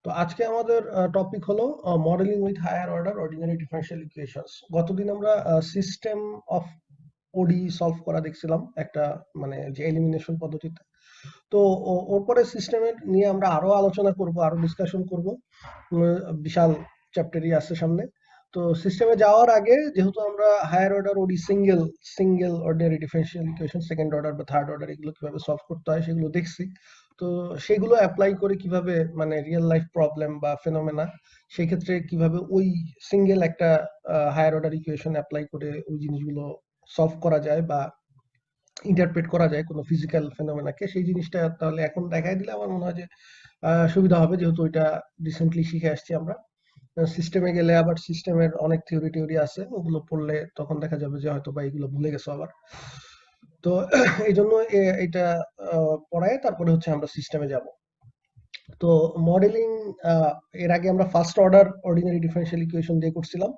তো আজকে আমাদের টপিক হলো modelling with higher order ordinary differential equations. গতদিন আমরা সিস্টেম অফ ওডি সলভ করা দেখছিলাম একটা, মানে যে এলিমিনেশন পদ্ধতিতে। তো ওর পরে সিস্টেমের নিয়ে আমরা আরো আলোচনা করব, আরো ডিসকাশন করব। বিশাল চ্যাপ্টারই আছে সামনে। তো সিস্টেমে যাওয়ার আগে যেহেতু আমরা higher order ODE single single ordinary differential equation second order বা থার্ড অর্ডার এগুলো কিভাবে সলভ করতে হয় সেগুলো দেখছি। তো সেগুলো অ্যাপ্লাই করে কিভাবে, মানে রিয়েল লাইফ প্রবলেম বা ফেনোমেনা, সেই ক্ষেত্রে কিভাবে ওই সিঙ্গেল একটা হায়ার অর্ডার ইকুয়েশন অ্যাপ্লাই করে ওই জিনিসগুলো সলভ করা যায় বা ইন্টারপ্রেট করা যায় কোনো ফিজিক্যাল ফেনোমেনাকে, সেই জিনিসটা তাহলে এখন দেখাই দিলে আমার মনে হয় যে সুবিধা হবে, যেহেতু ওইটা রিসেন্টলি শিখে আসছি আমরা। সিস্টেমে গেলে আবার সিস্টেমের অনেক থিওরি টিওরি আছে, ওগুলো পড়লে তখন দেখা যাবে যে হয়তো বা এগুলো ভুলে গেছো আবার। তো এই জন্য এটা পড়ায় তারপরে হচ্ছে আমরা সিস্টেমে যাব। তো মডেলিং, এর আগে আমরা first order ordinary differential equation দিয়ে করছিলাম।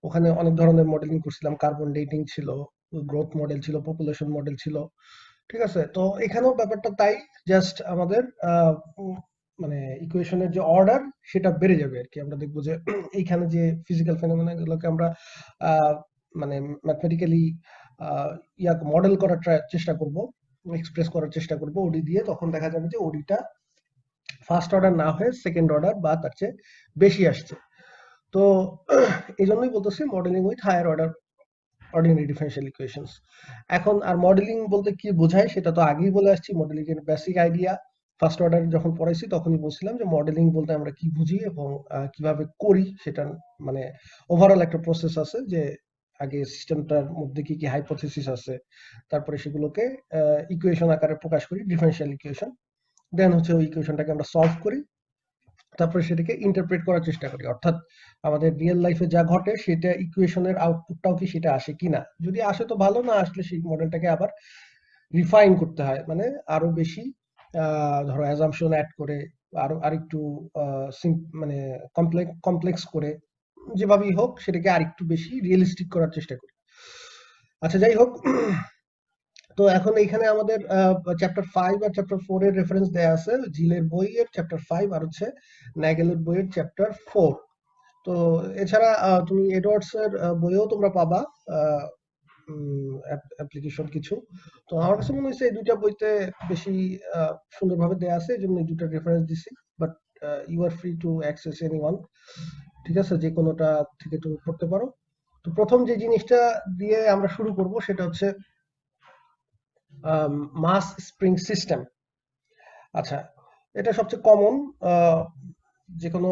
ওখানে অনেক ধরনের মডেলিং করছিলাম, কার্বন ডেটিং ছিল, গ্রোথ মডেল ছিল, পপুলেশন মডেল ছিল। ঠিক আছে, তো এখানেও ব্যাপারটা তাই, জাস্ট আমাদের মানে ইকুয়েশনের যে অর্ডার সেটা বেড়ে যাবে আর কি। আমরা দেখবো যে এইখানে যে ফিজিক্যাল ফেনোমেনা গুলোকে আমরা আহ, মানে ম্যাথমেটিক্যালি মডেল করার চেষ্টা করব, এক্সপ্রেস করার চেষ্টা করব ওডি দিয়ে, তখন দেখা যাবে যে ওডিটা ফার্স্ট অর্ডার না হয়ে সেকেন্ড অর্ডার বা তার চেয়ে বেশি আসছে। তো এই জন্যই বলতেছি modelling with higher order ordinary differential equations. এখন আর মডেলিং বলতে কি বোঝায় সেটা তো আগেই বলে আসছি, মডেলিং এর বেসিক আইডিয়া ফার্স্ট অর্ডার যখন পড়াইছি তখনই বলছিলাম যে মডেলিং বলতে আমরা কি বুঝি এবং কিভাবে করি সেটা, মানে ওভারঅল একটা প্রসেস আছে যে আগে সিস্টেমটার মধ্যে কি কি হাইপোথিসিস আছে, তারপরে সেগুলোকে ইকুয়েশন আকারে প্রকাশ করি, ডিফারেনশিয়াল ইকুয়েশন। দেন হচ্ছে ওই ইকুয়েশনটাকে আমরা সলভ করি, তারপরে সেটাকে ইন্টারপ্রেট করার চেষ্টা করি, অর্থাৎ আমাদের রিয়েল লাইফে যা ঘটে সেটা ইকুয়েশনের আউটপুটটাও কি সেটা আসে কিনা, যদি আসে তো ভালো, না আসলে সেই মডেলটাকে আবার রিফাইন করতে হয়, মানে আরো বেশি ধরো অ্যাজাম্পশন অ্যাড করে, আরো আরেকটু মানে কমপ্লেক্স করে, যেভাবেই হোক সেটাকে আরেকটু বেশি রিয়েলিস্টিক করার চেষ্টা করি। আচ্ছা, যাই হোক, তো এখন এইখানে আমাদের চ্যাপ্টার 5 আর চ্যাপ্টার 4 এর রেফারেন্স দেয়া আছে, জিলের বইয়ের চ্যাপ্টার 5 আর হচ্ছে ন্যাগেলের বইয়ের চ্যাপ্টার 4। তো এছাড়া তুমি এডওয়ার্ডস এর বইও তোমরা পাবা, অ্যাপ্লিকেশন কিছু। তো আমার কাছে মনে হয়েছে এই দুইটা বইতে বেশি সুন্দরভাবে দেয়া আছে, এই জন্য এই দুইটা রেফারেন্স দিছি। But you are free to access any one. ঠিক আছে, যে কোনোটা থেকে তুমি পড়তে পারো। তো প্রথম যে জিনিসটা দিয়ে আমরা শুরু করব সেটা হচ্ছে মাস স্প্রিং সিস্টেম। আচ্ছা, এটা সবচেয়ে কমন, যে কোনো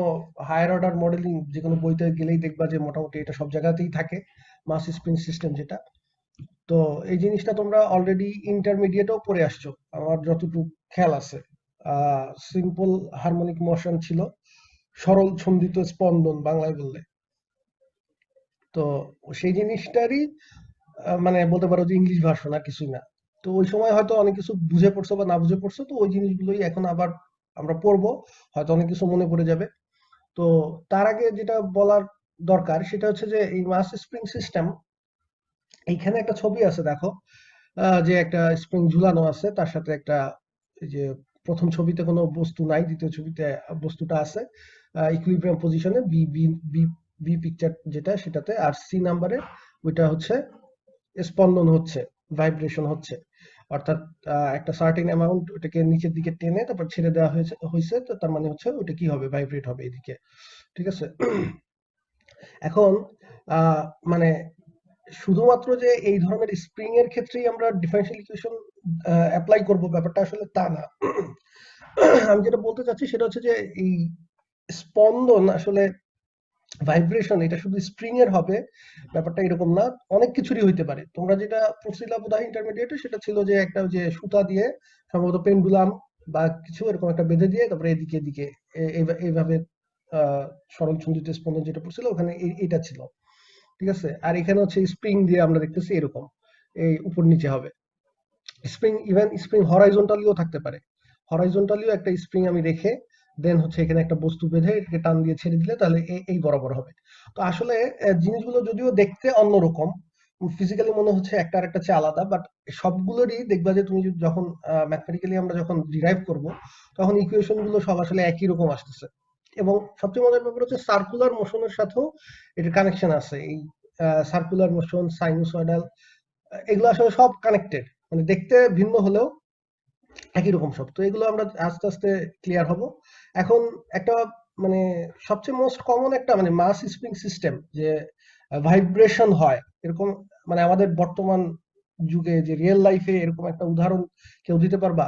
হায়ার অর্ডার মডেলিং যে কোনো বইতে গেলেই দেখবা যে মোটামুটি এটা সব জায়গাতেই থাকে, মাস স্প্রিং সিস্টেম যেটা। তো এই জিনিসটা তোমরা অলরেডি ইন্টারমিডিয়েটেও পড়ে আসছো আমার যতটুকু খেয়াল আছে। সিম্পল হারমোনিক মোশন ছিল, সরল ছন্দিত স্পন্দন বাংলায় বললে। তো সেই জিনিসটারই মানে বলতে পারো যে ইংলিশ ভার্সন, আর কিছুই না। তো ওই সময় হয়তো অনেক কিছু বুঝে পড়ছো বা না বুঝে পড়ছো, তো ওই জিনিসগুলোই এখন আবার আমরা পড়বো, হয়তো অনেক কিছু মনে পড়ে যাবে। তো তার আগে যেটা বলার দরকার সেটা হচ্ছে যে এই মাস স্প্রিং সিস্টেম, এইখানে একটা ছবি আছে দেখো, যে একটা স্প্রিং ঝুলানো আছে, তার সাথে একটা, এই যে প্রথম ছবিতে কোনো বস্তু নাই, দ্বিতীয় ছবিতে বস্তুটা আছে ইকুইলিব্রিয়াম পজিশনে, B B B B picture যেটা সেটাতে, আর সি নাম্বারে ওইটা হচ্ছে স্পন্দন হচ্ছে, ভাইব্রেশন হচ্ছে। অর্থাৎ একটা সার্টেন অ্যামাউন্ট ওটাকে নিচের দিকে টেনে তারপর ছেড়ে দেওয়া হয়েছে, তো তার মানে হচ্ছে ওটা কি হবে, ভাইব্রেট হবে এদিকে। ঠিক আছে, এখন আহ, মানে শুধুমাত্র যে এই ধরনের স্প্রিং এর ক্ষেত্রেই আমরা ডিফারেনশিয়াল ইকুয়েশন অ্যাপ্লাই করব ব্যাপারটা আসলে তা না। আমি যেটা বলতে চাচ্ছি সেটা হচ্ছে যে এই স্পন্দন আসলে ভাইব্রেশন এটা শুধু স্প্রিং এর হবে ব্যাপারটা এরকম না, অনেক কিছুরই হইতে পারে। তোমরা যেটা পড়ছিলা বোধহয় ইন্টারমিডিয়েটে সেটা ছিল যে একটা ওই যে সুতা দিয়ে সম্ভবত পেন্ডুলাম বা কিছু এরকম একটা বেঁধে দিয়ে তারপরে এদিকে এদিকে এইভাবে সরল ছন্দিত স্পন্দন যেটা পড়ছিল ওখানে এটা ছিল। ঠিক আছে, আর এখানে হচ্ছে স্প্রিং দিয়ে আমরা দেখতেছি এরকম, এই উপর নিচে হবে স্প্রিং। ইভেন স্প্রিং হরাইজন্টালিও থাকতে পারে, হরাইজন্টালিও একটা স্প্রিং আমি রেখে দেন হচ্ছে এখানে একটা বস্তু বেঁধে এটাকে টান দিয়ে ছেড়ে দিলে তাহলে এই বরাবর হবে। তো আসলে জিনিসগুলো যদিও দেখতে অন্যরকম, ফিজিক্যালি মনে হচ্ছে একটা আরেকটা চেয়ে আলাদা, বাট সবগুলোরই দেখবা যে তুমি যখন ম্যাথমেটিক্যালি আমরা যখন ডিরাইভ করব, তখন ইকুয়েশন গুলো সব আসলে একই রকম আসতেছে। এবং সবচেয়ে মজার ব্যাপার হচ্ছে সার্কুলার মোশনের সাথেও এটার কানেকশন আছে। এই সার্কুলার মোশন, সাইনুসয়েডাল, এগুলো আসলে সব কানেক্টেড, মানে দেখতে ভিন্ন হলেও একই রকম সব। তো এগুলো আমরা আস্তে আস্তে ক্লিয়ার হব। এখন একটা মানে সবচেয়ে মোস্ট কমন একটা মানে মাস স্প্রিং সিস্টেম যে ভাইব্রেশন হয় এরকম, মানে আমাদের বর্তমান যুগে যে রিয়েল লাইফে এরকম একটা উদাহরণ কেউ দিতে পারবা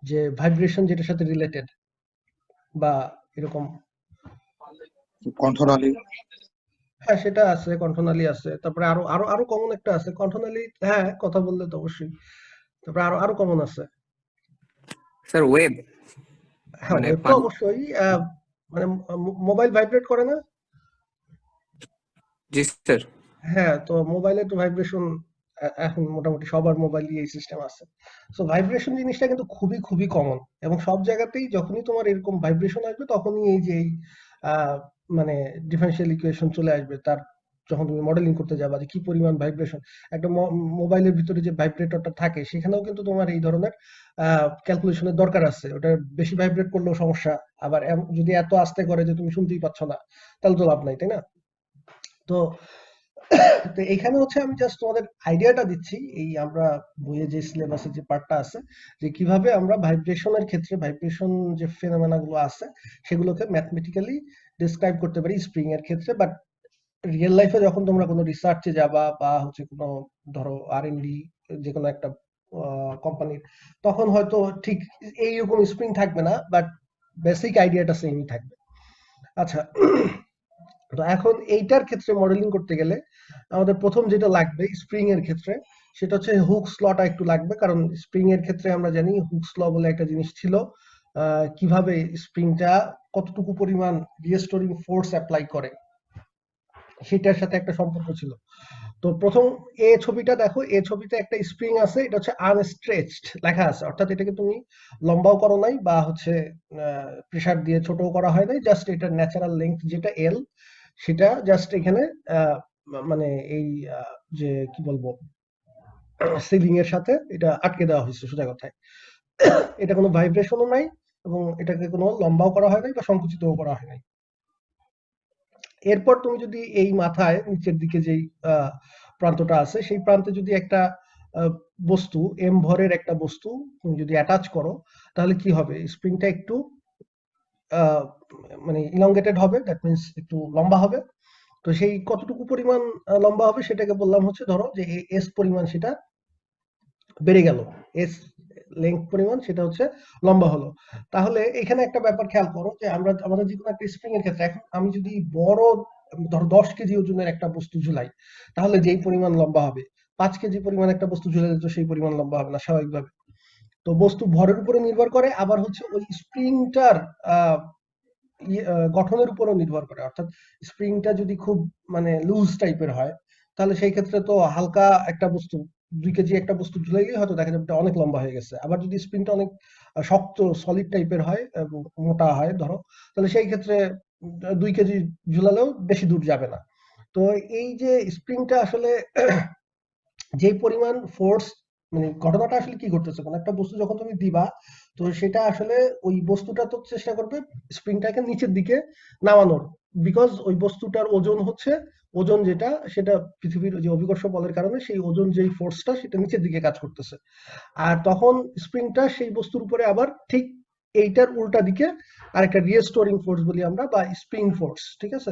যে ভাইব্রেশন যেটার সাথে রিলেটেড বা এরকম? কণ্ঠনালী। হ্যাঁ, সেটা আছে, কণ্ঠনালী আছে, তারপরে আরো আরো আরো কমন একটা আছে কণ্ঠনালী। হ্যাঁ, কথা বললে তো অবশ্যই। তারপরে আরো আরো কমন আছে। স্যার ওয়েব, হ্যাঁ, মানে ওয়েব তো অবশ্যই। মানে মোবাইল ভাইব্রেট করে না? জি স্যার। হ্যাঁ, তো মোবাইলে তো ভাইব্রেশন এখন মোটামুটি সবার মোবাইলই এই সিস্টেম আছে। সো ভাইব্রেশন জিনিসটা কিন্তু খুবই খুবই কমন, এবং সব জায়গাতেই যখনই তোমার এরকম ভাইব্রেশন আসবে তখনই এই যে এই আহ, মানে ডিফারেনশিয়াল ইকুয়েশন চলে আসবে। তার যখন তুমি মডেলিং করতে যাবা যে কি পরিমাণ ভাইব্রেশন একটা মোবাইলের ভিতরে যে ভাইব্রেটরটা থাকে, সেখানেও কিন্তু তোমার এই ধরনের ক্যালকুলেশনের দরকার আছে। ওটা বেশি ভাইব্রেট করলেও সমস্যা, আবার যদি এত আস্তে করে যে তুমি শুনতেই পাচ্ছ না, তাহলে তো লাভ নাই, তাই না? তো তো এইখানে হচ্ছে আমি জাস্ট তোমাদের আইডিয়াটা দিচ্ছি, এই আমরা বইয়ে যে সিলেবাসে যে পার্টটা আছে, যে কিভাবে আমরা ভাইব্রেশনের ক্ষেত্রে ভাইব্রেশন যে ফেনোমেনা গুলো আছে সেগুলোকে ম্যাথমেটিক্যালি ডিসক্রাইব করতে পারি স্প্রিং এর ক্ষেত্রে। বাট রিয়েল লাইফে যখন তোমরা কোনো রিসার্চে যাবা বা হচ্ছে কোনো ধরো আর&ডি যে কোনো একটা কোম্পানির, তখন হয়তো ঠিক এইরকম স্প্রিং থাকবে না, বাট বেসিক আইডিয়াটা সেমই থাকবে। আচ্ছা, তো এখন এইটার ক্ষেত্রে মডেলিং করতে গেলে আমাদের প্রথম যেটা লাগবে স্প্রিং এর ক্ষেত্রে, সেটা হচ্ছে হুকস লটা একটু লাগবে। কারণ স্প্রিং এর ক্ষেত্রে আমরা জানি হুকস ল বলে একটা জিনিস ছিল, কিভাবে স্প্রিংটা কতটুকু পরিমাণ রিস্টোরিং ফোর্স অ্যাপ্লাই করে সেটার সাথে একটা সম্পর্ক ছিল। তো প্রথম এ ছবিটা দেখো, এ ছবিতে একটা স্প্রিং আছে, এটা হচ্ছে আনস্ট্রেচড লেখা আছে, অর্থাৎ এটাকে তুমি লম্বাও করো নাই বা হচ্ছে প্রেসার দিয়ে ছোটও করা হয় নাই, জাস্ট এটার ন্যাচারাল লেন্থ যেটা এল, সেটা জাস্ট এখানে আহ, মানে এই যে কি বলবো সিলিং এর সাথে এটা আটকে দেওয়া হয়েছে সোজা কথায়। এটা কোনো ভাইব্রেশনও নাই, এবং এটাকে কোনো লম্বাও করা হয় নাই বা সংকুচিতও করা হয় নাই। এরপর তুমি যদি এই মাথায় নিচের দিকে যেই প্রান্তটা আছে সেই প্রান্তে যদি একটা আহ, বস্তু এম ভরের একটা বস্তু তুমি যদি অ্যাটাচ করো, তাহলে কি হবে? স্প্রিংটা একটু আহ, মানে ইলংগেটেড হবে, দ্যাট মিন্স একটু লম্বা হবে। তো সেই কতটুকু পরিমাণ লম্বা হবে সেটাকে বললাম হচ্ছে, ধরো যে এস পরিমাণ সেটা বেড়ে গেল, এস লেন্থ পরিমাণ সেটা হচ্ছে লম্বা হলো। তাহলে এখানে একটা ব্যাপার খেয়াল করো যে আমরা আমাদের যে কোনো একটা স্প্রিং এর ক্ষেত্রে, এখন আমি যদি বড় ধরো 10 কেজি ওজনের একটা বস্তু ঝুলাই, তাহলে যেই পরিমাণ লম্বা হবে, 5 কেজি পরিমাণ একটা বস্তু ঝুলালে তো সেই পরিমাণ লম্বা হবে না স্বাভাবিকভাবে। তো বস্তু ভরের উপরে নির্ভর করে, আবার হচ্ছে ওই স্প্রিংটার গঠনের উপরও নির্ভর করে। অর্থাৎ স্প্রিংটা যদি খুব মানে লুজ টাইপের হয়, তাহলে সেই ক্ষেত্রে তো হালকা একটা বস্তু 2 কেজি একটা বস্তু ঝুলাইলেই হয়তো দেখা যাবে এটা অনেক লম্বা হয়ে গেছে। আবার যদি স্প্রিংটা অনেক শক্ত সলিড টাইপের হয় এবং মোটা হয় ধরো, তাহলে সেই ক্ষেত্রে 2 কেজি ঝুলালেও বেশি দূর যাবে না। তো এই যে স্প্রিংটা আসলে যেই পরিমাণ ফোর্স, মানে ঘটনাটা আসলে কি ঘটতেছে, কোন একটা বস্তু যখন তুমি দিবা, তো সেটা আসলে ওই বস্তুটা তো চেষ্টা করবে স্প্রিংটাকে নিচের দিকে নামানোর, বিকজ ওই বস্তুটার ওজন হচ্ছে, ওজন যেটা সেটা পৃথিবীর যে অভিকর্ষ বলের কারণে সেই ওজন যেই ফোর্সটা সেটা নিচের দিকে কাজ করতেছে। আর তখন স্প্রিংটা সেই বস্তুর উপরে আবার ঠিক এইটার উল্টা দিকে আরেকটা রিস্টোরিং ফোর্স বলি আমরা, বা স্প্রিং ফোর্স, ঠিক আছে,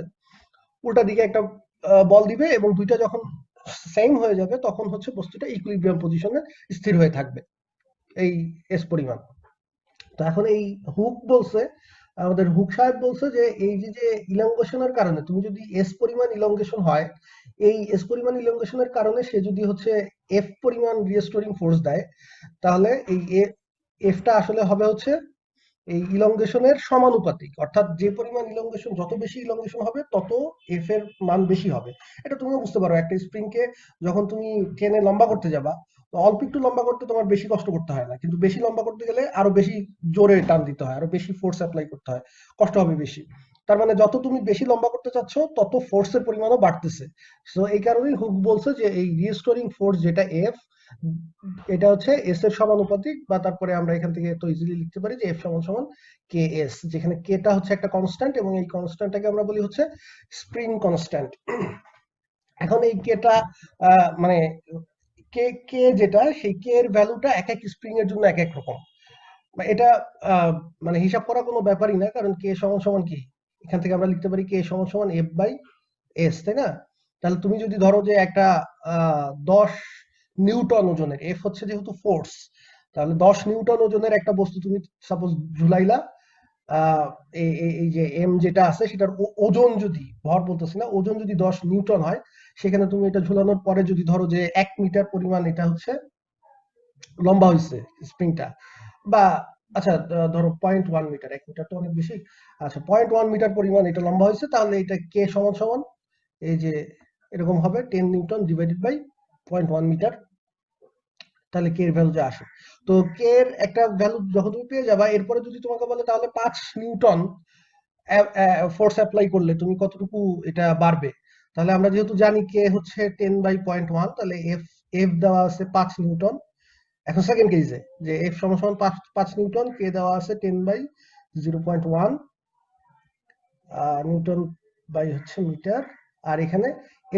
উল্টা দিকে একটা বল দিবে, এবং দুইটা যখন সেম হয়ে যাবে তখন হচ্ছে বস্তুটা ইকুইলিব্রিয়াম পজিশনে স্থির হয়ে থাকবে এই এস পরিমাণ। তো এখন এই হুক বলছে, আমাদের হুক সাহেব বলছে যে এই যে যে ইলংগেশনের কারণে তুমি যদি এস পরিমাণ ইলংগেশন হয়, এই এস পরিমাণ ইলংগেশনের কারণে সে যদি হচ্ছে এফ পরিমাণ রিস্টোরিং ফোর্স দেয়, তাহলে এই এফটা আসলে হবে হচ্ছে এই ইলংগেশনের সমানুপাতিক। অর্থাৎ যে পরিমাণ ইলংগেশন, যত বেশি ইলংগেশন হবে তত এফ এর মান বেশি হবে। এটা তুমিও বুঝতে পারো, একটা স্প্রিং কে যখন তুমি টেনে লম্বা করতে যাবা, তো অল্প একটু লম্বা করতে তোমার বেশি কষ্ট করতে হয় না, কিন্তু বেশি লম্বা করতে গেলে আরো বেশি জোরে টান দিতে হয়, আরো বেশি ফোর্স অ্যাপ্লাই করতে হয়, কষ্ট হবে বেশি। তার মানে যত তুমি বেশি লম্বা করতে চাচ্ছ তত ফোর্সের পরিমাণও বাড়তেছে। সো এই কারণেই হুক বলছে যে এই রিস্টোরিং ফোর্স যেটা এফ, এটা হচ্ছে এস এর সমানুপাতিক, বা তারপরে আমরা এখান থেকে তো ইজিলি লিখতে পারি যে এফ সমান সমান কে এস, যেখানে কেটা হচ্ছে একটা কনস্ট্যান্ট এবং এই কনস্ট্যান্টটাকে আমরা বলি হচ্ছে স্প্রিং কনস্ট্যান্ট। এখন এই কেটা মানে কে কে যেটা, সেই কে এর ভ্যালুটা এক এক স্প্রিং এর জন্য এক এক রকম। এটা মানে হিসাব করা কোনো ব্যাপারই না, কারণ কে সমান সমান কি, এখান থেকে আমরা লিখতে পারি কে সমান সমান এফ বাই এস, তাই না? তাহলে তুমি যদি ধরো যে একটা 10 নিউটন ওজনের, এফ হচ্ছে যেহেতু ফোর্স, তাহলে 10 নিউটন ওজনের একটা বস্তু তুমি সাপোজ ঝুলাইলা, এই যে এম যেটা আছে সেটার ওজন যদি, ভর বলতেছি না, ওজন যদি 10 নিউটন হয়, সেখানে তুমি এটা ঝুলানোর পরে যদি ধরো যে 1 মিটার পরিমাণ এটা হচ্ছে লম্বা হয়েছে স্প্রিংটা, বা আচ্ছা ধরো 0.1 মিটার, 1 মিটার তো অনেক বেশি, আচ্ছা 0.1 মিটার পরিমাণ এটা লম্বা হয়েছে, তাহলে এটা কে সমান সমান এই যে এরকম হবে 10 নিউটন ডিভাইডেড বাই 0.1 মিটার। তাহলে কে এর ভ্যালু যা আসে, তো কে এর একটা ভ্যালু যখন তুমি পেয়ে যাবা, এরপরে যদি তোমাকে বলে তাহলে 5 নিউটন ফোর্স অ্যাপ্লাই করলে তুমি কতটুকু এটা বাড়বে, তাহলে আমরা যেহেতু জানি কে হচ্ছে 10/0.1, তাহলে এফ এফ দেওয়া আছে 5 নিউটন। এখন সেকেন্ড কেসে যে এফ সমান সমান 5 নিউটন, কে দেওয়া আছে 10/0.1 নিউটন বাই হচ্ছে মিটার, আর এখানে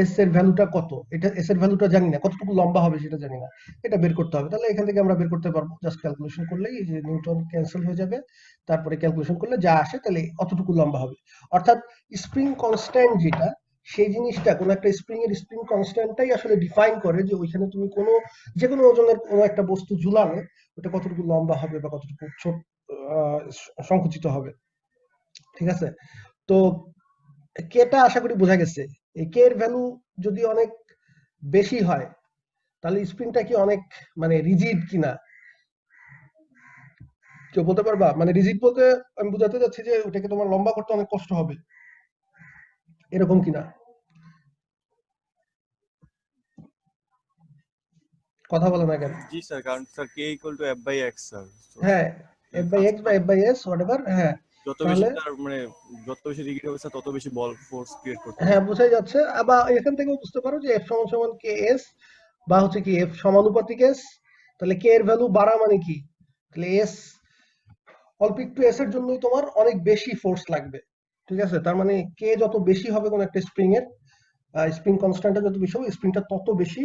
এস এর ভ্যালুটা কত, এটা এস এর ভ্যালুটা জানি না, কতটুকু লম্বা হবে সেটা জানি না, এটা বের করতে হবে। তাহলে এখান থেকে আমরা বের করতে পারবো, জাস্ট ক্যালকুলেশন করলেই এই যে নিউটন ক্যান্সেল হয়ে যাবে, তারপরে ক্যালকুলেশন করলে যা আসে তাহলে অতটুকু লম্বা হবে। অর্থাৎ স্প্রিং কনস্ট্যান্ট যেটা, সেই জিনিসটা কোন একটা স্প্রিং এর স্প্রিং কনস্ট্যান্টটাই আসলে ডিফাইন করে যে ওইখানে তুমি কোনো যে কোনো ওজনের কোনো একটা বস্তু ঝুলালে ওটা কতটুকু লম্বা হবে বা কতটুকু ছোট সংকুচিত হবে। ঠিক আছে, তো কেটা আশা করি বোঝা গেছে। এই কে এর ভ্যালু যদি অনেক বেশি হয়, তাহলে স্প্রিংটা কি অনেক মানে রিজিড কিনা, কেউ বলতে পারবা? মানে রিজিড বলতে আমি বোঝাতে যাচ্ছি যে ওটাকে তোমার লম্বা করতে অনেক কষ্ট হবে, এরকম কিনা, কথা বলে না কেন? জি স্যার, কারণ sir k equal to f by x sir. হ্যাঁ, এফ বাই এক্স বা এফ বাই এস হোয়াটএভার। হ্যাঁ, যত বেশি তাহলে তার মানে যত বেশি রিগিড হবে স্যার তত বেশি বল ফোর্স ক্রিয়েট করতে হ্যাঁ পারবে। বোঝাই যাচ্ছে। আবার এখান থেকেও বুঝতে পারো যে এফ সমান সমান কে এস, বা হচ্ছে কি এফ সমানুপাতিক এস। তাহলে কে এর ভ্যালু বাড়া মানে কি, তাহলে এস অল্প একটু এস এর জন্যই তোমার অনেক বেশি ফোর্স লাগবে। ঠিক আছে, তার মানে কে যত বেশি হবে কোন একটা স্প্রিং এর, স্প্রিং কনস্ট্যান্টটা যত বেশি হবে, স্প্রিংটা তত বেশি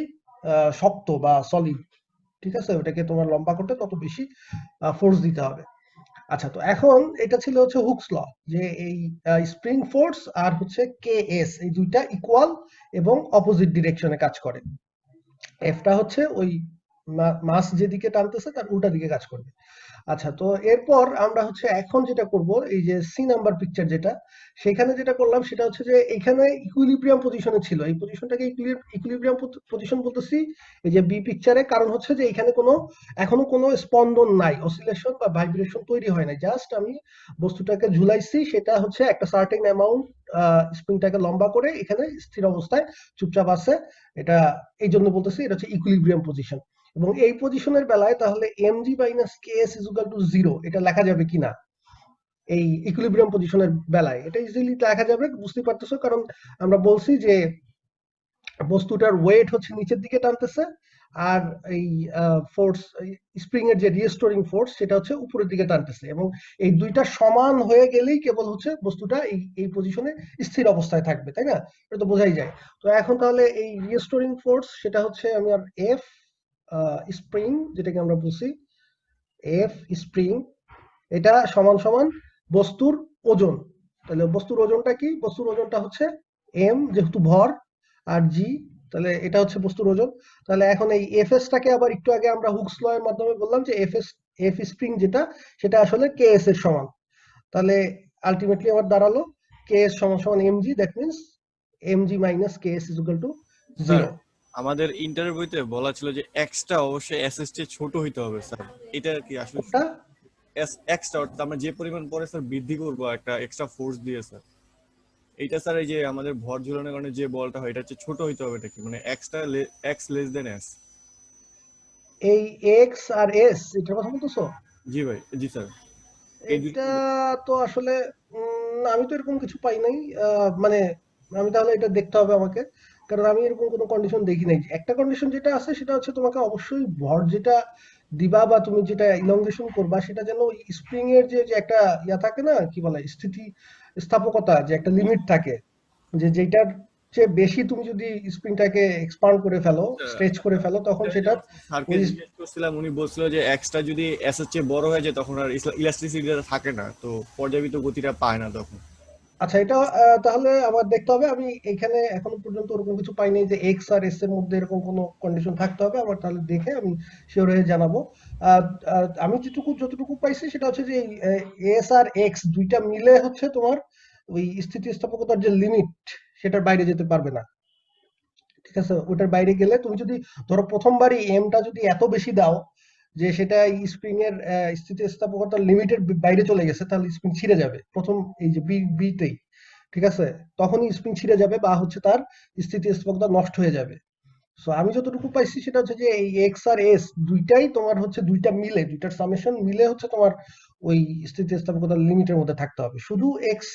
শক্ত বা সলিড। ঠিক আছে, ওটাকে তোমার লম্বা করতে তত বেশি ফোর্স দিতে হবে। আচ্ছা, তো এখন এটা ছিল হচ্ছে হুকস ল, যে এই স্প্রিং ফোর্স আর হচ্ছে কে এস, এই দুইটা ইকুয়াল এবং অপোজিট ডিরেকশনে কাজ করে। এফটা হচ্ছে ওই মাস যেদিকে টানতেছে তার উল্টা দিকে কাজ করবে। আচ্ছা, তো এরপর আমরা হচ্ছে এখন যেটা করব, এই যে সি নাম্বার পিকচার যেটা, সেখানে যেটা করলাম সেটা হচ্ছে যে এখানে ইকুইলিব্রিয়াম পজিশনে ছিল, এই পজিশনটাকে ইকুইলিব্রিয়াম পজিশন বলতেছি এই যে বি পিকচারে, কারণ হচ্ছে যে এখানে কোনো এখনো কোনো স্পন্দন নাই, অসিলেশন বা ভাইব্রেশন তৈরি হয় নাই, জাস্ট আমি বস্তুটাকে ঝুলাইছি, সেটা হচ্ছে একটা সার্টেন অ্যামাউন্ট স্প্রিংটাকে লম্বা করে এখানে স্থির অবস্থায় চুপচাপ আছে। এটা এই জন্য বলতেছি এটা হচ্ছে ইকুইলিব্রিয়াম পজিশন। এবং এই পজিশনের বেলায় তাহলে mg minus ks is equal to 0 এটা লেখা যাবে কিনা, এই ইকুইলিব্রিয়াম পজিশনের বেলায় এটা ইজিলি লেখা যাবে, বুঝতে পারতেছো, কারণ আমরা বলছি যে বস্তুটার ওয়েট হচ্ছে নিচের দিকে টানতেছে, আর এই ফোর্স স্প্রিং এর যে রিস্টোরিং ফোর্স সেটা হচ্ছে উপরের দিকে টানতেছে, এবং এই দুইটা সমান হয়ে গেলেই কেবল হচ্ছে বস্তুটা এই পজিশনে স্থির অবস্থায় থাকবে, তাই না? এটা তো বোঝাই যায়। তো এখন তাহলে এই রিস্টোরিং ফোর্স সেটা হচ্ছে আমি আর এফ স্প্রিং, যেটাকে আমরা বলছি এফ স্প্রিং, এটা সমান সমান বস্তুর ওজন। তাহলে বস্তুর ওজনটা কি, বস্তুর ওজনটা হচ্ছে এম যেহেতু ভর, আর জি, তাহলে এটা হচ্ছে বস্তুর ওজন। তাহলে এখন এই এফ এস টাকে আবার একটু আগে আমরা হুকস ল এর মাধ্যমে বললাম যে এফ স্প্রিং যেটা, সেটা আসলে কে এস এর সমান। তাহলে আলটিমেটলি আমার দাঁড়ালো কে এস সমান সমান m g, that means m g minus k s is equal to sir 0। আমাদের ইন্টারভিউতে বলা ছিল যে এক্সটা অবশ্যই এসএস চেয়ে ছোট হইতে হবে স্যার, এটা কি আসলে কোনটা? এস এক্সটা অর্থাৎ আমরা যে পরিমাণ পরে স্যার বৃদ্ধি করবো একটা এক্সট্রা ফোর্স দিয়ে স্যার, এইটা স্যার এই যে আমাদের ভর ঝুলানোর কারণে যে বলটা হয় এটা হচ্ছে ছোট হইতে হবে, এটা কি মানে extra x less than S? এই এক্স আর এস এটার কথা বলতেছো? জি ভাই, জি স্যার, এই দুটো এটা তো আসলে না, আমি তো এরকম কিছু পাই নাই। মানে আমি তাহলে এটা দেখতে হবে আমাকে, কারণ আমি এরকম কোনো কন্ডিশন দেখি নাই। একটা কন্ডিশন যেটা আছে সেটা হচ্ছে তোমাকে অবশ্যই ভর যেটা দিবা বা তুমি যেটা ইলংগেশন করবা সেটা যেন স্প্রিং এর যে একটা ইয়া থাকে না, কি বলে, স্থিতি স্থাপকতা, যে একটা লিমিট থাকে, যে যেটার চেয়ে বেশি তুমি যদি স্প্রিংটাকে এক্সপান্ড করে ফেলো, স্ট্রেচ করে ফেলো, তখন সেটার স্যারকে ওই জিজ্ঞেস করছিলাম, উনি বলছিল যে এক্সটা যদি এস এর চেয়ে বড় হয়ে যায় তখন আর ইলাস্টিসিটিটা থাকে না, তো পর্যাবৃত্ত গতিটা পায় না তখন। আচ্ছা, এটা তাহলে আমার দেখতে হবে। আমি এখানে এখনো পর্যন্ত ওরকম কিছু পাইনি যে এক্স আর এস এর মধ্যে এরকম কোনো কন্ডিশন থাকতে হবে। আমার তাহলে দেখে আমি শিওর হয়ে জানাবো। আর আর আমি যতটুকু পাইছি সেটা হচ্ছে যে এস আর এক্স দুইটা মিলে হচ্ছে তোমার ওই স্থিতিস্থাপকতার যে লিমিট, সেটার বাইরে যেতে পারবে না। ঠিক আছে, ওটার বাইরে গেলে তুমি যদি ধরো প্রথমবারই এমটা যদি এত বেশি দাও যে সেটা স্প্রিং এর স্থিতিস্থাপকতার লিমিটের বাইরে চলে গেছে, তাহলে স্প্রিং ছিঁড়ে যাবে প্রথম এই যে বিতেই। ঠিক আছে, তখনই স্প্রিং ছিঁড়ে যাবে বা হচ্ছে তার স্থিতিস্থাপকতা নষ্ট হয়ে যাবে। সো আমি যতটুকু পাইছি সেটা হচ্ছে যে এই এক্স আর এস দুইটাই তোমার হচ্ছে দুইটা মিলে, দুইটার সামেশন মিলে হচ্ছে তোমার ওই স্থিতিস্থাপকতার লিমিটের মধ্যে থাকতে হবে। শুধু এক্স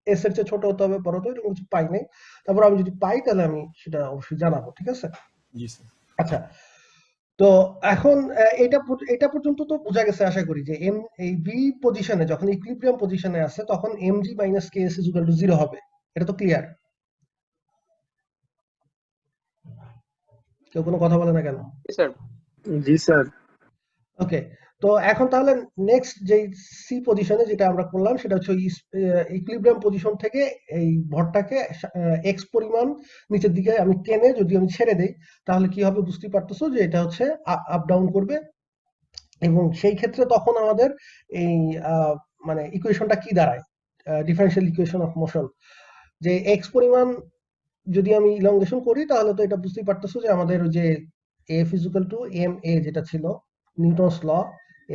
এস এর চেয়ে ছোট হতে হবে, বড় হতে হবে, এরকম কিছু পাই নাই। তারপর আমি যদি পাই তাহলে আমি সেটা অবশ্যই জানাবো। ঠিক আছে। জি স্যার। আচ্ছা, তো এখন এটা পর্যন্ত তো বোঝা গেছে আশা করি যে এই বি পজিশনে যখন ইকুইলিব্রিয়াম পজিশনে আছে তখন mg minus ks is equal to 0 হবে। এটা তো ক্লিয়ার? কেউ কোনো কথা বলে না কেন? স্যার। জি স্যার। ওকে, তো এখন তাহলে নেক্সট যে সি পজিশনে যেটা আমরা করলাম সেটা হচ্ছে ইকুইলিব্রিয়াম পজিশন থেকে এই ভরটাকে এক্স পরিমাণ নিচের দিকে আমি টেনে যদি আমি ছেড়ে দেই, তাহলে কি হবে বুঝতেই পারতেছো যে এটা হচ্ছে আপ ডাউন করবে। এবং সেই ক্ষেত্রে তখন আমাদের এই মানে ইকুয়েশনটা কি দাঁড়ায়, ডিফারেনশিয়াল ইকুয়েশন অফ মোশন, যে এক্স পরিমাণ যদি আমি ইলংগেশন করি তাহলে তো এটা বুঝতেই পারতেছো যে আমাদের ওই যে F is equal to m a যেটা ছিল নিউটনস ল,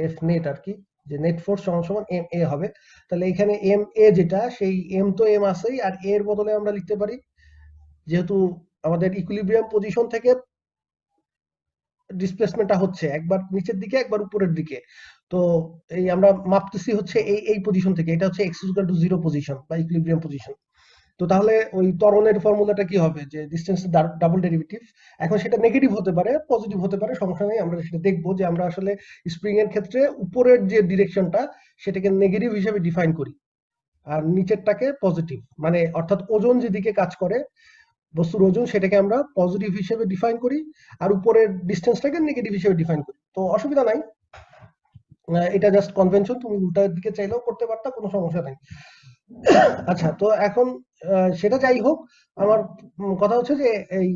এফ নেট আর কি, যে নেট ফোর্স সমান সমান এম এ হবে। তাহলে এখানে এম এ যেটা, সেই এম তো এম আছেই, আর এর বদলে আমরা লিখতে পারি, যেহেতু আমাদের ইকুইলিব্রিয়াম পজিশন থেকে ডিসপ্লেসমেন্টটা হচ্ছে একবার নিচের দিকে একবার উপরের দিকে, তো এই আমরা মাপতেছি হচ্ছে এই পজিশন থেকে, এটা হচ্ছে এক্স ইকুয়াল টু 0 পজিশন বা ইকুইলিব্রিয়াম পজিশন। তো তাহলে ওই ত্বরণের ফর্মুলাটা কি হবে, যে ডিসটেন্স ডাবল ডেরিভেটিভ। এখন সেটা নেগেটিভ হতে পারে, পজিটিভ হতে পারে, সমস্যা নেই। আমরা সেটা দেখবো যে আমরা আসলে স্প্রিং এর ক্ষেত্রে উপরের যে ডিরেকশনটা সেটাকে নেগেটিভ হিসেবে ডিফাইন করি, আর নিচেরটাকে পজিটিভ, মানে অর্থাৎ ওজন যেদিকে কাজ করে, বস্তুর ওজন, সেটাকে আমরা পজিটিভ হিসেবে ডিফাইন করি, আর উপরের ডিস্টেন্সটাকে নেগেটিভ হিসেবে ডিফাইন করি। তো অসুবিধা নাই, এটা জাস্ট কনভেনশন, তুমি উল্টার দিকে চাইলেও করতে পারতা, কোনো সমস্যা নাই। আচ্ছা, তো এখন সেটা যাই হোক, আমার কথা হচ্ছে যে এই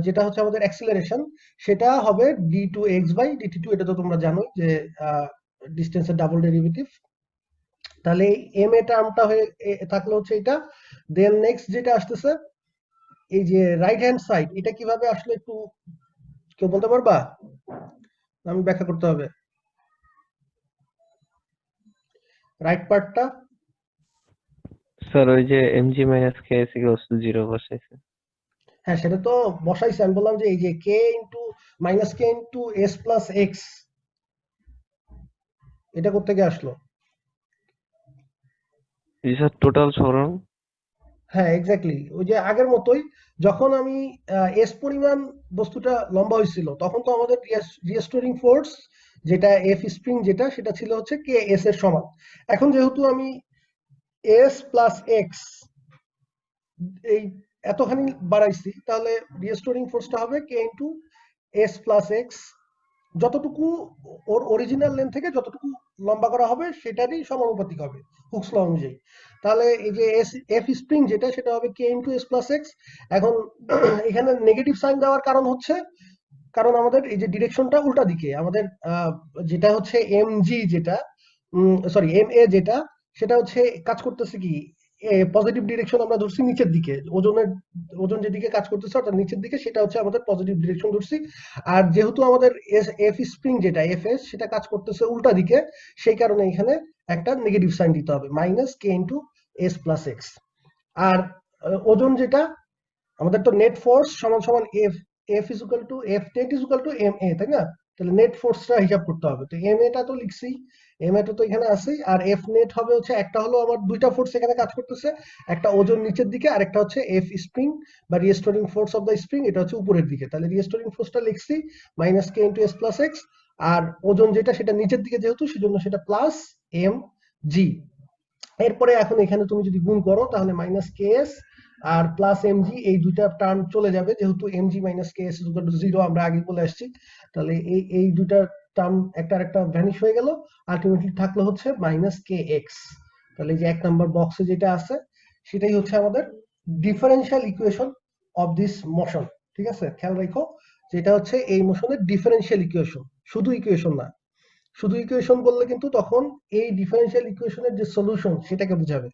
যেটা হচ্ছে আমাদের অ্যাক্সিলারেশন, সেটা হবে d two x by dt two. এটা তো তোমরা জানোই যে ডিস্টেন্সের ডাবল ডেরিভেটিভ। তাহলে এম এ টার্মটা হয়ে থাকলে হচ্ছে এটা। দেন নেক্সট যেটা আসতেছে, এই যে রাইট হ্যান্ড সাইড, এটা কিভাবে আসলে একটু কেউ বলতে পারবা? আমি ব্যাখ্যা করতে হবে রাইট পার্টটা। স্যার ওই যে mg minus ks equals to 0 বসাইছে। হ্যাঁ, সেটা তো বসাইছি। আমি বললাম যে এই যে কে ইন্টু মাইনাস কে ইন্টু এস প্লাস এক্স, এটা কোথা থেকে আসলো? জি স্যার, টোটাল সরণ। হ্যাঁ, এক্স্যাক্টলি ওই যে আগের মতোই। যখন আমি এস পরিমাণ বস্তুটা লম্বা হয়েছিল তখন তো আমাদের রিস্টোরিং ফোর্স যেটা এফ স্প্রিং যেটা, সেটা ছিল হচ্ছে কে এস এর সমান। এখন যেহেতু আমি এস প্লাস এক্স এই এতখানি বাড়াইছি, তাহলে রিস্টোরিং ফোর্সটা হবে কে ইন্টু এস প্লাস এক্স, যতটুকু ওর অরিজিনাল লেন্থ থেকে যতটুকু লম্বা করা হবে সেটারই সমানুপাতিক হবে হুকস ল অনুযায়ী। তাহলে এই যে এস এফ স্প্রিং যেটা, সেটা হবে কে ইন্টু এস প্লাস এক্স। এখন এখানে নেগেটিভ সাইন দেওয়ার কারণ হচ্ছে, কারণ আমাদের এই যে ডিরেকশনটা উল্টা দিকে, আমাদের যেটা হচ্ছে এম জি যেটা, সরি এম এ যেটা, সেটা হচ্ছে কাজ করতেছে কি পজিটিভ ডিরেকশন আমরা ধরছি নিচের দিকে, ওজন যেদিকে কাজ করতেছে অর্থাৎ নিচের দিকে, সেটা হচ্ছে আমাদের পজিটিভ ডিরেকশন ধরছি। আর যেহেতু আমাদের এফ স্প্রিং যেটা এফ এস, সেটা কাজ করতেছে উল্টা দিকে, সেই কারণে এখানে একটা নেগেটিভ সাইন দিতে হবে, মাইনাস কে ইন্টু এস প্লাস এক্স। আর ওজন যেটা, আমাদের তো নেট ফোর্স সমান সমান F, F is equal to F net is equal to m a, তাই না? তাহলে নেট ফোর্সটা হিসাব করতে হবে। তো এম এটা তো লিখছি, এম এটা তো এখানে আছেই, আর এফ নেট হবে হচ্ছে একটা হলো আমার দুইটা ফোর্স এখানে কাজ করতেছে, একটা ওজন নিচের দিকে আর একটা হচ্ছে এফ স্প্রিং বা restoring force of the spring, এটা হচ্ছে উপরের দিকে। তাহলে রিস্টোরিং ফোর্সটা লিখছি মাইনাস কে ইন্টু এস প্লাস এক্স, আর ওজন যেটা সেটা নিচের দিকে যেহেতু সেজন্য সেটা প্লাস এম জি। এরপরে এখন এখানে তুমি যদি গুণ করো তাহলে মাইনাস কে এস আর প্লাস এম জি, এই দুইটা টার্ম চলে যাবে যেহেতু m g minus k s zero আমরা আগে বলে আসছি। তাহলে এই দুইটা টার্ম একটা আরেকটা ভ্যানিশ হয়ে গেল, আলটিমেটলি থাকলো হচ্ছে মাইনাস কে এক্স। তাহলে এই যে 1 নম্বর বক্সে যেটা আছে সেটাই হচ্ছে আমাদের differential equation of this motion. ঠিক আছে, খেয়াল রাখো যেটা হচ্ছে এই মোশনের ডিফারেন্সিয়াল ইকুয়েশন, শুধু ইকুয়েশন না। শুধু ইকুয়েশন বললে কিন্তু তখন এই ডিফারেন্সিয়াল ইকুয়েশনের যে সলিউশন সেটাকে বোঝাবে।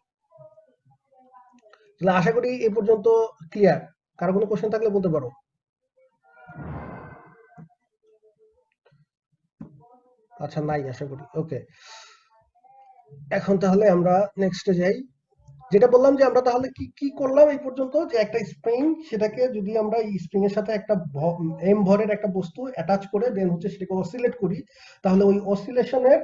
তাহলে আশা করি এই পর্যন্ত ক্লিয়ার। কারো কোনো কোশ্চেন থাকলে বলতে পারো। আচ্ছা, নাই আশা করি। ওকে, এখন তাহলে আমরা নেক্সটে যাই। যেটা বললাম যে আমরা তাহলে কি কি করলাম এই পর্যন্ত, যে একটা স্প্রিং, সেটাকে যদি আমরা এই স্প্রিং এর সাথে একটা এম ভরের একটা বস্তু অ্যাটাচ করে দেন হচ্ছে সেটাকে অসিলেট করি, তাহলে ওই অসিলেশনের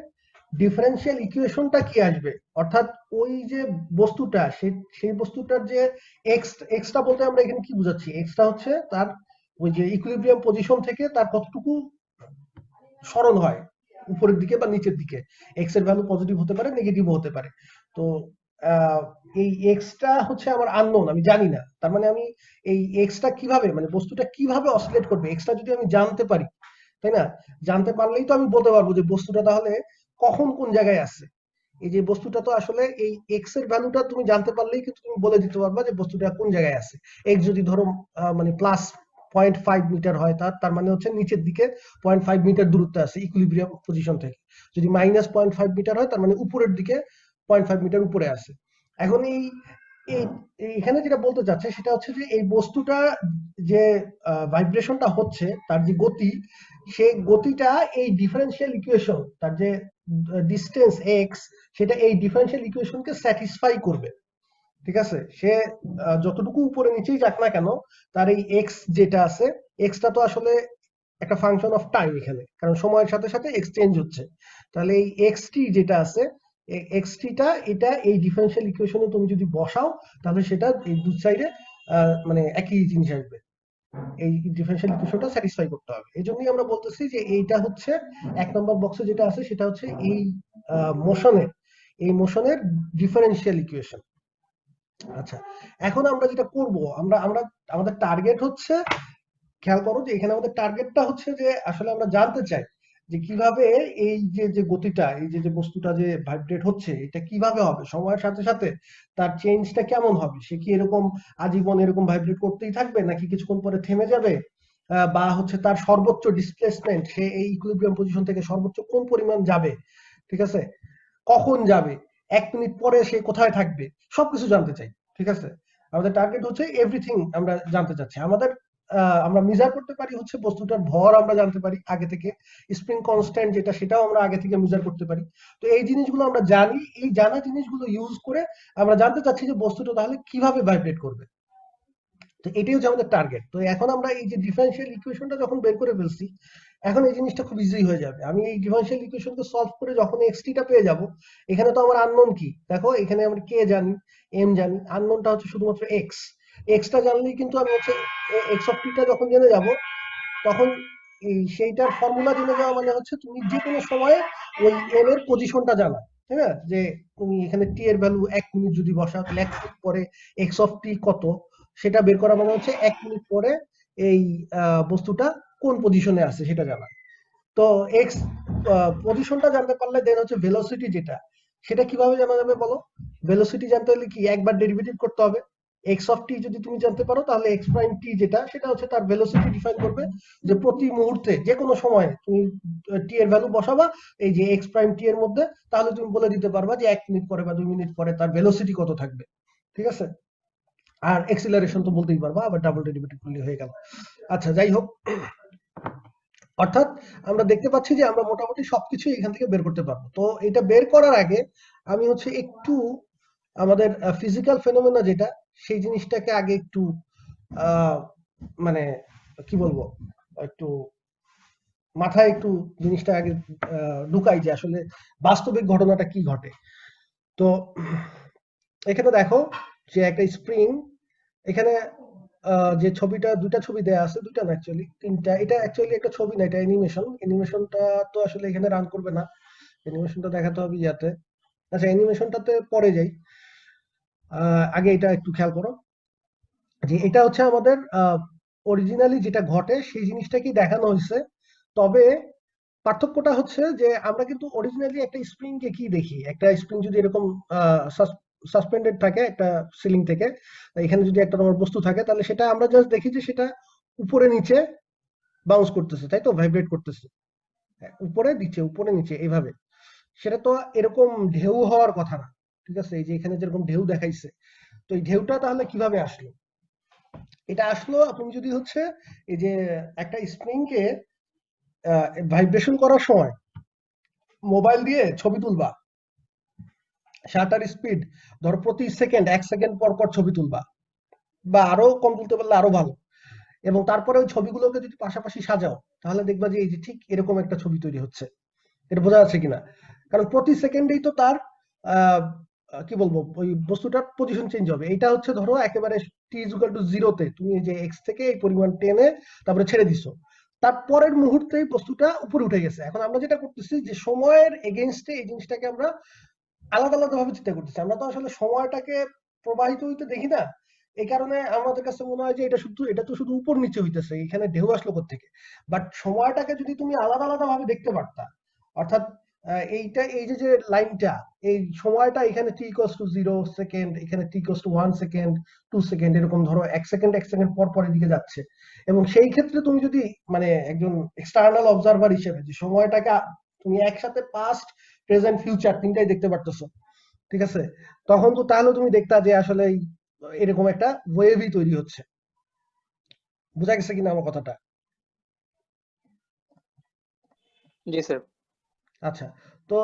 ডিফারেন্সিয়াল ইকুয়েশনটা কি আসবে, অর্থাৎ ওই যে বস্তুটা সেই বস্তুটার যে এক্সটা বলতে আমরা এখানে কি বুঝাচ্ছি, এক্সটা হচ্ছে তার ওই যে ইকুইলিব্রিয়াম পজিশন থেকে তার কতটুকু সরণ হয় উপরের দিকে বা নিচের দিকে। এক্স এর ভ্যালু পজিটিভ হতে পারে, নেগেটিভও হতে পারে। তো এই এক্সটা হচ্ছে আমার আননোন, আমি জানি না। তার মানে আমি এই এক্সটা কিভাবে, মানে বস্তুটা কিভাবে অসিলেট করবে, এক্সটা যদি আমি জানতে পারি, তাই না, জানতে পারলেই তো আমি বলতে পারবো যে বস্তুটা তাহলে কখন কোন জায়গায় আছে। এই যে বস্তুটা তো আসলে এই এক্স এর ভ্যালুটা তুমি জানতে পারলেই কিন্তু তুমি বলে দিতে পারবা যে বস্তুটা কোন জায়গায় আছে। এক্স যদি ধরো মানে প্লাস 0.5 মিটার হয়, তার মানে হচ্ছে নিচের দিকে 0.5 মিটার দূরত্বে আছে ইকুইলিব্রিয়াম পজিশন থেকে। যদি মাইনাস 0.5 মিটার হয় তার মানে উপরের দিকে 0.5 মিটার উপরে আছে। এখন এখানে যেটা বলতে চাচ্ছে সেটা হচ্ছে যে এই বস্তুটা যে ভাইব্রেশনটা হচ্ছে, তার যে গতি, সেই গতিটা এই ডিফারেন্সিয়াল ইকুয়েশন, তার যে ডিস্টেন্স এক্স, সেটা এই ডিফারেন্সিয়াল ইকুয়েশনকে স্যাটিসফাই করবে। ঠিক আছে, সে যতটুকু উপরে নিচেই যাক না কেন, তার এই এক্স যেটা আছে, এক্সটা তো আসলে একটা ফাংশন অফ টাইম এখানে, কারণ সময়ের সাথে সাথে এক্স চেঞ্জ হচ্ছে। তাহলে এই এক্স টি যেটা আছে, এক্স টিটা এটা এই ডিফারেন্সিয়াল ইকুয়েশনে তুমি যদি বসাও তাহলে সেটা এই দু সাইডে মানে একই জিনিস আসবে। এই ডিফারেন্সিয়াল ইকুয়েশনটা স্যাটিসফাই করতে হবে। এই জন্যই আমরা বলতেছি যে এইটা হচ্ছে 1 নম্বর বক্সে যেটা আছে সেটা হচ্ছে এই মোশনের ডিফারেন্সিয়াল ইকুয়েশন। আচ্ছা, এখন আমরা যেটা করব, আমরা আমাদের টার্গেট হচ্ছে, খেয়াল করো যে এখানে আমাদের টার্গেটটা হচ্ছে যে আসলে আমরা জানতে চাই যে কিভাবে এই যে গতিটা, এই যে বস্তুটা যে ভাইব্রেট হচ্ছে, এটা কিভাবে হবে সময়ের সাথে সাথে, তার চেঞ্জটা কেমন হবে, সে কি এরকম আজীবন এরকম ভাইব্রেট করতেই থাকবে নাকি কিছুক্ষণ পরে থেমে যাবে, বা হচ্ছে তার সর্বোচ্চ ডিসপ্লেসমেন্ট, সে এই ইকুইলিব্রিয়াম পজিশন থেকে সর্বোচ্চ কোন পরিমাণ যাবে, ঠিক আছে, কখন যাবে, 1 মিনিট পরে সে কোথায় থাকবে, সবকিছু জানতে চাই। ঠিক আছে, আমাদের টার্গেট হচ্ছে এভরিথিং আমরা জানতে চাচ্ছি। আমরা মেজার করতে পারি হচ্ছে বস্তুটার ভর, আমরা জানতে পারি আগে থেকে, স্প্রিং কনস্ট্যান্ট যেটা সেটাও আমরা আগে থেকে মেজার করতে পারি। তো এই জিনিসগুলো আমরা জানি, এই জানা জিনিসগুলো ইউজ করে আমরা জানতে চাচ্ছি যে বস্তুটা তাহলে কিভাবে ভাইব্রেট করবে। তো এটাই হচ্ছে আমাদের টার্গেট। তো এখন আমরা এই যে ডিফারেন্সিয়াল ইকুয়েশনটা যখন বের করে ফেলছি, এখন এই জিনিসটা খুব ইজি হয়ে যাবে। আমি এই ডিফারেন্সিয়াল ইকুয়েশনকে সলভ করে যখন এক্সটিটা পেয়ে যাব, এখানে তো আমার আননোন কি, দেখো এখানে আমরা কে জানি, এম জানি, আননোনটা হচ্ছে শুধুমাত্র এক্স। এক্সটা জানলেই কিন্তু আমি হচ্ছে এক্স অফ টিটা যখন জেনে যাব, তখন এই সেইটার ফর্মুলা জেনে যাওয়া মানে হচ্ছে তুমি যে কোনো সময়ে ওই এম এর পজিশনটা জানা। তাই না, যে তুমি এখানে টি এর ভ্যালু 1 মিনিট যদি বসাও তাহলে 1 মিনিট পরে এক্স অফ টি কত, সেটা বের করা মানে হচ্ছে 1 মিনিট পরে এই বস্তুটা কোন পজিশনে আছে সেটা জানা। তো এক্স পজিশনটা জানতে পারলে দেন হচ্ছে ভেলোসিটি যেটা, সেটা কিভাবে জানা যাবে বলো। ভেলোসিটি জানতে হলে কি, একবার ডেরিভেটিভ করতে হবে। এক্স অফ টি যদি তুমি জানতে পারো তাহলে এক্স প্রাইম টি যেটা, সেটা হচ্ছে তার ভেলোসিটি ডিফাইন করবে, যে প্রতি মুহূর্তে যে কোনো সময়ে তুমি টি এর ভ্যালু বসাবা এই যে এক্স প্রাইম টি এর মধ্যে, তাহলে তুমি বলে দিতে পারবা যে 1 মিনিট পরে বা 2 মিনিট পরে তার ভেলোসিটি কত থাকবে। ঠিক আছে, আর এক্সিলারেশন তো বলতেই পারবা, আবার ডাবল ডেরিভেটিভ করলে হয়ে গেল। আচ্ছা, যাই হোক, অর্থাৎ আমরা দেখতে পাচ্ছি যে আমরা মোটামুটি সবকিছু এখান থেকে বের করতে পারবো। তো এটা বের করার আগে আমি হচ্ছে একটু আমাদের ফিজিক্যাল ফেনোমেনা যেটা, সেই জিনিসটাকে আগে একটু মানে কি বলবো, একটু মাথায় একটু জিনিসটা আগে ঢুকাই যে আসলে বাস্তবিক ঘটনাটা কি ঘটে। তো এখানে দেখো যে একটা স্প্রিং, এখানে যে ছবিটা, দুইটা ছবি দেয়া আছে, দুইটা না অ্যাকচুয়ালি তিনটা, এটা অ্যাকচুয়ালি একটা ছবি না, এটা অ্যানিমেশন। অ্যানিমেশনটা তো আসলে এখানে রান করবে না, অ্যানিমেশনটা দেখাতে হবে ইয়াতে। আচ্ছা, অ্যানিমেশনটাতে পরে যাই। আগে এটা একটু খেয়াল করো যে এটা হচ্ছে আমাদের অরিজিনালি যেটা ঘটে সেই জিনিসটাকেই দেখানো হয়েছে। তবে পার্থক্যটা হচ্ছে যে আমরা কিন্তু অরিজিনালি একটা স্প্রিং কে কি দেখি, একটা স্প্রিং যদি এরকম সাসপেন্ডেড থাকে একটা সিলিং থেকে, এখানে যদি একটা তোমার বস্তু থাকে, তাহলে সেটা আমরা জাস্ট দেখি যে সেটা উপরে নিচে বাউন্স করতেছে, তাই তো, ভাইব্রেট করতেছে, উপরে নিচে উপরে নিচে এইভাবে। সেটা তো এরকম ঢেউ হওয়ার কথা না, ঠিক আছে? এই যে এখানে যেরকম ঢেউ দেখাইছে, তো এই ঢেউটা তাহলে কিভাবে আসলো? এটা আসলো আপনি যদি হচ্ছে এই যে একটা স্প্রিং কে ভাইব্রেশন করার সময় মোবাইল দিয়ে ছবি তুলবা, শাটার স্পিড ধরো প্রতি সেকেন্ড 1 সেকেন্ড পর পর ছবি তুলবা, বা আরো কম তুলতে পারলে আরো ভালো, এবং তারপরে ওই ছবিগুলোকে যদি পাশাপাশি সাজাও, তাহলে দেখবা যে এই যে ঠিক এরকম একটা ছবি তৈরি হচ্ছে। এটা বোঝা যাচ্ছে কিনা? কারণ প্রতি সেকেন্ডেই তো তার আহ, কি বলবো, ওই বস্তুটার পজিশন চেঞ্জ হবে। এটা হচ্ছে ধরো একেবারে টি ইজ ইকুয়াল টু জিরোতে তুমি এই যে এক্স থেকে এই পরিমাণ টেনে তারপরে ছেড়ে দিছো, তারপরের মুহূর্তেই বস্তুটা উপরে উঠে গেছে। এখন আমরা যেটা করতেছি যে সময়ের এগেনস্টে এই জিনিসটাকে আমরা আলাদা আলাদা ভাবে চিন্তা করতেছি। আমরা তো আসলে সময়টাকে প্রবাহিত হইতে দেখি না, এই কারণে আমাদের কাছে মনে হয় যে এটা তো শুধু উপর নিচে হইতেছে, এখানে ঢেউ আসলো কোত্থেকে। বাট সময়টাকে যদি তুমি আলাদা আলাদা ভাবে দেখতে পারতা, অর্থাৎ এইটা এই যে যে লাইনটা, এই সময়টা এখানে টি ইকুয়ালস টু 0 সেকেন্ড, এখানে টি ইকুয়ালস টু 1 সেকেন্ড, 2 সেকেন্ড, এরকম ধরো 1 সেকেন্ড পর পর এদিকে যাচ্ছে। এবং সেই ক্ষেত্রে তুমি যদি মানে একজন এক্সটার্নাল অবজারভার হিসেবে যে সময়টাকে তুমি একসাথে পাস্ট, প্রেজেন্ট, ফিউচার তিনটাই দেখতে পারতেছো, ঠিক আছে, তখন তো তাহলে তুমি দেখতা যে আসলে এরকম একটা ওয়েভই তৈরি হচ্ছে। বোঝা গেছে কিনা আমার কথাটা? জি স্যার। আচ্ছা, তো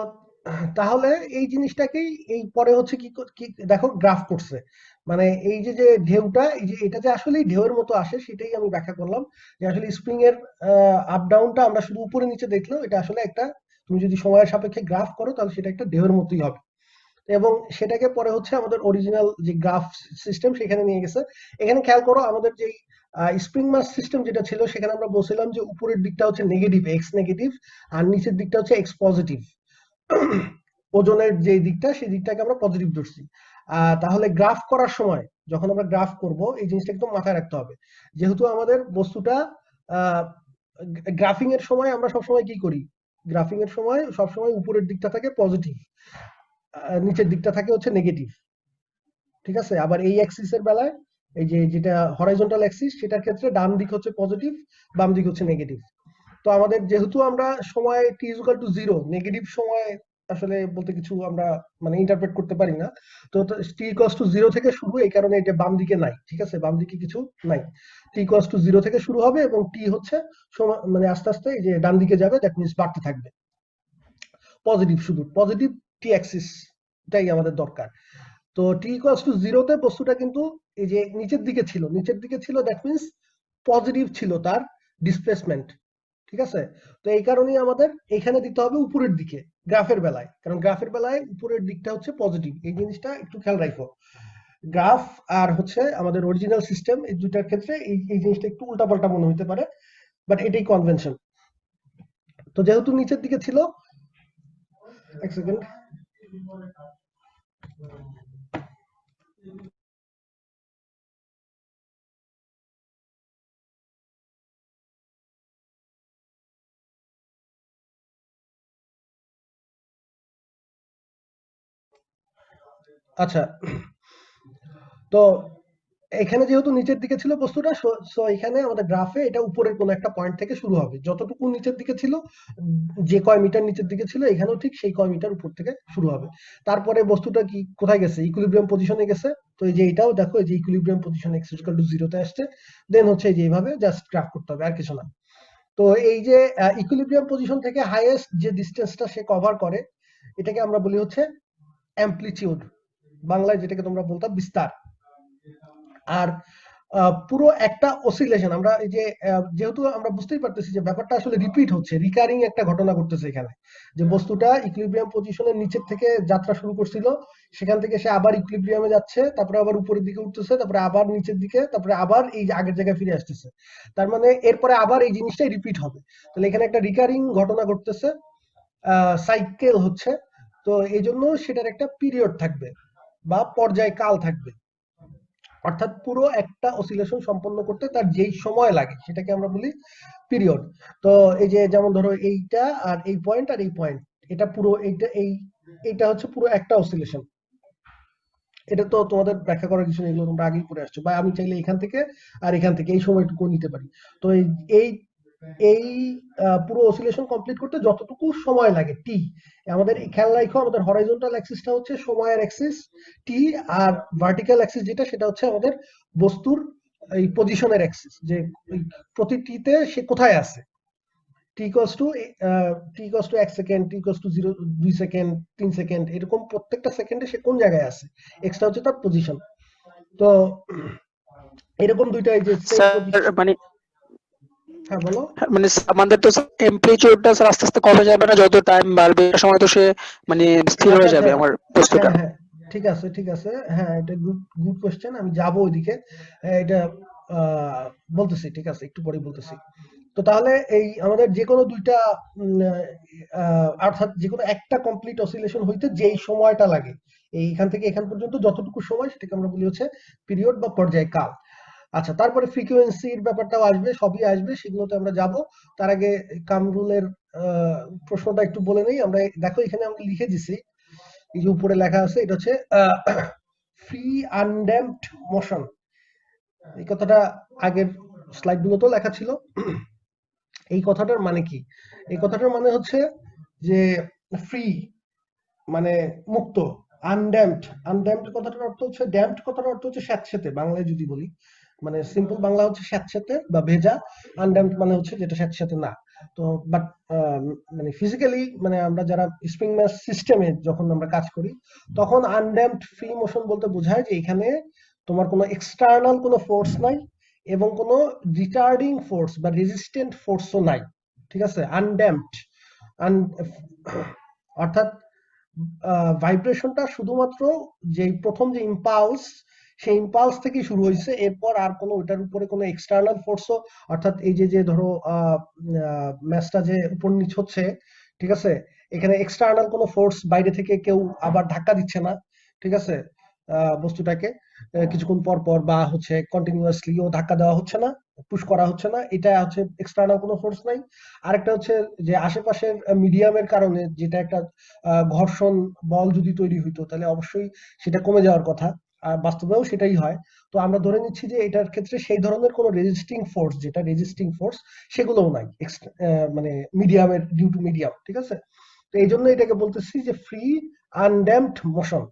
তাহলে এই জিনিসটাকেই এই পরে হচ্ছে কি দেখো গ্রাফ করছে, মানে এই যে যে ঢেউটা, এই যে এটা যে আসলে ঢেউয়ের মতো আসে সেটাই আমি ব্যাখ্যা করলাম, যে আসলে স্প্রিং এর আপ ডাউনটা আমরা শুধু উপরে নিচে দেখলেও এটা আসলে একটা, তুমি যদি সময়ের সাপেক্ষে গ্রাফ করো তাহলে সেটা একটা ঢেউয়ের মতোই হবে। এবং সেটাকে পরে হচ্ছে আমাদের অরিজিনাল যে গ্রাফ সিস্টেম সেখানে নিয়ে গেছে। এখানে খেয়াল করো আমাদের যে স্প্রিং মাস সিস্টেম যেটা ছিল, সেখানে আমরা বলছিলাম যে উপরের দিকটা হচ্ছে নেগেটিভ, এক্স নেগেটিভ, আর নিচের দিকটা হচ্ছে এক্স পজিটিভ। ওজনের যে দিকটা সেই দিকটাকে আমরা পজিটিভ ধরছি। তাহলে গ্রাফ করার সময় যখন আমরা গ্রাফ করব এই জিনিসটা একদম মাথায় রাখতে হবে, যেহেতু আমাদের বস্তুটা গ্রাফিং এর সময় আমরা সবসময় কি করি, গ্রাফিং এর সময় সবসময় উপরের দিকটা থাকে পজিটিভ, নিচের দিকটা থাকে হচ্ছে নেগেটিভ, ঠিক আছে? আবার এই অ্যাক্সিস এর বেলায় এই যে যেটা হরাইজন্টাল অ্যাক্সিস সেটার ক্ষেত্রে ডান দিক হচ্ছে পজিটিভ, বাম দিক হচ্ছে নেগেটিভ। তো আমাদের যেহেতু আমরা সময় টি ইজ ইকুয়াল টু 0, নেগেটিভ সময় আসলে বলতে কিছু আমরা মানে ইন্টারপ্রেট করতে পারি না। তো টি ইকুয়ালস টু 0 থেকে শুরু, এই কারণে এটা বাম দিকে নাই, ঠিক আছে, বাম দিকে কিছু নাই। টি ইকুয়ালস টু 0 থেকে শুরু হবে এবং টি হচ্ছে সময় মানে আস্তে আস্তে এই যে ডান দিকে যাবে, দ্যাট মিন্স বাড়তে থাকবে। পজিটিভ, শুধু পজিটিভ টি অ্যাক্সিস, এটাই আমাদের দরকার। তো টি ইকুয়ালস টু 0 তে বস্তুটা কিন্তু এই যে নিচের দিকে ছিল, নিচের দিকে ছিল, দ্যাট মিন্স পজিটিভ ছিল তার ডিসপ্লেসমেন্ট, ঠিক আছে? তো এই কারণেই আমাদের এখানে দিতে হবে উপরের দিকে গ্রাফের বেলায়, কারণ গ্রাফের বেলায় উপরের দিকটা হচ্ছে পজিটিভ। এই জিনিসটা একটু খেয়াল রাখো। গ্রাফ আর হচ্ছে আমাদের অরিজিনাল সিস্টেম, এই দুইটার ক্ষেত্রে এই জিনিসটা একটু উল্টাপাল্টা মনে হতে পারে, বাট এটাই কনভেনশন। তো যেহেতু নিচের দিকে ছিল, এক সেকেন্ড, আচ্ছা, তো এখানে যেহেতু নিচের দিকে ছিল বস্তুটা, সো এখানে আমাদের গ্রাফে এটা উপরের কোনো একটা পয়েন্ট থেকে শুরু হবে, যতটুকু নিচের দিকে ছিল, যে কয় মিটার নিচের দিকে ছিল এখানেও ঠিক সেই কয় মিটার উপর থেকে শুরু হবে। তারপরে বস্তুটা কি কোথায় গেছে, ইকুইলিব্রিয়াম পজিশনে গেছে। তো এই যে এটাও দেখো, এই যে equilibrium position x equal to 0 তে আসছে, দেন হচ্ছে এই যে এইভাবে জাস্ট গ্রাফ করতে হবে, আর কিছু না। তো এই যে ইকুইলিব্রিয়াম পজিশন থেকে হাইয়েস্ট যে ডিসটেন্সটা সে কভার করে, এটাকে আমরা বলি হচ্ছে অ্যামপ্লিটিউড, বাংলায় যেটাকে তোমরা বলতা বিস্তার। আর পুরো একটা অসিলেশন আমরা এই যে যেহেতু আমরা বুঝতেই পারতেছি যে ব্যাপারটা আসলে রিপিট হচ্ছে, রিকারিং একটা ঘটনা ঘটতেছে এখানে, যে বস্তুটা ইকুইলিব্রিয়াম পজিশনের নিচের থেকে যাত্রা শুরু করছিল, সেখান থেকে সে আবার ইকুইলিব্রিয়ামে যাচ্ছে, তারপরে আবার উপরের দিকে উঠতেছে, তারপরে আবার নিচের দিকে, তারপরে আবার এই যে আগের জায়গায় ফিরে আসতেছে। তার মানে এরপরে আবার এই জিনিসটাই রিপিট হবে। তাহলে এখানে একটা রিকারিং ঘটনা ঘটতেছে, সাইকেল হচ্ছে। তো এই জন্য সেটার একটা পিরিয়ড থাকবে বা পর্যায়কাল থাকবে, অর্থাৎ পুরো একটা অসিলেশন সম্পন্ন করতে তার যেই সময় লাগে সেটাকে আমরা বলি পিরিয়ড। তো এই যে যেমন ধরো এইটা আর এই পয়েন্ট আর এই পয়েন্ট, এটা পুরো এইটা হচ্ছে পুরো একটা অসিলেশন। এটা তো তোমাদের ব্যাখ্যা করার কিছু নেই, এগুলো তোমরা আগেই পড়ে আসছো, বা আমি চাইলে এখান থেকে আর এখান থেকে এই সময়টুকু নিতে পারি। তো এই এই পুরো অসিলেশন কমপ্লিট করতে যতটুকু সময় লাগে টি, আমাদের খেয়াল রাখো আমাদের হরাইজন্টাল অ্যাক্সিসটা হচ্ছে সময়ের অ্যাক্সিস টি, আর ভার্টিক্যাল অ্যাক্সিস যেটা সেটা হচ্ছে আমাদের বস্তুর এই পজিশনের অ্যাক্সিস, যে প্রতিটিতে সে কোথায় আছে। T equals to 1 second, t equals to 2 second, 3 second, এরকম প্রত্যেকটা সেকেন্ডে সে কোন জায়গায় আছে, এক্সটা হচ্ছে তার পজিশন। তো এরকম দুইটা এই যে সেম স্যার পজিশন। মানে হ্যাঁ বলো। মানে আমাদের তো এমপ্লিটিউডটা স্যার আস্তে আস্তে কমে যাবে না যত টাইম বাড়বে, একটা সময় তো সে মানে স্থির আচ্ছা হয়ে আচ্ছা, যাবে আমার বস্তুটা। হ্যাঁ হ্যাঁ, ঠিক আছে ঠিক আছে, হ্যাঁ এটা গুড গুড কোশ্চেন, আমি যাবো ওইদিকে। এটা আহ, বলতেছি, ঠিক আছে একটু পরেই বলতেছি। তো তাহলে এই আমাদের যে কোনো দুইটা অর্থাৎ যে কোনো একটা কমপ্লিট অসিলেশন হইতে যেই সময়টা লাগে, এইখান থেকে এখান পর্যন্ত যতটুকু সময়, সেটাকে আমরা বলি হচ্ছে পিরিয়ড বা পর্যায়কাল। আচ্ছা, তারপরে ফ্রিকোয়েন্সির ব্যাপারটাও আসবে, সবই আসবে, সেগুলোতে আমরা যাব। তার আগে কামরুলের প্রশ্নটা একটু বলে নেই আমরা। দেখো এখানে আমি লিখে দিছি, এই যে উপরে লেখা আছে, এটা হচ্ছে ফ্রি আনড্যাম্পড মোশন। এই কথাটা আগের স্লাইড গুলোতেও লেখা ছিল। এই কথাটার মানে কি? এই কথাটার মানে হচ্ছে যে ফ্রি মানে মুক্ত, আনড্যাম্পড, আনড্যাম্পড কথাটার অর্থ হচ্ছে, ড্যাম্পড কথাটার অর্থ হচ্ছে স্যাঁতসেঁতে, বাংলায় যদি বলি, মানে সিম্পল বাংলা হচ্ছে স্যাঁতসেঁতে বা ভেজা। আনড্যাম্পড মানে হচ্ছে যেটা স্যাঁতসেঁতে না। তো বাট মানে ফিজিক্যালি, মানে আমরা যারা স্প্রিং ম্যাস সিস্টেমে যখন আমরা কাজ করি, তখন আনড্যাম্পড ফ্রি মোশন বলতে বোঝায় যে এখানে তোমার কোনো এক্সটার্নাল কোনো ফোর্স নাই এবং কোনো রিটার্ডিং ফোর্স বা রেজিস্ট্যান্ট ফোর্সও নাই। ঠিক আছে, আনড্যাম্পড। অর্থাৎ ভাইব্রেশনটা শুধুমাত্র যে প্রথম যে ইম্পালস, সেই ইম্পালস থেকেই শুরু হয়েছে, এরপর আর কোনো ওটার উপরে কোনো এক্সটার্নাল ফোর্সও, অর্থাৎ এই যে যে ধরো ম্যাচটা যে উপর নিচ হচ্ছে, ঠিক আছে, এখানে এক্সটার্নাল কোনো ফোর্স বাইরে থেকে কেউ আবার ধাক্কা দিচ্ছে না, ঠিক আছে, বস্তুটাকে কিছুক্ষণ পর পর বা হচ্ছে কন্টিনিউয়াসলিও ধাক্কা দেওয়া হচ্ছে না, পুশ করা হচ্ছে না, এটা হচ্ছে এক্সটার্নাল কোনো ফোর্স নাই। আরেকটা হচ্ছে যে আশেপাশের মিডিয়ামের কারণে, যেটা একটা ঘর্ষণ বল যদি তৈরি হইতো তাহলে অবশ্যই সেটা কমে যাওয়ার কথা, আর বাস্তবেও সেটাই হয়। তো আমরা ধরে নিচ্ছি যে এটার ক্ষেত্রে সেই ধরনের কোনো রেজিস্টিং ফোর্স, যেটা রেজিস্টিং ফোর্স, সেগুলোও নাই, মানে মিডিয়ামের, ডিউ টু মিডিয়াম, ঠিক আছে। তো এই জন্য এটাকে বলতেছি যে ফ্রি আনড্যাম্পড মোশন।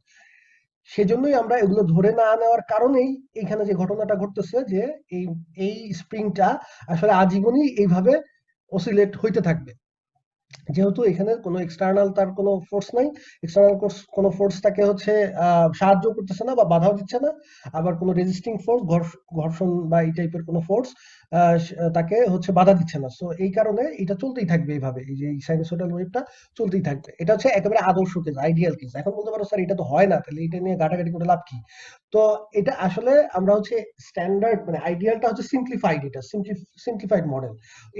সেজন্যই আমরা এগুলো ধরে না নেওয়ার কারণেই এখানে যে ঘটনাটা ঘটতেছে, যে এই এই স্প্রিংটা আসলে আজীবনই এইভাবে অসিলেট হইতে থাকবে, যেহেতু এখানে কোনো এক্সটার্নাল তার কোনো ফোর্স নাই। এক্সটার্নাল কোনো ফোর্স তাকে হচ্ছে সাহায্য করতেছে না বা বাধাও দিচ্ছে না, আবার কোনো রেজিস্টিং ফোর্স, ঘর্ষণ বা এই টাইপের কোনো ফোর্স তাকে হচ্ছে বাধা দিচ্ছে না। সো এই কারণে এটা চলতেই থাকবে এইভাবে, এই যে সাইনোসয়েডাল ওয়েভটা চলতেই থাকবে। এটা হচ্ছে একেবারে আদর্শ কেস, আইডিয়াল কেস। এখন বলতে পারো স্যার এটা তো হয় না, তাহলে এটা নিয়ে ঘাটাঘাটি করে লাভ কি? তো এটা আসলে আমরা হচ্ছে স্ট্যান্ডার্ড, মানে আইডিয়ালটা হচ্ছে সিম্পলিফাইড, এটা সিম্পলিফাইড মডেল।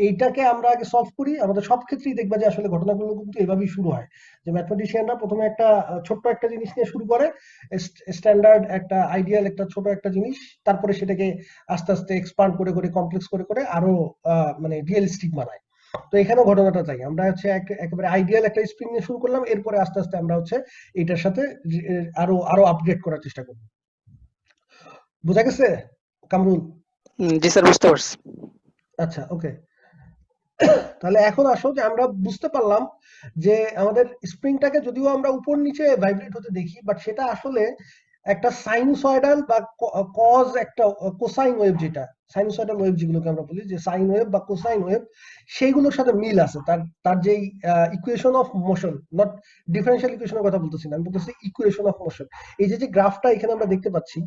এইটাকে আমরা আগে সলভ করি, আমাদের সব ক্ষেত্রেই দেখবা যে আসলে ঘটনাগুলো কিন্তু এভাবেই শুরু হয়, যে ম্যাথমেটিশিয়ানরা প্রথমে একটা ছোট্ট একটা জিনিস নিয়ে শুরু করে, স্ট্যান্ডার্ড একটা আইডিয়াল একটা ছোট একটা জিনিস, তারপরে সেটাকে আস্তে আস্তে এক্সপান্ড করে করে কমপ্লেক্স করে করে আরো মানে রিয়েলিস্টিক বানায়। তো এখানেও ঘটনাটা তাই, আমরা হচ্ছে একেবারে আইডিয়াল একটা স্প্রিং নিয়ে শুরু করলাম, এরপরে আস্তে আস্তে আমরা হচ্ছে এটার সাথে আরো আরো আপগ্রেড করার চেষ্টা করব। বোঝা গেছে কামরুল? জি স্যার, বুঝতে পারছি। আচ্ছা, ওকে। তাহলে এখন আসো যে আমরা বুঝতে পারলাম যে আমাদের স্প্রিংটাকে যদিও আমরা উপর নিচে ভাইব্রেট হতে দেখি, বাট সেটা আসলে একটা সাইনুসয়েডাল বা কজ, একটা কোসাইন ওয়েভ, যেটা সাইনোসয়েডাল ওয়েভ যেগুলোকে আমরা বলি, যে সাইন ওয়েভ বা কোসাইন ওয়েভ, সেইগুলোর সাথে মিল আছে। তার তার যেই equation of motion, not differential ইকুয়েশনের কথা বলতেছি না, আমি বলতেছি ইকুয়েশন অফ মোশন। এই যে যে গ্রাফটা এখানে আমরা দেখতে পাচ্ছি,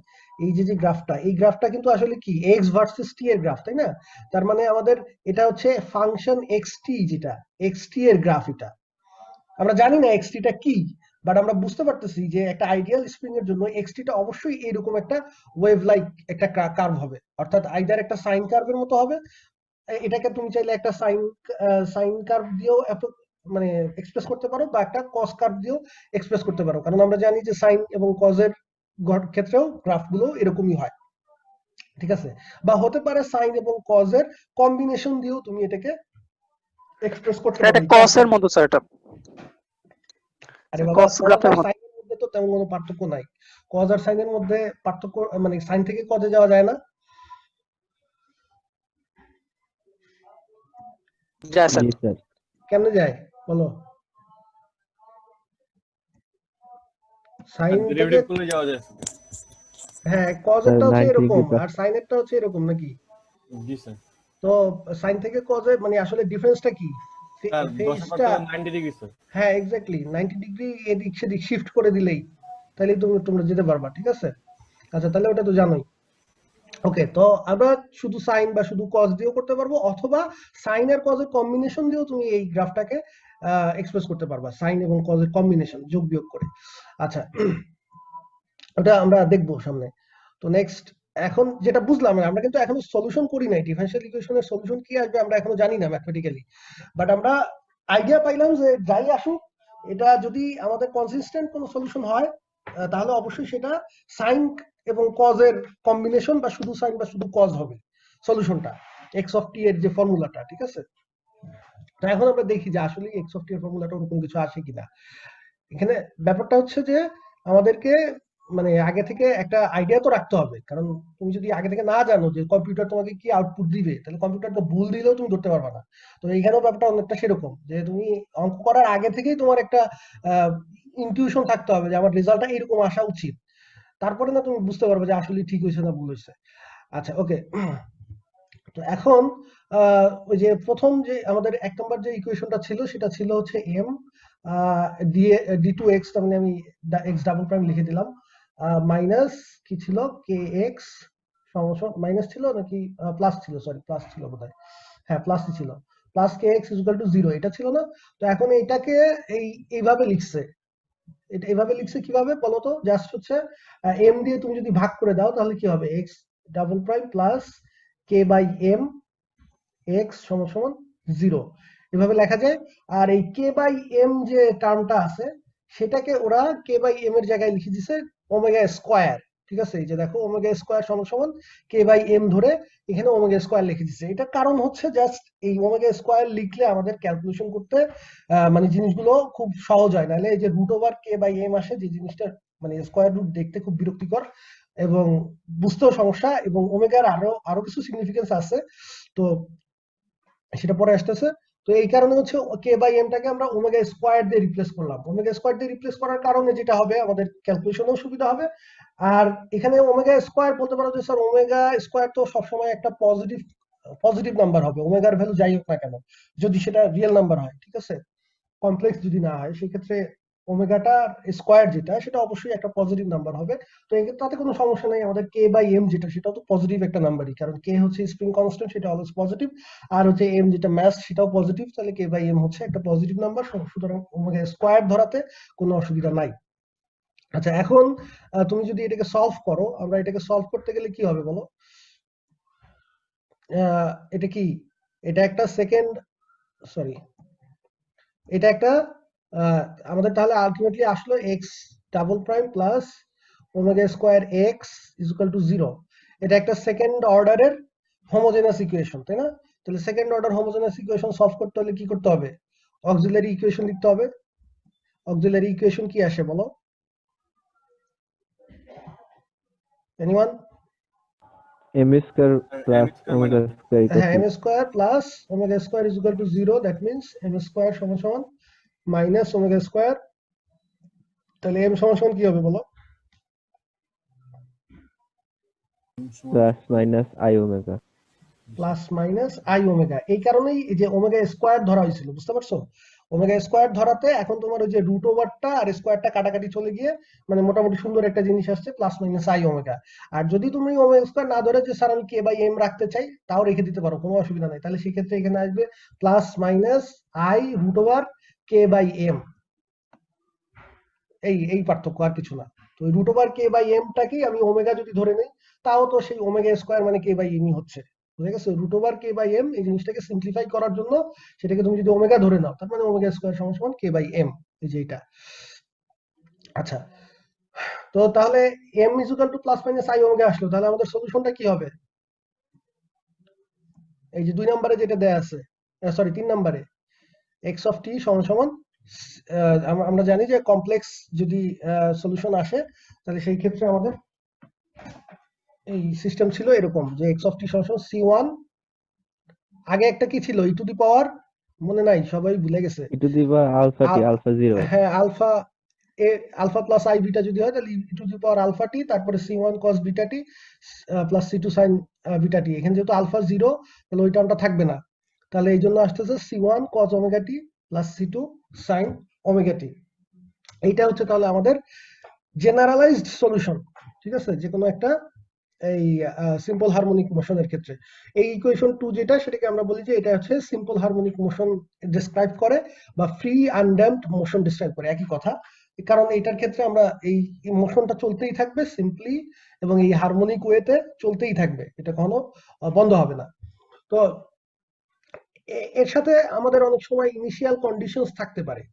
এই যে যে গ্রাফটা, এই গ্রাফটা কিন্তু আসলে কি এক্স ভার্সেস টি এর গ্রাফ, তাই না? তার মানে আমাদের এটা হচ্ছে ফাংশন এক্স টি, যেটা এক্স টি এর গ্রাফ। এটা আমরা জানি না এক্স টিটা কি, বাট আমরা বুঝতে পারতেছি যে একটা আইডিয়াল স্প্রিং এর জন্য এক্স টিটা অবশ্যই এইরকম একটা ওয়েভ লাইক একটা কার্ভ হবে, অর্থাৎ আইদার একটা সাইন কার্ভের মতো হবে। এটাকে তুমি চাইলে একটা সাইন কার্ভ দিয়েও মানে এক্সপ্রেস করতে পারো, বা একটা কস কার্ভ দিয়েও এক্সপ্রেস করতে পারো, কারণ আমরা জানি যে সাইন এবং কজের ক্ষেত্রেও গ্রাফগুলো এরকমই হয়, ঠিক আছে? বা হতে পারে সাইন এবং কজের কম্বিনেশন দিয়েও তুমি এটাকে এক্সপ্রেস করতে পারো। এটা কস এর মতো স্যার, এটা আরে বাবা, কস কজ গ্রাফের আর মতো। সাইনের মধ্যে তো তেমন কোনো পার্থক্য নাই। কজ আর সাইনের মধ্যে পার্থক্য, মানে সাইন থেকে কজে যাওয়া যায় না? যা স্যার, জি স্যার। কেমনে যায় বলো? সাইন থেকে, ডেরিভেটিভ করলে যাওয়া যায়। হ্যাঁ, স্যার কজেরটা হচ্ছে 90 এরকম ডিগ্রি আর সাইনেরটা হচ্ছে এরকম নাকি? জি স্যার। তো সাইন থেকে কজে মানে আসলে ডিফারেন্সটা কি? স্যার 10 এর ফেজটা, পার্থক্য 90 ডিগ্রি স্যার। হ্যাঁ এক্স্যাক্টলি 90 ডিগ্রি এদিক সেদিক শিফট করে দিলেই তাহলে তোমরা যেতে পারবা, ঠিক আছে? আচ্ছা, তাহলে ওটা তো জানোই। ওকে, তো আমরা শুধু সাইন বা শুধু কজ দিয়েও করতে পারবো, অথবা সাইন আর কজের কম্বিনেশন দিয়েও তুমি এই গ্রাফটাকে এক্সপ্রেস করতে পারবা, সাইন এবং কজের কম্বিনেশন যোগ বিয়োগ করে। আচ্ছা, ওটা আমরা দেখবো সামনে। তো নেক্সট, এখন যেটা বুঝলাম, আমরা কিন্তু এখনো সলিউশন করি নাই, ডিফারেনশিয়াল ইকুয়েশনের সলিউশন কি আসবে আমরা এখনো জানি না ম্যাথমেটিক্যালি, বাট আমরা আইডিয়া পাইলাম যে যাই আসুক, এটা যদি আমাদের কনসিস্টেন্ট কোনো সলিউশন হয়, তাহলে অবশ্যই সেটা সাইন এবং কজের কম্বিনেশন বা শুধু সাইন বা শুধু কজ হবে সলিউশনটা, এক্স অফ টি এর যে ফর্মুলাটা, ঠিক আছে? তো এখন আমরা দেখি যে আসলে এক্স অফ টি এর ফর্মুলাটা ওরকম কিছু আসে কিনা। এখানে ব্যাপারটা হচ্ছে যে আমাদেরকে মানে আগে থেকে একটা আইডিয়া তো রাখতে হবে, কারণ তুমি যদি আগে থেকে না জানো যে কম্পিউটার তোমাকে কি আউটপুট দিবে, তাহলে কম্পিউটার তো ভুল দিলেও তুমি ধরতে পারবে না। তো এইখানেও ব্যাপারটা অনেকটা সেরকম, যে তুমি অঙ্ক করার আগে থেকেই তোমার একটা ইনটিউশন থাকতে হবে যে আমার রেজাল্টটা এরকম আসা উচিত, তারপরে না তুমি বুঝতে পারবে যে আসলে ঠিক হয়েছে না ভুল হয়েছে। আচ্ছা, ওকে। তো এখন ওই যে প্রথম যে আমাদের 1 নম্বর যে ইকুয়েশনটা ছিল সেটা ছিল হচ্ছে m দিয়ে d2x, তার মানে আমি x ডাবল প্রাইম লিখে দিলাম, মাইনাস কি ছিল kx মাইনাস ছিল নাকি প্লাস ছিল, সরি প্লাস ছিল বোধহয়, হ্যাঁ প্লাসই ছিল, plus kx is equal to 0, এটা ছিল না? তো এখন এইটাকে এইভাবে লিখছে, এটা এইভাবে লিখছে কিভাবে বলতো? জাস্ট হচ্ছে m দিয়ে তুমি যদি ভাগ করে দাও তাহলে কি হবে, x double prime plus k by m x সমান সমান 0, এভাবে লেখা যায়। আর এই k বাই m যে টার্মটা আছে সেটাকে ওরা k বাই m এর জায়গায় লিখে দিছে ওমেগা স্কয়ার, ঠিক আছে? এই যে দেখো ওমেগা স্কয়ার সমান সমান k বাই m ধরে এখানে ওমেগা স্কয়ার লিখে দিছে। এটা কারণ হচ্ছে জাস্ট এই ওমেগা স্কয়ার লিখলে আমাদের ক্যালকুলেশন করতে মানে জিনিসগুলো খুব সহজ হয়, নাহলে এই যে root over k by m আসে, যে জিনিসটা মানে স্কয়ার রুট দেখতে খুব বিরক্তিকর এবং বুঝতেও সমস্যা, এবং ওমেগার আরো আরো কিছু সিগনিফিকেন্স আছে, তো সেটা পরে আসতেছে। তো এই কারণে হচ্ছে কে বাই এমটাকে আমরা ওমেগা স্কোয়ার দিয়ে রিপ্লেস করলাম। ওমেগা স্কোয়ার দিয়ে রিপ্লেস করার কারণে যেটা হবে, আমাদের ক্যালকুলেশনেও সুবিধা হবে। আর এখানে ওমেগা স্কোয়ার বলতে পারো যে স্যার ওমেগা স্কোয়ার তো সবসময় একটা পজিটিভ পজিটিভ নাম্বার হবে, ওমেগার ভ্যালু যাই হোক না কেন, যদি সেটা রিয়েল নাম্বার হয়, ঠিক আছে? কমপ্লেক্স যদি না হয়, সেক্ষেত্রে ওমেগাটা স্কোয়ার যেটা সেটা অবশ্যই একটা পজিটিভ নাম্বার হবে। তো তাতে কোনো সমস্যা নাই, আমাদের কে বাই এম যেটা সেটাও তো পজিটিভ একটা নাম্বারই, কারণ কে হচ্ছে স্প্রিং কনস্ট্যান্ট, সেটা অলওয়েজ পজিটিভ, আর হচ্ছে এম যেটা ম্যাস সেটাও পজিটিভ, তাহলে কে বাই এম হচ্ছে একটা পজিটিভ নাম্বার, সুতরাং ওমেগা স্কোয়ার ধরাতে কোনো অসুবিধা নাই। আচ্ছা, এখন তুমি যদি এটাকে সলভ করো, আমরা এটাকে সলভ করতে গেলে কি হবে বলো? এটা কি, এটা একটা সেকেন্ড, সরি, এটা একটা আমাদের তাহলে আলটিমেটলি আসলো x double prime plus omega square x is equal to 0। এটা একটা সেকেন্ড অর্ডারের হোমোজেনাস ইকুয়েশন, তাই না? তাহলে second order homogeneous equation solve করতে হলে কি করতে হবে? অক্সিলারি ইকুয়েশন লিখতে হবে। অক্সিলারি ইকুয়েশন কি আসে বলো? Anyone? m square plus m² omega square হ্যাঁ, equal m square plus omega square is equal to 0, that means m square সমান সমান মাইনাস ওমেগা স্কোয়ার। তাহলে এম সমান সমান কি হবে বলো? Plus minus i omega. Plus minus i omega. এই কারণেই এই যে ওমেগা স্কোয়ার ধরা হয়েছিল, বুঝতে পারছো? ওমেগা স্কোয়ার ধরাতে এখন তোমার ওই যে রুট ওভারটা আর স্কোয়ারটা কাটাকাটি চলে গিয়ে মানে মোটামুটি সুন্দর একটা জিনিস আসছে, প্লাস মাইনাস আই ওমেগা। আর যদি তুমি ওমেগা স্কোয়ার না ধরে যে স্যার আমি কে বাই এম রাখতে চাই, তাও রেখে দিতে পারো, কোনো অসুবিধা নাই। তাহলে সেক্ষেত্রে এখানে আসবে plus minus i root over k by m. এই পার্থক্য, আর কিছু না। তো রুট ওভার কে বাই এমটাকেই আমি ওমেগা যদি ধরে নেই, তাও তো সেই ওমেগা স্কোয়ার মানে কে বাই এমই হচ্ছে, বুঝে গেছে? Root over k by m এই জিনিসটাকে সিম্পলিফাই করার জন্য সেটাকে তুমি যদি ওমেগা ধরে নাও, তার মানে ওমেগা স্কোয়ার সমান সমান কে বাই এম, এই যে এটা। আচ্ছা, তো তাহলে m is equal to plus minus i omega আসলো, তাহলে আমাদের সলিউশনটা কি হবে? এই যে 2 নম্বরে যেটা দেয়া আছে, সরি 3 নম্বরে, এক্স অফ টি সমান সমান আমরা জানি যে কমপ্লেক্স যদি সলিউশন আসে, তাহলে সেই ক্ষেত্রে আমাদের এই সিস্টেম ছিল এরকম যে এক্স অফ টি সমান c1, আগে একটা কি ছিল ই টু দি পাওয়ার, মনে নাই, সবাই ভুলে গেছে। E to the power alpha t, আল- আলফা 0। হ্যাঁ, alpha a, alpha plus i beta যদি হয় তাহলে ই টু দি পাওয়ার আলফা টি, তারপরে c1 cos বিটা টি প্লাস c2 sin বিটা টি। এখানে যেহেতু আলফা 0, তাহলে ওই টার্মটা থাকবে না, তাহলে এই জন্য আসতেছে c1 cos omega t plus c2 sin omega টি। এইটা হচ্ছে তাহলে আমাদের জেনারেলাইজড সলিউশন, ঠিক আছে, যে কোনো একটা এই সিম্পল হারমোনিক মোশনের ক্ষেত্রে। এই ইকুয়েশন 2 যেটা, সেটাকে আমরা বলি যে এটা হচ্ছে সিম্পল হারমোনিক মোশন ডেসক্রাইব করে বা ফ্রি আনড্যাম্পড মোশন ডেসক্রাইব করে, একই কথা। কারণ এইটার ক্ষেত্রে আমরা এই মোশনটা চলতেই থাকবে সিম্পলি, এবং এই হারমোনিক ওয়েতে চলতেই থাকবে, এটা কখনো বন্ধ হবে না। তো এর সাথে আমাদের অনেক সময় ইনিশিয়াল কন্ডিশনস থাকতে পারে।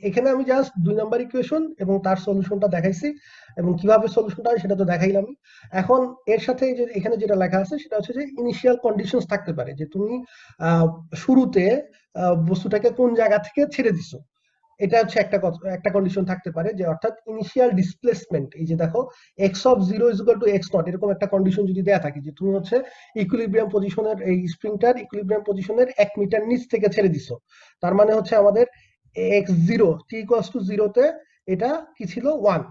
এখানে আমি জাস্ট 2 নাম্বার ইকুয়েশন এবং তার সলিউশনটা দেখাইছি, এবং কিভাবে সলিউশনটা হয় সেটা তো দেখাইলাম। এখন এর সাথে যে এখানে যেটা লেখা আছে সেটা হচ্ছে যে ইনিশিয়াল কন্ডিশনস থাকতে পারে, যে তুমি শুরুতে বস্তুটাকে কোন জায়গা থেকে ছেড়ে দিছো, এটা হচ্ছে একটা কন্ডিশন থাকতে পারে, যে অর্থাৎ ইনিশিয়াল ডিসপ্লেসমেন্ট। এই যে দেখো x of 0 is equal two x not, এরকম একটা কন্ডিশন যদি দেয়া থাকে যে তুমি হচ্ছে ইকুইলিব্রিয়াম পজিশনের এই স্প্রিংটার ইকুইলিব্রিয়াম পজিশনের 1 মিটার নিচ থেকে ছেড়ে দিছো, তার মানে হচ্ছে আমাদের x zero T equals to 0 তে এটা কি ছিল 1,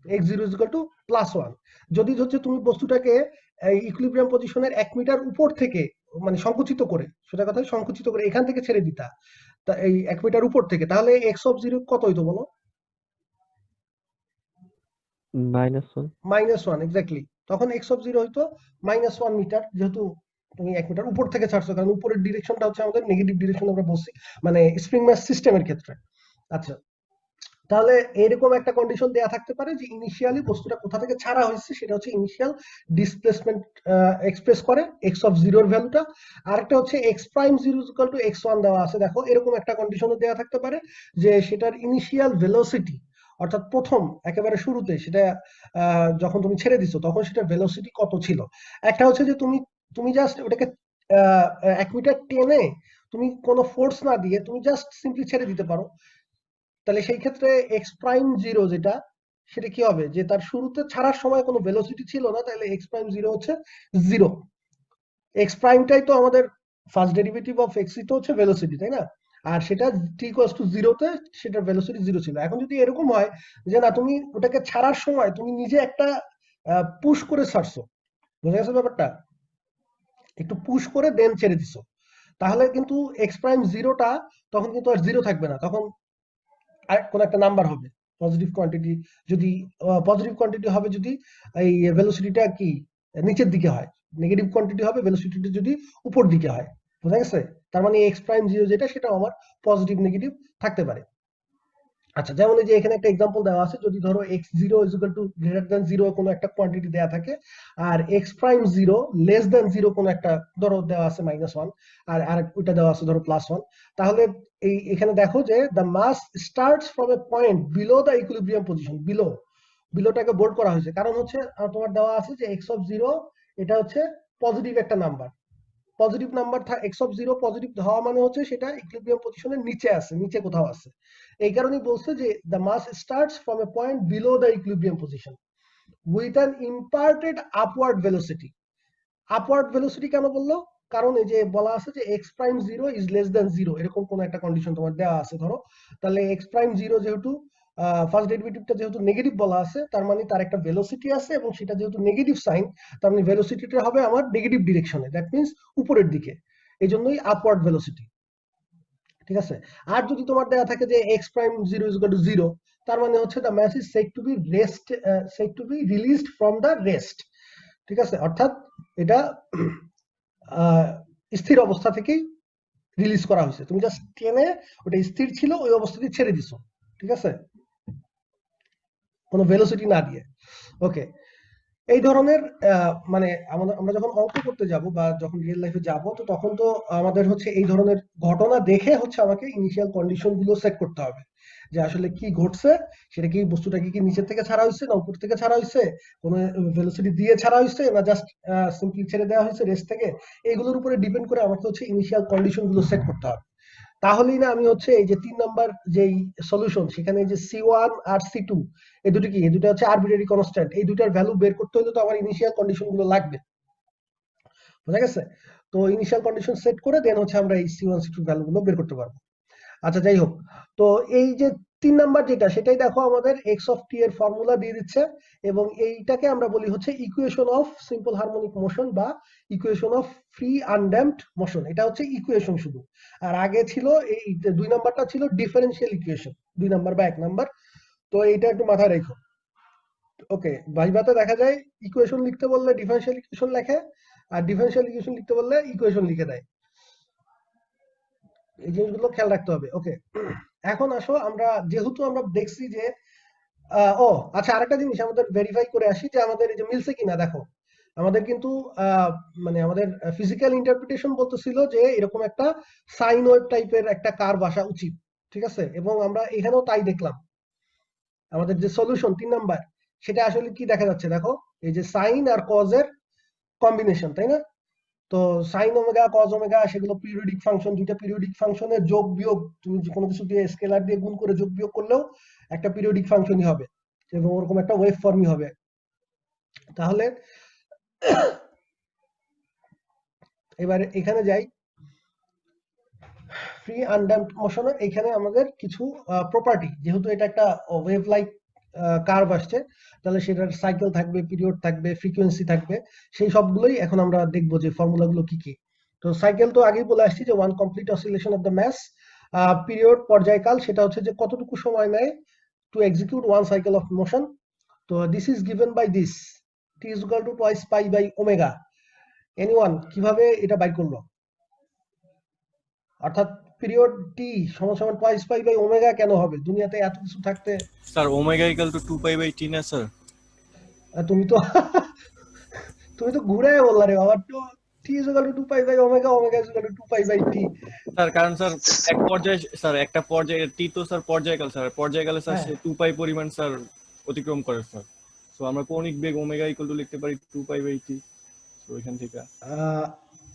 x zero is equal to plus 1। যদি হচ্ছে তুমি বস্তুটাকে ইকুইলিব্রিয়াম পজিশনের 1 মিটার উপর থেকে মানে সংকুচিত করে, সেটা কথা সংকুচিত করে এখান থেকে ছেড়ে দিতা, তা এই 1 মিটার উপর থেকে, তাহলে এক্স অফ 0 কত হইতো বলো? -1। -1, এক্স্যাক্টলি। তখন এক্স অফ 0 হইতো -1 মিটার, যেহেতু তুমি 1 মিটার উপর থেকে ছাড়ছো, কারণ উপরের ডিরেকশনটা হচ্ছে আমাদের নেগেটিভ ডিরেকশন আমরা বলছি, মানে স্প্রিং মাস সিস্টেমের ক্ষেত্রে। আচ্ছা, তাহলে এরকম একটা কন্ডিশন দেয়া থাকতে পারে যে ইনিশিয়ালি বস্তুটা কোথা থেকে ছাড়া হয়েছে, সেটা হচ্ছে ইনিশিয়াল ডিসপ্লেসমেন্ট এক্সপ্রেস করে এক্স অফ 0 এর ভ্যালুটা। আরেকটা হচ্ছে x prime 0 equal to x1 দেওয়া আছে, দেখো এরকম একটা কন্ডিশনও দেয়া থাকতে পারে যে সেটার ইনিশিয়াল ভেলোসিটি, অর্থাৎ প্রথম একেবারে শুরুতে সেটা যখন তুমি ছেড়ে দিছো তখন সেটার ভেলোসিটি কত ছিল। একটা হচ্ছে যে তুমি জাস্ট ওটাকে 1 মিটার টেনে তুমি কোনো ফোর্স না দিয়ে তুমি জাস্ট সিম্পলি ছেড়ে দিতে পারো, তাহলে সেই ক্ষেত্রে এক্স প্রাইম 0 যেটা, সেটা কি হবে, যে তার শুরুতে ছাড়ার সময় কোনো ভেলোসিটি ছিল না, তাহলে এক্স প্রাইম 0 হচ্ছে 0। এক্স প্রাইমটাই তো আমাদের ফার্স্ট ডেরিভেটিভ অফ এক্স তো হচ্ছে ভেলোসিটি, তাই না? আর সেটা টি ইকুয়ালস টু 0 তে সেটার ভেলোসিটি 0 ছিল। এখন যদি এরকম হয় যে না, তুমি ওটাকে ছাড়ার সময় তুমি নিজে একটা পুশ করে ছাড়ছো, বুঝা গেছে ব্যাপারটা, একটু পুশ করে দেন ছেড়ে দিছো, তাহলে কিন্তু এক্স প্রাইম 0টা তখন কিন্তু আর 0 থাকবে না, তখন কোন একটা নাম্বার হবে পজিটিভ কোয়ান্টিটি। যদি পজিটিভ কোয়ান্টিটি হবে যদি এই ভেলোসিটিটা কি নিচের দিকে হয়, নেগেটিভ কোয়ান্টিটি হবে ভেলোসিটিটা যদি উপর দিকে হয়, বুঝা গেছে? তার মানে এক্স প্রাইম 0 যেটা, সেটা আমার পজিটিভ নেগেটিভ থাকতে পারে। আচ্ছা, যেমন এই যে এখানে একটা এক্সাম্পল দেওয়া আছে, যদি ধরো x zero is equal two greater than 0 কোনো একটা কোয়ান্টিটি দেওয়া থাকে, আর এক্স প্রাইম 0 লেস দ্যান 0 কোনো একটা ধরো দেওয়া আছে -1, আর ওইটা দেওয়া আছে ধরো +1, তাহলে এখানে দেখো যে the mass starts from a point below the equilibrium position. বিলোটাকে বোল্ড করা হয়েছে, কারণ হচ্ছে তোমার দেওয়া আছে যে এক্স অফ 0 এটা হচ্ছে পজিটিভ একটা number, positive number x of 0 positive হওয়া মানে হচ্ছে সেটা ইকুইলিব্রিয়াম পজিশনের নিচে আছে, নিচে কোথাও আছে। এই কারণেই বলছে যে the mass starts from a point below the equilibrium position with an imparted upward velocity. Upward velocity কেন বললো? কারণ এই যে বলা আছে যে x prime 0 is less than 0, এরকম কোন একটা কন্ডিশন তোমার দেওয়া আছে ধরো, তাহলে এক্স প্রাইম 0 যেহেতু ফার্স্ট ডেরিভেটিভটা যেহেতু নেগেটিভ বলা আছে, তার মানে তার একটা ভেলোসিটি আছে, এবং সেটা যেহেতু নেগেটিভ সাইন, তার মানে ভেলোসিটিটা হবে আমার নেগেটিভ ডিরেকশনে, দ্যাট মিন্স উপরের দিকে, এই জন্যই আপওয়ার্ড ভেলোসিটি। ঠিক আছে। আর যদি তোমার দেয়া থাকে যে x prime 0 is equal to 0, তার মানে হচ্ছে the mass is said to be released from the rest. ঠিক আছে, অর্থাৎ এটা স্থির অবস্থা থেকেই রিলিজ করা হয়েছে, তুমি জাস্ট টেনে ওটা স্থির ছিল ওই অবস্থাতেই ছেড়ে দিছো। ঠিক আছে, কোনো ভেলোসিটি না দিয়ে। ওকে, এই ধরনের মানে আমরা যখন অঙ্ক করতে যাব বা যখন রিয়েল লাইফে যাব, তো তখন তো আমাদের হচ্ছে এই ধরনের ঘটনা দেখে হচ্ছে আমাকে ইনিশিয়াল কন্ডিশন গুলো সেট করতে হবে, যে আসলে কি ঘটছে, সেটা কি বস্তুটাকে কি নিচের থেকে ছাড়া হয়েছে না উপর থেকে ছাড়া হয়েছে, কোনো ভেলোসিটি দিয়ে ছাড়া হয়েছে না জাস্ট সিম্পলি ছেড়ে দেওয়া হয়েছে রেস্ট থেকে। এগুলোর উপরে ডিপেন্ড করে আমাকে হচ্ছে ইনিশিয়াল কন্ডিশন গুলো সেট করতে হবে। তাহলেই না আমি হচ্ছে এই যে 3 নাম্বার যেই সলিউশন, সেখানে এই যে C1 আর C2, এই দুটো কি, এই দুটো হচ্ছে আরবিট্রারি কনস্ট্যান্ট, এই দুটার ভ্যালু বের করতে হলে তো আমার ইনিশিয়াল কন্ডিশন গুলো লাগবে। বুঝা গেছে? তো ইনিশিয়াল কন্ডিশন সেট করে দেন হচ্ছে আমরা এই C1 C2 ভ্যালু গুলো বের করতে পারবো। আচ্ছা, যাই হোক, তো এই যে 3 নাম্বার যেটা, সেটাই দেখো আমাদের x অফ t এর ফর্মুলা দিয়ে দিচ্ছে, এবং এইটাকে আমরা বলি হচ্ছে equation of simple harmonic motion বা equation of free undamped motion. এটা হচ্ছে ইকুয়েশন শুধু, আর আগে ছিল এই 2 নাম্বারটা ছিল ডিফারেনশিয়াল ইকুয়েশন, 2 নাম্বার বা 1 নাম্বার। তো এইটা একটু মাথায় রেখো। ওকে, ভাইভাতে দেখা যায় ইকুয়েশন লিখতে বললে ডিফারেনশিয়াল ইকুয়েশন লেখে, আর ডিফারেনশিয়াল ইকুয়েশন লিখতে বললে ইকুয়েশন লিখে দেয়। এই জিনিসগুলো খেয়াল রাখতে হবে। ওকে, এখন আসো আমরা যেহেতু আমরা দেখছি যে ও আচ্ছা, আরেকটা জিনিস আমাদের ভেরিফাই করে আসি যে আমাদের এই যে মিলছে কিনা। দেখো, আমাদের কিন্তু মানে আমাদের ফিজিক্যাল ইন্টারপ্রিটেশন বলতেছিল যে এরকম একটা সাইন ওয়েভ টাইপের একটা কার্ভ আসা উচিত। ঠিক আছে, এবং আমরা এখানেও তাই দেখলাম। আমাদের যে সলিউশন 3 নাম্বার, সেটা আসলে কি দেখা যাচ্ছে, দেখো এই যে সাইন আর কজের কম্বিনেশন, তাই না? তো সাইন ওমেগা কজ ওমেগা সেগুলো পিরিয়ডিক ফাংশন, দুইটা পিরিয়ডিক ফাংশনের যোগ বিয়োগ, তুমি যে কোনো কিছু দিয়ে স্কেলার দিয়ে গুণ করে যোগ বিয়োগ করলেও একটা পিরিয়ডিক ফাংশনই হবে, এবং ওরকম একটা ওয়েভ ফর্মই হবে। তাহলে এবার এখানে যাই, ফ্রি আনড্যাম্পড মোশনের এখানে আমাদের কিছু প্রপার্টি, যেহেতু এটা একটা ওয়েভ লাইক কার্ভ আসছে, তাহলে সেটার সাইকেল থাকবে, পিরিয়ড থাকবে, ফ্রিকোয়েন্সি থাকবে, সেই সবগুলোই এখন আমরা দেখবো যে ফর্মুলাগুলো কি কি। তো সাইকেল তো আগেই বলে আসছি যে 1 complete oscillation of the mass. Period পর্যায়কাল, সেটা হচ্ছে যে কতটুকু সময় নেয় to execute 1 cycle of motion. তো this is given by this, t is equal to twice pi by omega। Anyone কিভাবে এটা বাই করলো? অর্থাৎ পিরিয়ড টি সমান সমান টুয়াইস পাই বাই ওমেগা কেন হবে দুনিয়াতে এত কিছু থাকতে? Sir omega equal to 2 pi by t না স্যার? তুমি তো তুমি তো ঘুরে বললা রে বাবা, তো t is equal to 2 pi by omega, omega is equal to 2 pi by t. Sir কারণ স্যার এক পর্যায়ে স্যার একটা পর্যায়ে টি তো স্যার পর্যায়কাল, স্যার পর্যায়কালে স্যার হ্যাঁ, সে 2 পাই পরিমাণ স্যার অতিক্রম করে স্যার। সো আমরা কৌণিক বেগ ওমেগা ইকুয়াল টু লিখতে পারি 2 পাই বাই t। তো এখান থেকে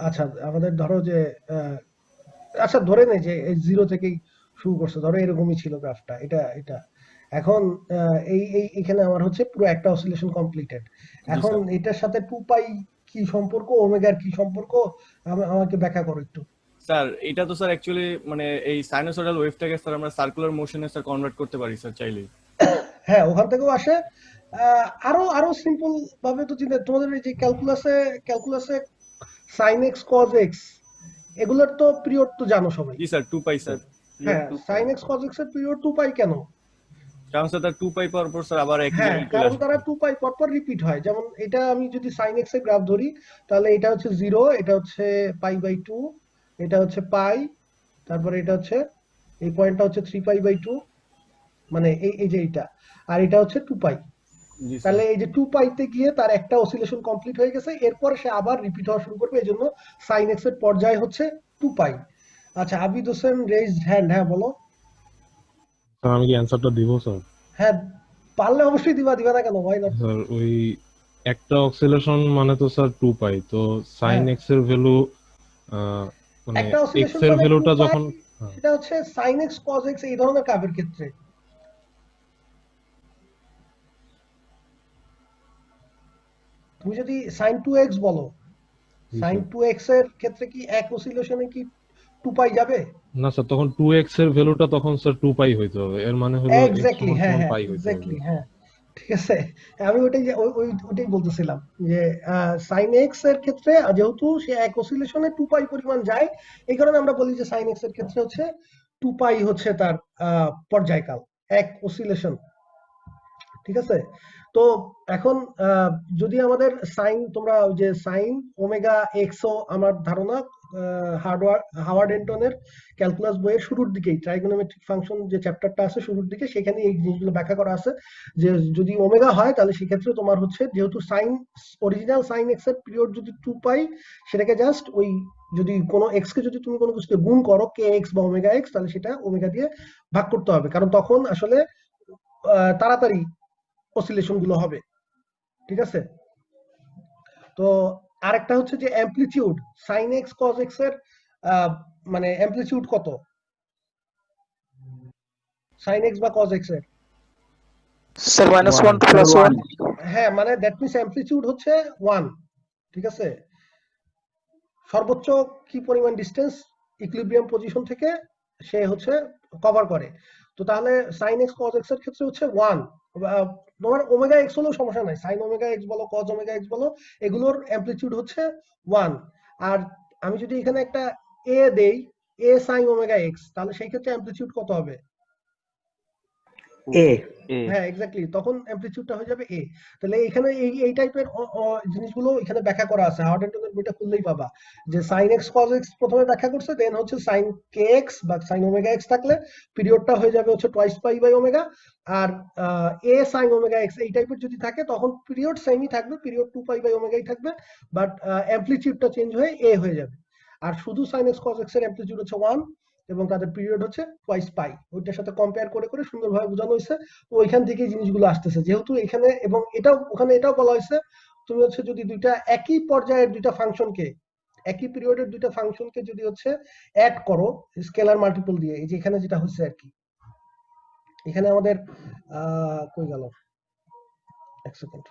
আচ্ছা আমাদের ধরো যে আচ্ছা ধরে নেই যে এই জিরো থেকেই শুরু করছে, ধরো এরকমই ছিল গ্রাফটা, এটা এটা এখন এই এই এখানে আমার হচ্ছে পুরো একটা অসিলেশন কমপ্লিটেড। জি এখন স্যার। এটার সাথে 2 পাই কি সম্পর্ক, ওমেগার কি সম্পর্ক, আমাকে ব্যাখ্যা করো একটু। স্যার এটা তো স্যার অ্যাকচুয়ালি মানে এই সাইনোসয়েডাল ওয়েভটাকে স্যার আমরা সার্কুলার মোশনে স্যার কনভার্ট করতে পারি স্যার চাইলেই। হ্যাঁ, ওখান থেকেও আসে। আরো আরো সিম্পল ভাবে তো চিন্তা, তোমাদের এই যে ক্যালকুলাসে সাইন এক্স কজ এক্স, এগুলোর তো পিরিয়ড তো জানো সবাই। জি স্যার 2 পাই স্যার। হ্যাঁ, সাইন এক্স কজ এক্স এর পিরিয়ড 2 পাই কেন? কারণ স্যার তার 2 পাই পাওয়ার পর স্যার আবার একই হ্যাঁ, জায়গায় চলে কারণ আসবে। তারা 2 পাই পরপর রিপিট হয়। যেমন এটা আমি যদি সাইন এক্স এর গ্রাফ ধরি, তাহলে এটা হচ্ছে 0, এটা হচ্ছে পাই বাই 2, এটা হচ্ছে পাই, তারপরে এটা হচ্ছে এই পয়েন্টটা হচ্ছে 3 পাই বাই 2, মানে এই যে এইটা, আর এটা হচ্ছে 2 পাই। জি স্যার। তাহলে এই যে 2 পাইতে গিয়ে তার একটা অসিলেশন কমপ্লিট হয়ে গেছে, এরপর সে আবার রিপিট হওয়া শুরু করবে, এই জন্য সাইন এক্স এর পর্যায় হচ্ছে 2 পাই। আচ্ছা, আবিদ হোসেন রেজড হ্যান্ড, হ্যাঁ বলো। স্যার আমি কি অ্যান্সারটা দিব স্যার? হ্যাঁ, পারলে অবশ্যই দিবা, দিবা না কেন, ওয়াই নট। স্যার ওই একটা অক্সিলেশন মানে তো স্যার 2 পাই, তো সাইন হ্যাঁ, এক্স এর ভ্যালু মানে একটা এক্স অসিলেশন এর মানে 2 ভ্যালুটা পাই, যখন হ্যাঁ, সেটা হচ্ছে সাইন এক্স কজ এক্স এই ধরনের কার্ভের ক্ষেত্রে। তুমি যদি সাইন 2x বলো, জি সাইন স্যার 2x এর ক্ষেত্রে কি এক অসিলেশনে কি টু পাই যাবে? না স্যার, তখন 2x এর ভ্যালুটা তখন স্যার 2 পাই হইতে হবে, এর মানে হলো x এক্স্যাক্টলি, সমান হ্যাঁ সমান হ্যাঁ, পাই হইতে হবে। এক্স্যাক্টলি, হ্যাঁ, ঠিক আছে। আমি ওইটাই বলতেছিলাম যে সাইন এক্স এর ক্ষেত্রে যেহেতু সে এক অসিলেশনে টু পাই পরিমাণ যায়, এই কারণে আমরা বলি যে সাইন এক্স এর ক্ষেত্রে হচ্ছে টু পাই হচ্ছে তার পর্যায়কাল, এক অসিলেশন, ঠিক আছে। তো এখন যদি আমাদের সাইন, তোমরা ওই যে সাইন ওমেগা এক্সও আমার ধারণা হাওয়ার্ড এন্টনের ক্যালকুলাস বইয়ের শুরুর দিকেই ট্রাইগোনোমেট্রিক ফাংশন যে চ্যাপ্টারটা আছে শুরুর দিকে, সেখানে এই জিনিসগুলো ব্যাখ্যা করা আছে যে যদি ওমেগা হয় তাহলে সেক্ষেত্রে তোমার হচ্ছে যেহেতু সাইন অরিজিনাল সাইন এক্স এর পিরিয়ড যদি টু পাই, সেটাকে জাস্ট ওই যদি কোনো এক্স কে যদি তুমি কোনো কিছুকে গুণ করো কে এক্স বা ওমেগা এক্স, তাহলে সেটা ওমেগা দিয়ে ভাগ করতে হবে, কারণ তখন আসলে তাড়াতাড়ি অসিলেশন গুলো হবে, ঠিক আছে। তো আরেকটা হচ্ছে যে amplitude, sine x cos x এর মানে অ্যামপ্লিটিউড কত, সাইন এক্স বা কজ এক্স এর? Sir -1 to +1। হ্যাঁ, মানে দ্যাট মিনস অ্যামপ্লিটিউড হচ্ছে 1, ঠিক আছে। সর্বোচ্চ কি পরিমাণ ডিস্টেন্স ইকুইলিব্রিয়াম পজিশন থেকে সে হচ্ছে কভার করে। তো তাহলে সাইন এক্স কজ এক্স এর ক্ষেত্রে হচ্ছে 1, তোমার ওমেগা এক্স হলেও সমস্যা নাই, সাইন ওমেগা এক্স বলো কজ ওমেগা এক্স বলো, এগুলোর অ্যামপ্লিটিউড হচ্ছে 1। আর আমি যদি এখানে একটা এ দেই, এ সাইন ওমেগা এক্স, তাহলে সেই ক্ষেত্রে অ্যামপ্লিটিউড কত হবে? এ হ্যাঁ, এক্স্যাক্টলি, তখন অ্যামপ্লিটিউডটা হয়ে যাবে এ। তাহলে এখানে এই টাইপের জিনিসগুলো এখানে ব্যাখ্যা করা আছে, হাওয়ার্ড এন্টনের বইটা খুললেই পাবা যে সাইন এক্স কজ এক্স প্রথমে ব্যাখ্যা করছে, দেন হচ্ছে সাইন কে এক্স বা সাইন ওমেগা এক্স থাকলে পিরিয়ডটা হয়ে যাবে হচ্ছে টুয়াইস পাই বাই ওমেগা। আর এ সাইন ওমেগা এক্স এই টাইপের যদি থাকে তখন পিরিয়ড সেমই থাকবে, পিরিয়ড টু পাই বাই ওমেগাই থাকবে, বাট অ্যামপ্লিটিউডটা চেঞ্জ হয়ে এ হয়ে যাবে। আর শুধু সাইন এক্স কজ এক্স এর অ্যামপ্লিটিউড হচ্ছে 1 এবং তাদের পিরিয়ড হচ্ছে টুয়াইস পাই, ওইটার সাথে কম্পেয়ার করে করে সুন্দরভাবে বোঝানো হয়েছে। তো ওইখান থেকে জিনিসগুলো আসতেছে, যেহেতু এখানে এবং এটাও ওখানে এটাও বলা হয়েছে তুমি হচ্ছে যদি দুইটা একই পর্যায়ের দুইটা ফাংশনকে, একই পিরিয়ডের দুইটা ফাংশনকে যদি হচ্ছে অ্যাড করো স্কেলার মাল্টিপল দিয়ে, এই যে এখানে যেটা হচ্ছে আর কি, এখানে আমাদের কই গেল, এক সেকেন্ড,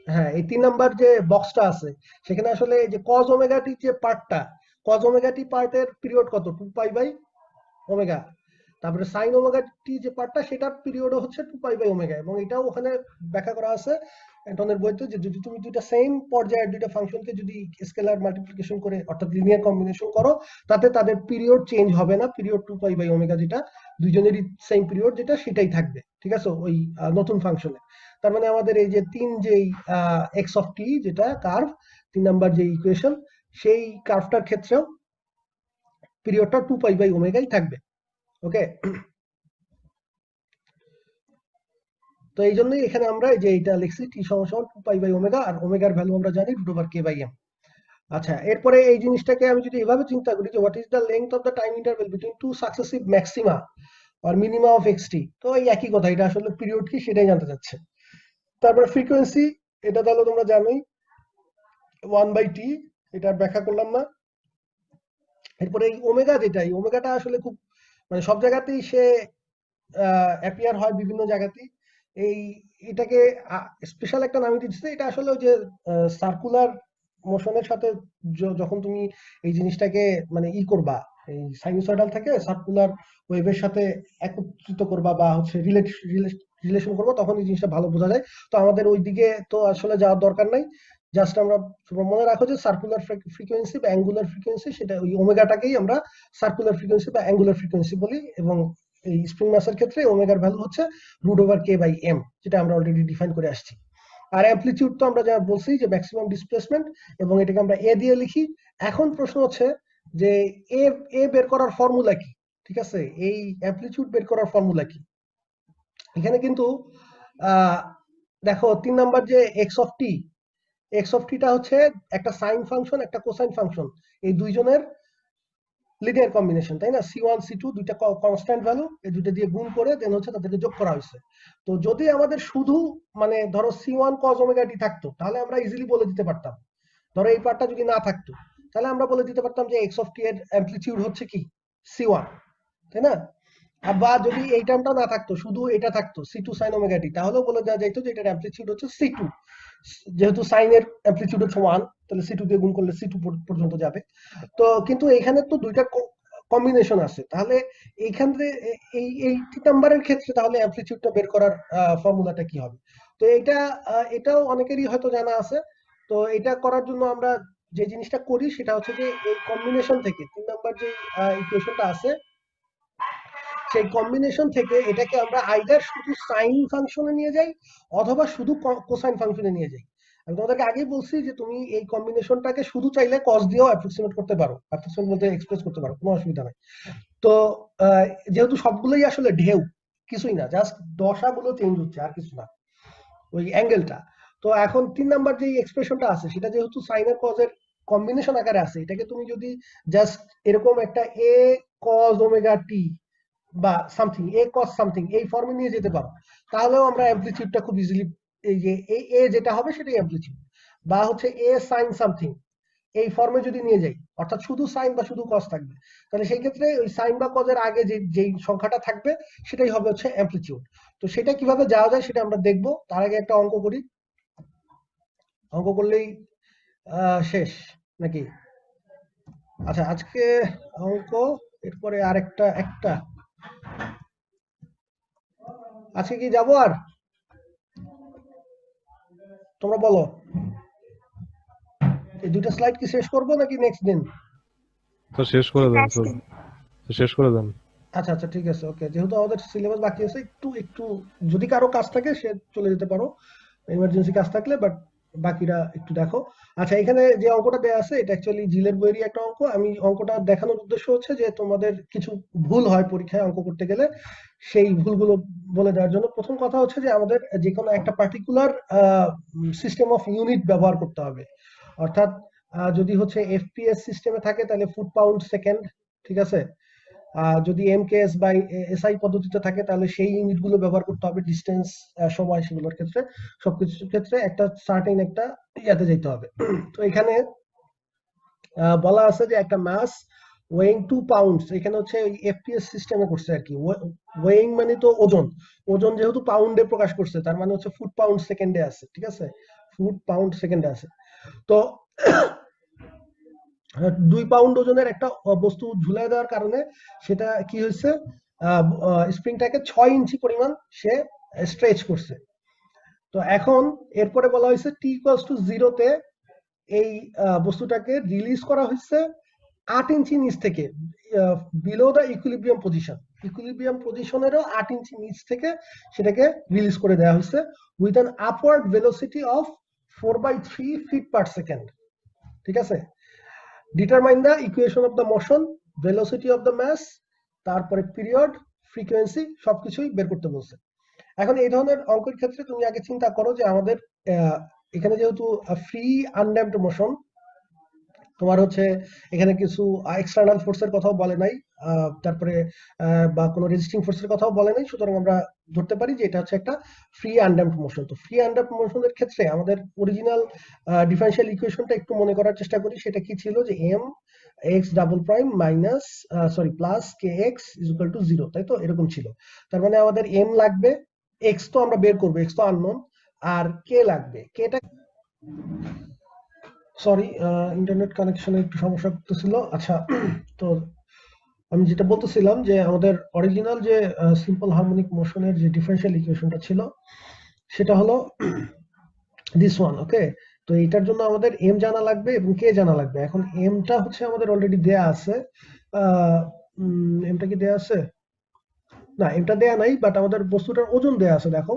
হ্যাঁ এই 3 নাম্বার যে বক্সটা আছে সেখানে আসলে এই যে কজ ওমেগা টি যে পার্টটা, কজ ওমেগা টি পার্টের পিরিয়ড কত, 2 পাই বাই ওমেগা। তারপরে সাইন ওমেগা টি যে পার্টটা সেটার পিরিয়ডও হচ্ছে 2 পাই বাই ওমেগা, এবং এটাও ওখানে ব্যাখ্যা করা আছে অ্যান্টনের বইতে যে যদি তুমি দুইটা সেম পর্যায়ের দুইটা ফাংশনকে যদি স্কেলার মাল্টিপ্লিকেশন করে অর্থাৎ লিনিয়ার কম্বিনেশন করো, তাতে তাদের পিরিয়ড চেঞ্জ হবে না, পিরিয়ড 2 পাই বাই ওমেগা যেটা দুইজনেরই সেম পিরিয়ড যেটা সেটাই থাকবে, ঠিক আছে, ওই নতুন ফাংশনে। তার মানে আমাদের এই যে যেই এক্স অফ টি যেটা কার্ভ 3 নাম্বার যে ইকুয়েশন, সেই কার্ভটার ক্ষেত্রেও পিরিয়ডটা 2 পাই বাই ওমেগাই থাকবে, ওকে। তো এই জন্যই এখানে আমরা এই যে এটা লিখছি টি সমান 2 পাই বাই ওমেগা, আর ওমেগার ভ্যালু আমরা জানি √k/m। আচ্ছা, এরপরে এই জিনিসটাকে আমি যদি এভাবে চিন্তা করি যে what is the length of the time interval between two successive maxima or minima of xt, তো এই একই কথা, এটা আসলে পিরিয়ড কি সেটাই জানতে চাচ্ছে। তারপরে ফ্রিকোয়েন্সি, এটা তাহলে তোমরা জানোই 1/t, এটা ব্যাখ্যা করলাম না। এরপরে এই ওমেগা যেটা, এই ওমেগাটা আসলে খুব মানে সব জায়গাতেই সে অ্যাপিয়ার হয় বিভিন্ন জায়গাতেই। এটাকে স্পেশাল একটা নাম দিচ্ছে, এটা আসলে ওই যে সার্কুলার মোশনের সাথে যখন তুমি এই জিনিসটাকে মানে করবা, এই সাইনুসয়েডাল থেকে সার্কুলার ওয়েভের সাথে একত্রিত করবা বা হচ্ছে রিলেশন করবা, তখন এই জিনিসটা ভালো বোঝা যায়। তো আমাদের ওই দিকে তো আসলে যাওয়ার দরকার নাই, জাস্ট আমরা মনে রাখো যে সার্কুলার ফ্রিকোয়েন্সি বা অ্যাঙ্গুলার ফ্রিকোয়েন্সি, সেটা ওই ওমেগাটাকেই আমরা সার্কুলার ফ্রিকোয়েন্সি বা অ্যাঙ্গুলার ফ্রিকোয়েন্সি বলি, এবং এই স্প্রিং মাসের ক্ষেত্রে ওমেগার ভ্যালু হচ্ছে √k/m, যেটা আমরা অলরেডি ডিফাইন করে আসছি। আর অ্যামপ্লিটিউড তো আমরা যা বলছি যে ম্যাক্সিমাম ডিসপ্লেসমেন্ট, এবং এটাকে আমরা এ দিয়ে লিখি। এখন প্রশ্ন হচ্ছে যে এ বের করার ফর্মুলা কি, ঠিক আছে, এই অ্যামপ্লিটিউড বের করার ফর্মুলা কি। এখানে কিন্তু দেখো 3 নাম্বার যে এক্স অফ টিটা হচ্ছে একটা সাইন ফাংশন একটা কোসাইন ফাংশন, এই দুইজনের লিনিয়ার কম্বিনেশন, তাই না, c1 c2 দুইটা কনস্ট্যান্ট ভ্যালু, এই দুইটা দিয়ে গুণ করে দেন হচ্ছে তাদেরকে যোগ করা হয়েছে। তো যদি আমাদের শুধু মানে ধরো c1 cos ওমেগা টি থাকতো, তাহলে আমরা ইজিলি বলে দিতে পারতাম, ধরো এই পার্টটা যদি না থাকতো তাহলে আমরা বলে দিতে পারতাম যে এক্স অফ টি এর অ্যামপ্লিটিউড হচ্ছে কি c1, তাই না। বা যদি এই টার্মটা না থাকতো, শুধু এটা থাকতো c2 sin ওমেগা টি, তাহলেও বলে দেওয়া যাইতো যে এটার অ্যামপ্লিটিউড হচ্ছে c2, যেহেতু সাইনের অ্যামপ্লিটিউড হচ্ছে 1 তাহলে C2 দিয়ে গুণ করলে C2 পর্যন্ত যাবে। তো কিন্তু এখানে তো দুইটা কম্বিনেশন আছে, তাহলে এইখান থেকে এই 3 নাম্বারের ক্ষেত্রে তাহলে অ্যামপ্লিটিউডটা বের করার ফর্মুলাটা কি হবে? তো এটাও অনেকেরই হয়তো জানা আছে। তো এটা করার জন্য আমরা যে জিনিসটা করি সেটা হচ্ছে যে এই কম্বিনেশন থেকে 3 নাম্বার যে ইকুয়েশনটা আছে সেই কম্বিনেশন থেকে এটাকে আমরা আইদার শুধু সাইন ফাংশনে নিয়ে যাই অথবা শুধু কোসাইন ফাংশনে নিয়ে যাই। আমি তোমাদেরকে আগেই বলছি যে তুমি এই কম্বিনেশনটাকে শুধু চাইলে কস দিয়েও অ্যাপ্রক্সিমেট করতে পারো, অ্যাপ্রক্সিমেট বলতে এক্সপ্রেস করতে পারো, কোনো অসুবিধা নাই। তো যেহেতু সবগুলোই আসলে ঢেউ, কিছুই না, জাস্ট দশাগুলো চেঞ্জ হচ্ছে আর কিছু না, ওই অ্যাঙ্গেলটা। তো এখন 3 নাম্বার যে এক্সপ্রেশনটা আছে সেটা যেহেতু সাইন আর কজের কম্বিনেশন আকারে আছে, এটাকে তুমি যদি জাস্ট এরকম একটা এ কজ ওমেগা টি বা সামথিং এ কস সামথিং এই ফর্মে নিয়ে যেতে পারো, তাহলেও আমরা অ্যামপ্লিটিউডটা খুব ইজিলি, এই যে এ যেটা হবে সেটাই অ্যামপ্লিটিউড, বা হচ্ছে এ সাইন সামথিং এই ফর্মে যদি নিয়ে যাই, অর্থাৎ শুধু সাইন বা শুধু কস থাকবে, তাহলে সেই ক্ষেত্রে ওই সাইন বা কজের আগে যেই সংখ্যাটা থাকবে সেটাই হবে হচ্ছে অ্যামপ্লিটিউড। তো সেটা কিভাবে যাওয়া যায় সেটা আমরা দেখবো, তার আগে একটা অঙ্ক করি, অঙ্ক করলেই শেষ নাকি? আচ্ছা, আজকে অঙ্ক, এরপরে আরেকটা আজকে কি যাবো আর তোমরা বলো, এই দুইটা স্লাইড কি শেষ করবো নাকি নেক্সট দিন? স্যার শেষ করে দেন স্যার, শেষ করে দেন। আচ্ছা আচ্ছা ঠিক আছে, ওকে। যেহেতু আমাদের সিলেবাস বাকি আছে, একটু যদি কারো কাজ থাকে সে চলে যেতে পারো, ইমার্জেন্সি কাজ থাকলে, বাট বাকিরা একটু দেখো। আচ্ছা, এখানে যে অঙ্কটা দেয়া আছে এটা অ্যাকচুয়ালি জিলের বইয়েরই একটা অঙ্ক। আমি অঙ্কটা দেখানোর উদ্দেশ্য হচ্ছে যে তোমাদের কিছু ভুল হয় পরীক্ষায় অঙ্ক করতে গেলে, সেই ভুলগুলো বলে দেওয়ার জন্য। প্রথম কথা হচ্ছে যে আমাদের যে কোনো একটা পার্টিকুলার সিস্টেম অফ ইউনিট ব্যবহার করতে হবে, অর্থাৎ যদি হচ্ছে এফপিএস সিস্টেমে থাকে তাহলে ফুট পাউন্ড সেকেন্ড, ঠিক আছে। যদি এমকেএস বা এসআই পদ্ধতিতে থাকে তাহলে সেই ইউনিটগুলো ব্যবহার করতে হবে, ডিস্টেন্স, সময়, সেগুলোর ক্ষেত্রে, সবকিছুর ক্ষেত্রে একটা সার্টেন একটা ইয়াতে যেতে হবে। তো এখানে বলা আছে যে একটা মাস ওয়েইং 2 পাউন্ডস, এখানে হচ্ছে এফপিএস সিস্টেমে করছে আর কি। ওয়েইং মানে তো ওজন, ওজন যেহেতু পাউন্ডে প্রকাশ করছে তার মানে হচ্ছে ফুট পাউন্ড সেকেন্ডে আছে, ঠিক আছে, ফুট পাউন্ড সেকেন্ডে আছে। তো 2 পাউন্ড ওজনের একটা বস্তু ঝুলাই দেওয়ার কারণে সেটা কি হয়েছে, স্প্রিংটাকে 6 ইঞ্চি পরিমাণ সে স্ট্রেচ করছে। তো এখন এরপরে বলা হয়েছে টি ইকুয়ালস টু 0 তে এই বস্তুটাকে রিলিজ করা হয়েছে 8 ইঞ্চি নিচ থেকে, below the equilibrium position, equilibrium পজিশনেরও 8 ইঞ্চি নিচ থেকে সেটাকে রিলিজ করে দেওয়া হয়েছে with an upward velocity of 4/3 feet per second, ঠিক আছে। Determine the equation of the motion, velocity of the mass, তারপরে পিরিয়ড, ফ্রিকোয়েন্সি, সবকিছুই বের করতে বলছে। এখন এই ধরনের অঙ্কের ক্ষেত্রে তুমি আগে চিন্তা করো যে আমাদের এখানে যেহেতু ফ্রি আনড্যাম্পড মোশন, তোমার হচ্ছে এখানে কিছু এক্সটার্নাল ফোর্সের কথাও বলে নাই, তারপরে বা কোনো রেজিস্টিং ফোর্সের কথাও বলে নাই, সুতরাং আমরা ধরতে পারি যে এটা হচ্ছে একটা ফ্রি আনড্যাম্পড মোশন। তো ফ্রি আনড্যাম্পড মোশনের ক্ষেত্রে আমাদের অরিজিনাল ডিফারেনশিয়াল ইকুয়েশনটা একটু মনে করার চেষ্টা করি, সেটা কি ছিল যে m x double prime minus plus k x is equal to 0, তাই তো, এরকম ছিল। তার মানে আমাদের এম লাগবে, এক্স তো আমরা বের করবো, এক্স তো আননোন, আর কে লাগবে, কেটা, সরি ইন্টারনেট কানেকশনে একটু সমস্যা করতেছিল। আচ্ছা, তো আমি যেটা বলতেছিলাম যে আমাদের অরিজিনাল যে সিম্পল হারমোনিক মোশনের যে ডিফারেনশিয়াল ইকুয়েশনটা ছিল সেটা হলো দিস ওয়ান, ওকে। তো এটার জন্য আমাদের এম জানা লাগবে এবং কে জানা লাগবে। এখন এমটা হচ্ছে আমাদের অলরেডি দেয়া আছে, এমটা কি দেয়া আছে? না, এমটা দেয়া নাই, বাট আমাদের বস্তুটার ওজন দেয়া আছে, দেখো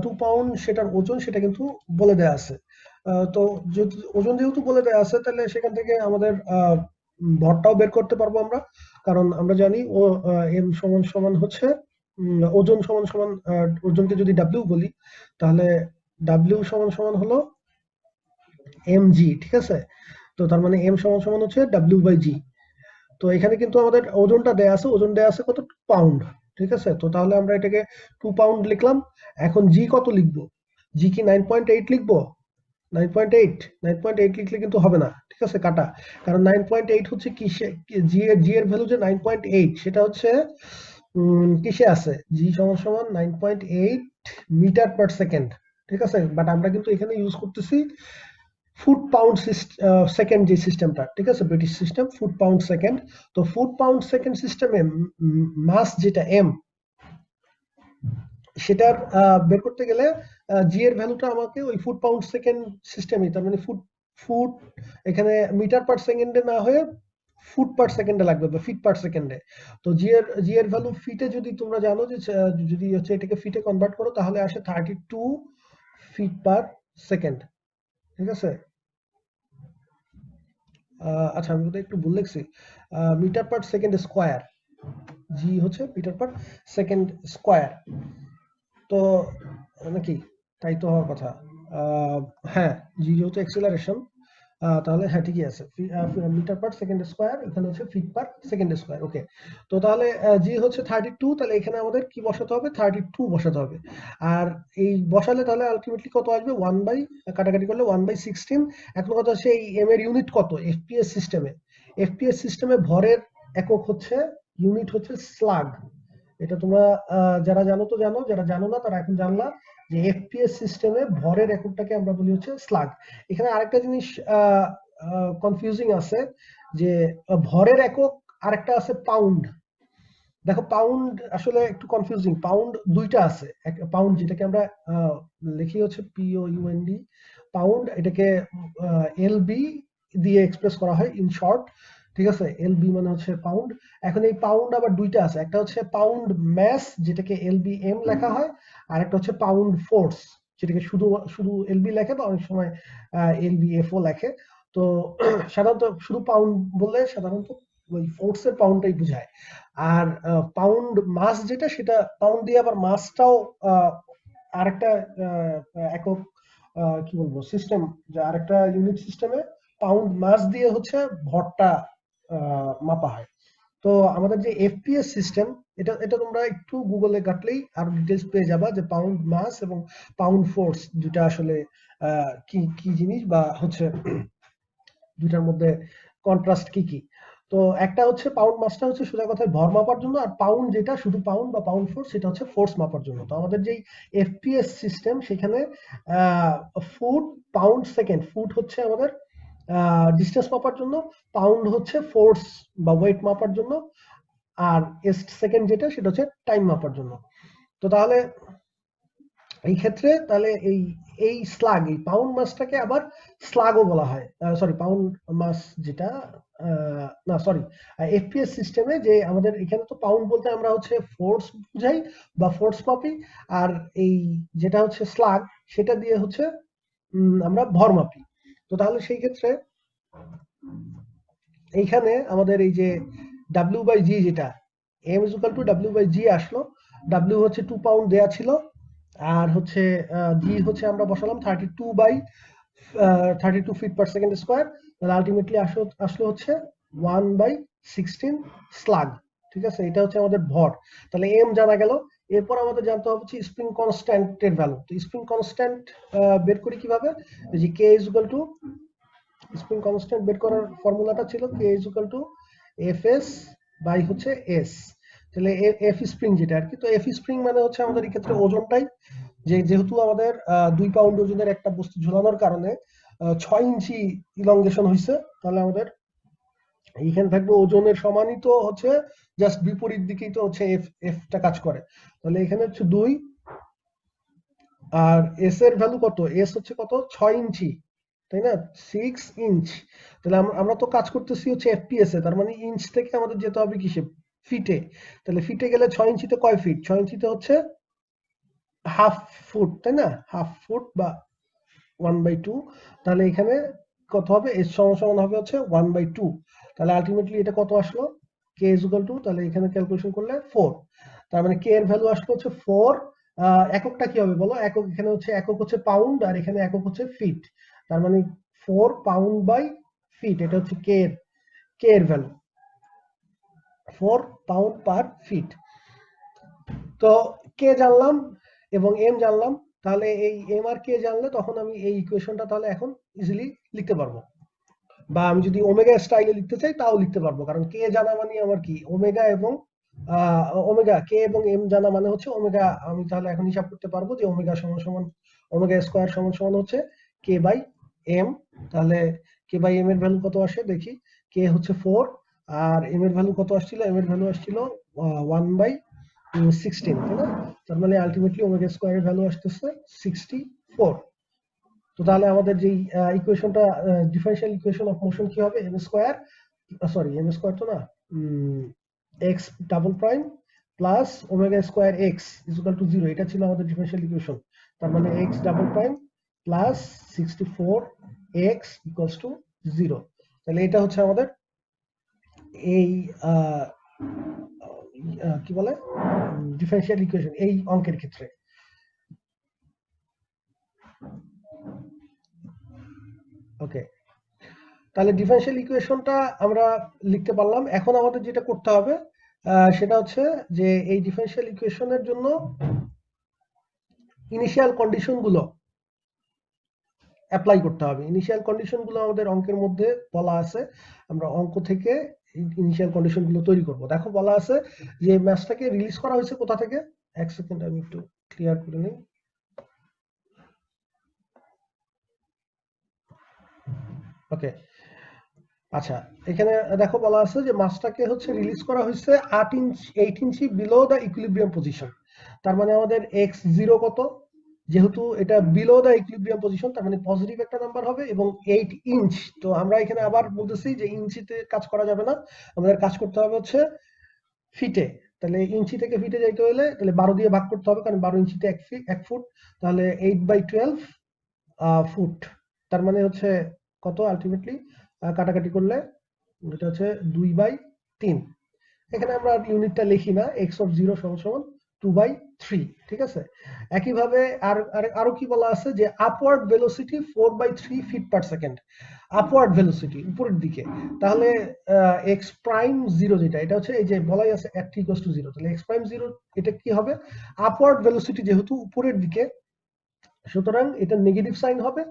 2 পাউন্ড সেটার ওজন, সেটা কিন্তু বলে দেয়া আছে। তো ওজন যেহেতু বলে দেয়া আছে তাহলে সেখান থেকে আমাদের ভরটাও বের করতে পারবো আমরা, কারণ আমরা জানি ও এম সমান সমান হচ্ছে ওজন সমান সমান, ওজনকে যদি ডাব্লিউ বলি তাহলে ডাব্লিউ সমান সমান হলো এম জি, ঠিক আছে। তো তার মানে এম সমান সমান হচ্ছে ডাব্লিউ বাই জি। তো এখানে কিন্তু আমাদের ওজনটা দেয়া আছে, ওজন দেয়া আছে কত, 2 পাউন্ড, ঠিক আছে। তো তাহলে আমরা এটাকে 2 পাউন্ড লিখলাম। এখন জি কত লিখবো, জি কি 9.8 লিখবো? 9.8 লিখলে কিন্তু হবে না, ঠিক আছে, কাটা। কারণ 9.8 হচ্ছে কিসে, জি এর ভ্যালু যে 9.8 সেটা হচ্ছে কিসে আছে, জি সমান সমান 9.8 মিটার পার সেকেন্ড, ঠিক আছে। বাট আমরা কিন্তু এখানে ইউজ করতেছি ফুট পাউন্ড সেকেন্ড যে সিস্টেমটা, ঠিক আছে, British system foot pound second. তো ফুট পাউন্ড সেকেন্ড সিস্টেমে মাস যেটা এম, সেটার বের করতে গেলে জি এর ভ্যালুটা আমাকে ওই ফুট পাউন্ড সেকেন্ড সিস্টেমে, তার মানে ফুট ফুট এখানে মিটার পার সেকেন্ডে না হয়ে ফুট পার সেকেন্ডে লাগবে বা ফিট পার সেকেন্ডে। তো জি এর ভ্যালু ফিটে যদি তোমরা জানো যে যদি হচ্ছে এটাকে ফিটে কনভার্ট করো তাহলে আসে 32 ফিট পার সেকেন্ড, ঠিক আছে। আচ্ছা আমি বোধহয় একটু ভুল লিখছি, মিটার পার সেকেন্ড স্কোয়ার, জি হচ্ছে মিটার পার সেকেন্ড স্কোয়ার। তো নাকি তাই তো হওয়ার কথা। হ্যাঁ, জি যেহেতু অ্যাক্সিলারেশন, তাহলে হ্যাঁ ঠিকই আছে, মিটার পার সেকেন্ড স্কোয়ার, এখানে হচ্ছে ফিট পার সেকেন্ড স্কোয়ার। ওকে, তো তাহলে জি হচ্ছে 32, তাহলে এখানে আমাদের কি বসাতে হবে, 32 বসাতে হবে। আর এই বসালে তাহলে আলটিমেটলি কত আসবে, 1 বাই, কাটাকাটি করলে 1/16। এখন কথা হচ্ছে এই এম এর ইউনিট কত এফপিএস সিস্টেমে। এফপিএস সিস্টেমে ভরের একক হচ্ছে, ইউনিট হচ্ছে স্লাগ। এটা তোমরা যারা জানো তো জানো, যারা জানো না তারা এখন জানলা যে এফপিএস সিস্টেমে ভরের এককটাকে আমরা বলি হচ্ছে স্লাগ। এখানে আরেকটা জিনিস কনফিউজিং আছে যে ভরের একক আরেকটা আছে পাউন্ড। দেখো পাউন্ড আসলে একটু কনফিউজিং, পাউন্ড দুইটা আছে, পাউন্ড যেটাকে আমরা লিখি হচ্ছে POUND পাউন্ড, এটাকে এলবি দিয়ে এক্সপ্রেস করা হয় ইন শর্ট, ঠিক আছে, এলবি মানে হচ্ছে পাউন্ড। এখন এই পাউন্ড আবার দুইটা আছে, একটা হচ্ছে পাউন্ড ম্যাস যেটাকে LBM লেখা হয়, আর একটা হচ্ছে পাউন্ড ফোর্স যেটাকে শুধু শুধু এলবি লেখে বা অনেক সময় LBFও লেখে। তো সাধারণত শুধু পাউন্ড বললে সাধারণত ওই ফোর্সের পাউন্ডটাই বোঝায়। আর পাউন্ড মাস যেটা, সেটা পাউন্ড দিয়ে আবার মাসটাও আরেকটা একক কি বলবো সিস্টেম, যে আরেকটা ইউনিট সিস্টেমে পাউন্ড মাস দিয়ে হচ্ছে ভরটা মাপা হয়। তো আমাদের যে এফপিএস সিস্টেম, এটা এটা তোমরা একটু গুগলে ঘাটলেই আরো ডিটেলস পেয়ে যাবা যে পাউন্ড মাস এবং পাউন্ড ফোর্স দুটা আসলে কি কি জিনিস, বা হচ্ছে দুটার মধ্যে কন্ট্রাস্ট কি কি। তো একটা হচ্ছে পাউন্ড মাসটা হচ্ছে সোজা কথায় ভর মাপার জন্য, আর পাউন্ড যেটা শুধু পাউন্ড বা পাউন্ড ফোর্স সেটা হচ্ছে ফোর্স মাপার জন্য। তো আমাদের যেই এফপিএস সিস্টেম সেখানে ফুট পাউন্ড সেকেন্ড, ফুট হচ্ছে আমাদের ডিস্টেন্স মাপার জন্য, পাউন্ড হচ্ছে ফোর্স বা ওয়েট মাপার জন্য, আর সেকেন্ড যেটা সেটা হচ্ছে টাইম মাপার জন্য। তো তাহলে এই ক্ষেত্রে তাহলে এই এই স্লাগ, এই পাউন্ড মাসটাকে আবার স্লাগও বলা হয়, সরি পাউন্ড মাস যেটা না সরি এফপিএস সিস্টেমে যে আমাদের এখানে তো পাউন্ড বলতে আমরা হচ্ছে ফোর্স বুঝাই বা ফোর্স মাপি, আর এই যেটা হচ্ছে স্লাগ সেটা দিয়ে হচ্ছে আমরা ভর মাপি। তো তাহলে সেই ক্ষেত্রে এইখানে আমাদের এই যে W/G যেটা M=W/G আসলো, W হচ্ছে 2 পাউন্ড দেয়া ছিল, আর হচ্ছে জি হচ্ছে আমরা বসালাম 32 ফিট পার সেকেন্ড স্কোয়ার, তাহলে আলটিমেটলি আসলো হচ্ছে 1/16 স্লাগ, ঠিক আছে। এটা হচ্ছে আমাদের ভর, তাহলে এম জানা গেল। এরপর আমাদের জানতে হবে হচ্ছে স্প্রিং কনস্ট্যান্টের ভ্যালু। তো স্প্রিং কনস্ট্যান্ট বের করি কিভাবে, যে স্প্রিং কনস্ট্যান্ট বের করার ফর্মুলাটা ছিল K=Fs বাই হচ্ছে S। তাহলে এফ স্প্রিং যেটা আর কি, তো এফ স্প্রিং মানে হচ্ছে আমাদের এই ক্ষেত্রে ওজনটাই, যেহেতু আমাদের 2 পাউন্ড ওজনের একটা বস্তু ঝুলানোর কারণে 6 ইঞ্চি ইলংগেশন হয়েছে, তাহলে আমাদের এইখানে থাকবে ওজনের সমানই, তো হচ্ছে জাস্ট বিপরীত দিকেই তো হচ্ছে এফটা কাজ করে। তাহলে এখানে হচ্ছে 2, আর এস এর ভ্যালু কত, এস হচ্ছে কত 6 ইঞ্চি, তাই না, 6 ইঞ্চ। তাহলে আমরা তো কাজ করতেছি হচ্ছে এফপিএস এ, তার মানে ইঞ্চ থেকে আমাদের যেতে হবে কিসে, ফিটে। তাহলে ফিটে গেলে 6 ইঞ্চিতে কয় ফিট, 6 ইঞ্চিতে হচ্ছে হাফ ফুট, তাই না, হাফ ফুট বা 1/2। তাহলে এখানে কত হবে, এস সমান হবে হচ্ছে 1/2। তাহলে আলটিমেটলি এটা কত আসলো, K=, তাহলে এখানে ক্যালকুলেশন করলে 4, তার মানে কে এর ভ্যালু আসলো হচ্ছে 4। এককটা কি হবে বলো, একক এখানে হচ্ছে একক হচ্ছে পাউন্ড, আর এখানে একক হচ্ছে ফিট, তার মানে 4 পাউন্ড বাই ফিট, এটা হচ্ছে কে এর ভ্যালু, 4 পাউন্ড পার ফিট। তো কে জানলাম এবং এম জানলাম, তাহলে এই এম আর কে জানলে তখন আমি এই ইকুয়েশনটা তাহলে এখন ইজিলি লিখতে পারবো, বা আমি যদি ওমেগা স্টাইলে লিখতে চাই তাও লিখতে পারবো, কারণ কে জানা মানে আমার কি ওমেগা, এবং ওমেগা কে এবং এম জানা মানে হচ্ছে ওমেগা। আমি তাহলে এখন হিসাব করতে পারবো যে ওমেগা সমান সমান ওমেগা স্কোয়ার সমান সমান হচ্ছে K/ এম, তাহলে কে বাই এম এর ভ্যালু কত আসে দেখি। কে হচ্ছে 4 আর এম এর ভ্যালু কত আসছিল, এম এর ভ্যালু আসছিল 1/16, তাই না? তার মানে আলটিমেটলি ওমেগা স্কয়ারের ভ্যালু আসতেছে 64। তো তাহলে আমাদের যেই ইকুয়েশনটা ডিফারেনশিয়াল ইকুয়েশন অফ মোশন কি হবে, m square, sorry m square তো না, x double prime plus omega square x is equal to 0, এটা ছিল আমাদের ডিফারেনশিয়াল ইকুয়েশন। তার মানে x double prime plus 64 x equals to 0। তাহলে এটা হচ্ছে আমাদের এই কি বলে ডিফারেনশিয়াল ইকুয়েশন এই অঙ্কের ক্ষেত্রে। ওকে, তাহলে ডিফারেনশিয়াল ইকুয়েশনটা আমরা লিখতে পারলাম। এখন আমাদের যেটা করতে হবে সেটা হচ্ছে যে এই ডিফারেনশিয়াল ইকুয়েশনের জন্য ইনিশিয়াল কন্ডিশন গুলো অ্যাপ্লাই করতে হবে। ইনিশিয়াল কন্ডিশন গুলো আমাদের অঙ্কের মধ্যে বলা আছে, আমরা অঙ্ক থেকে ইনিশিয়াল কন্ডিশন গুলো তৈরি করব। দেখো বলা আছে যে ম্যাচটাকে রিলিজ করা হয়েছে কোথা থেকে, এক সেকেন্ড আমি একটু ক্লিয়ার করে নিই। ওকে, আচ্ছা, এখানে দেখো বলা আছে যে মাছটাকে হচ্ছে রিলিজ করা হয়েছে 8 ইঞ্চি বিলো দ্য ইকুইলিব্রিয়াম পজিশন। তার মানে আমাদের x0 কত, যেহেতু এটা বিলো দ্য ইকুইলিব্রিয়াম পজিশন তার মানে পজিটিভ একটা নাম্বার হবে এবং 8 ইঞ্চ। তো আমরা এখানে আবার বলতেছি যে ইঞ্চিতে কাজ করা যাবে না, আমাদের কাজ করতে হবে হচ্ছে ফিটে। তাহলে ইঞ্চি থেকে ফিটে যাইতে হলে তাহলে 12 দিয়ে ভাগ করতে হবে, কারণ 12 ইঞ্চিতে 1 ফুট, তাহলে 8/12 ফুট। তার মানে হচ্ছে কত আলটিমেটলি কাটাকাটি করলে এটা হচ্ছে 2/3। এখানে আমরা ইউনিটটা লিখি না, x(0) = 2/3, ঠিক আছে। একইভাবে আরো কি বলা আছে যে upward velocity 4/3 feet per second, upward velocity উপরের দিকে। তাহলে x'0 যেটা, এটা হচ্ছে এই যে বলাই আছে @t=0, তাহলে x'0 এটা কি হবে, আপওয়ার্ড ভেলোসিটি যেহেতু উপরের দিকে সুতরাং এটা নেগেটিভ সাইন হবে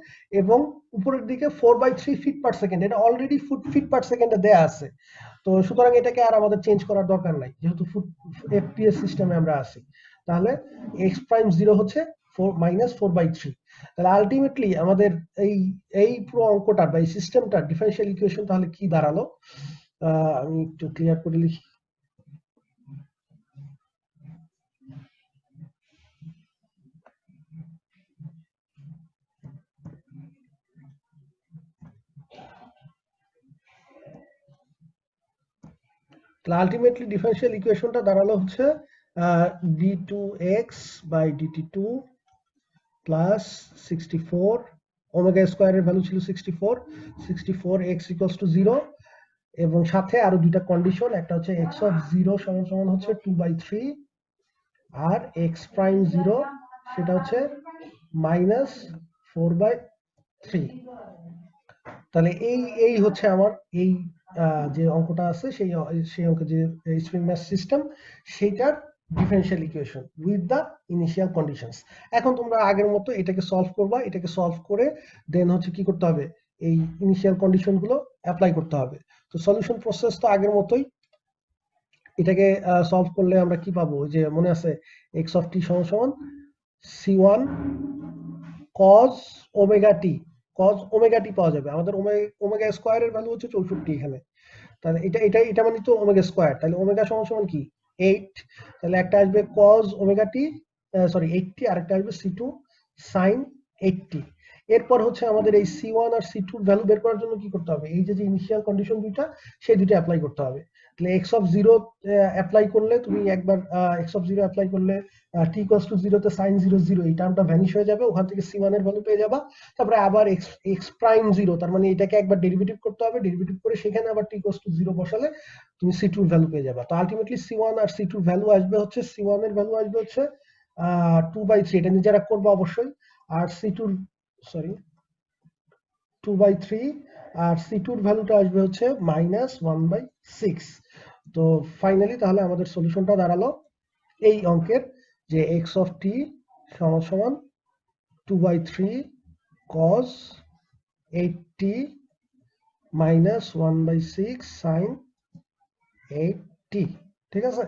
এবং উপরের দিকে 4/3 ফিট পার সেকেন্ড, এটা অলরেডি ফিট পার সেকেন্ডে দেয়া আছে। তো সুতরাং এটাকে আর আমাদের চেঞ্জ করার দরকার নাই, যেহেতু এফপিএস সিস্টেমে আমরা আছি। তাহলে x'0 হচ্ছে 4/3। তাহলে আলটিমেটলি আমাদের এই পুরো অঙ্কটার বা এই সিস্টেমটার ডিফারেনশিয়াল ইকুয়েশন তাহলে কি দাঁড়ালো, আমি একটু ক্লিয়ার করে লিখি। আলটিমেটলি ডিফারেনশিয়াল ইকুয়েশনটা দাঁড়ালো হচ্ছে d2x/dt2 প্লাস 64, ওমেগা স্কয়ারের ভ্যালু ছিল 64 x = 0 এবং সাথে আরো দুইটা কন্ডিশন, একটা হচ্ছে x(0) = হচ্ছে 2/3 আর x'0 সেটা হচ্ছে -4/3। তাহলে এই হচ্ছে আমার এই যে অঙ্কটা আছে সেই অঙ্কের যে স্প্রিং ম্যাচ সিস্টেম সেইটার differential equation with the initial conditions. এখন তোমরা আগের মতো এটাকে সলভ করবা, এটাকে সলভ করে দেন হচ্ছে কি করতে হবে, এই ইনিশিয়াল কন্ডিশন গুলো অ্যাপ্লাই করতে হবে। তো সলিউশন প্রসেস তো আগের মতোই। এটাকে সলভ করলে আমরা কি পাবো, যে মনে আছে x(t) = c1 cos ωt, cos ωt পাওয়া যাবে। আমাদের ওমেগা স্কয়ারের ভ্যালু হচ্ছে 64 এখানে, তাহলে এটা মানে তো ওমেগা স্কয়ার, তাহলে ওমেগা সমান কি 8, তাহলে একটা আসবে cos ωt, সরি 80, আরেকটা আসবে c2 sin 80। এরপর হচ্ছে আমাদের এই c1 আর c2 এর ভ্যালু বের করার জন্য কি করতে হবে, এই যে ইনিশিয়াল কন্ডিশন দুইটা সেই দুটো অ্যাপ্লাই করতে হবে। তাহলে x(0) অ্যাপ্লাই করলে তুমি একবার x(0) অ্যাপ্লাই করলে t=0 তে sin 0 0 এই টার্মটা ভ্যানিশ হয়ে যাবে, ওখান থেকে c1 এর ভ্যালু পেয়ে যাবা। তারপরে আবার x'0, তার মানে এটাকে একবার ডেরিভেটিভ করতে হবে, ডেরিভেটিভ করে সেখানে আবার t=0 বসালে তুমি c2 এর ভ্যালু পেয়ে যাবা। তো আলটিমেটলি c1 আর c2 এর ভ্যালু আসবে হচ্ছে, c1 এর ভ্যালু আসবে হচ্ছে 2/3, এটা নিজেরা করবা অবশ্যই, আর c2 সরি 2/3 আর c2 এর ভ্যালুটা আসবে হচ্ছে -1/6। তো ফাইনালি তাহলে আমাদের সলিউশনটা দাঁড়ালো এই অঙ্কের যে x(t) = 2/3 cos 80 -1/6 sin 80, ঠিক আছে।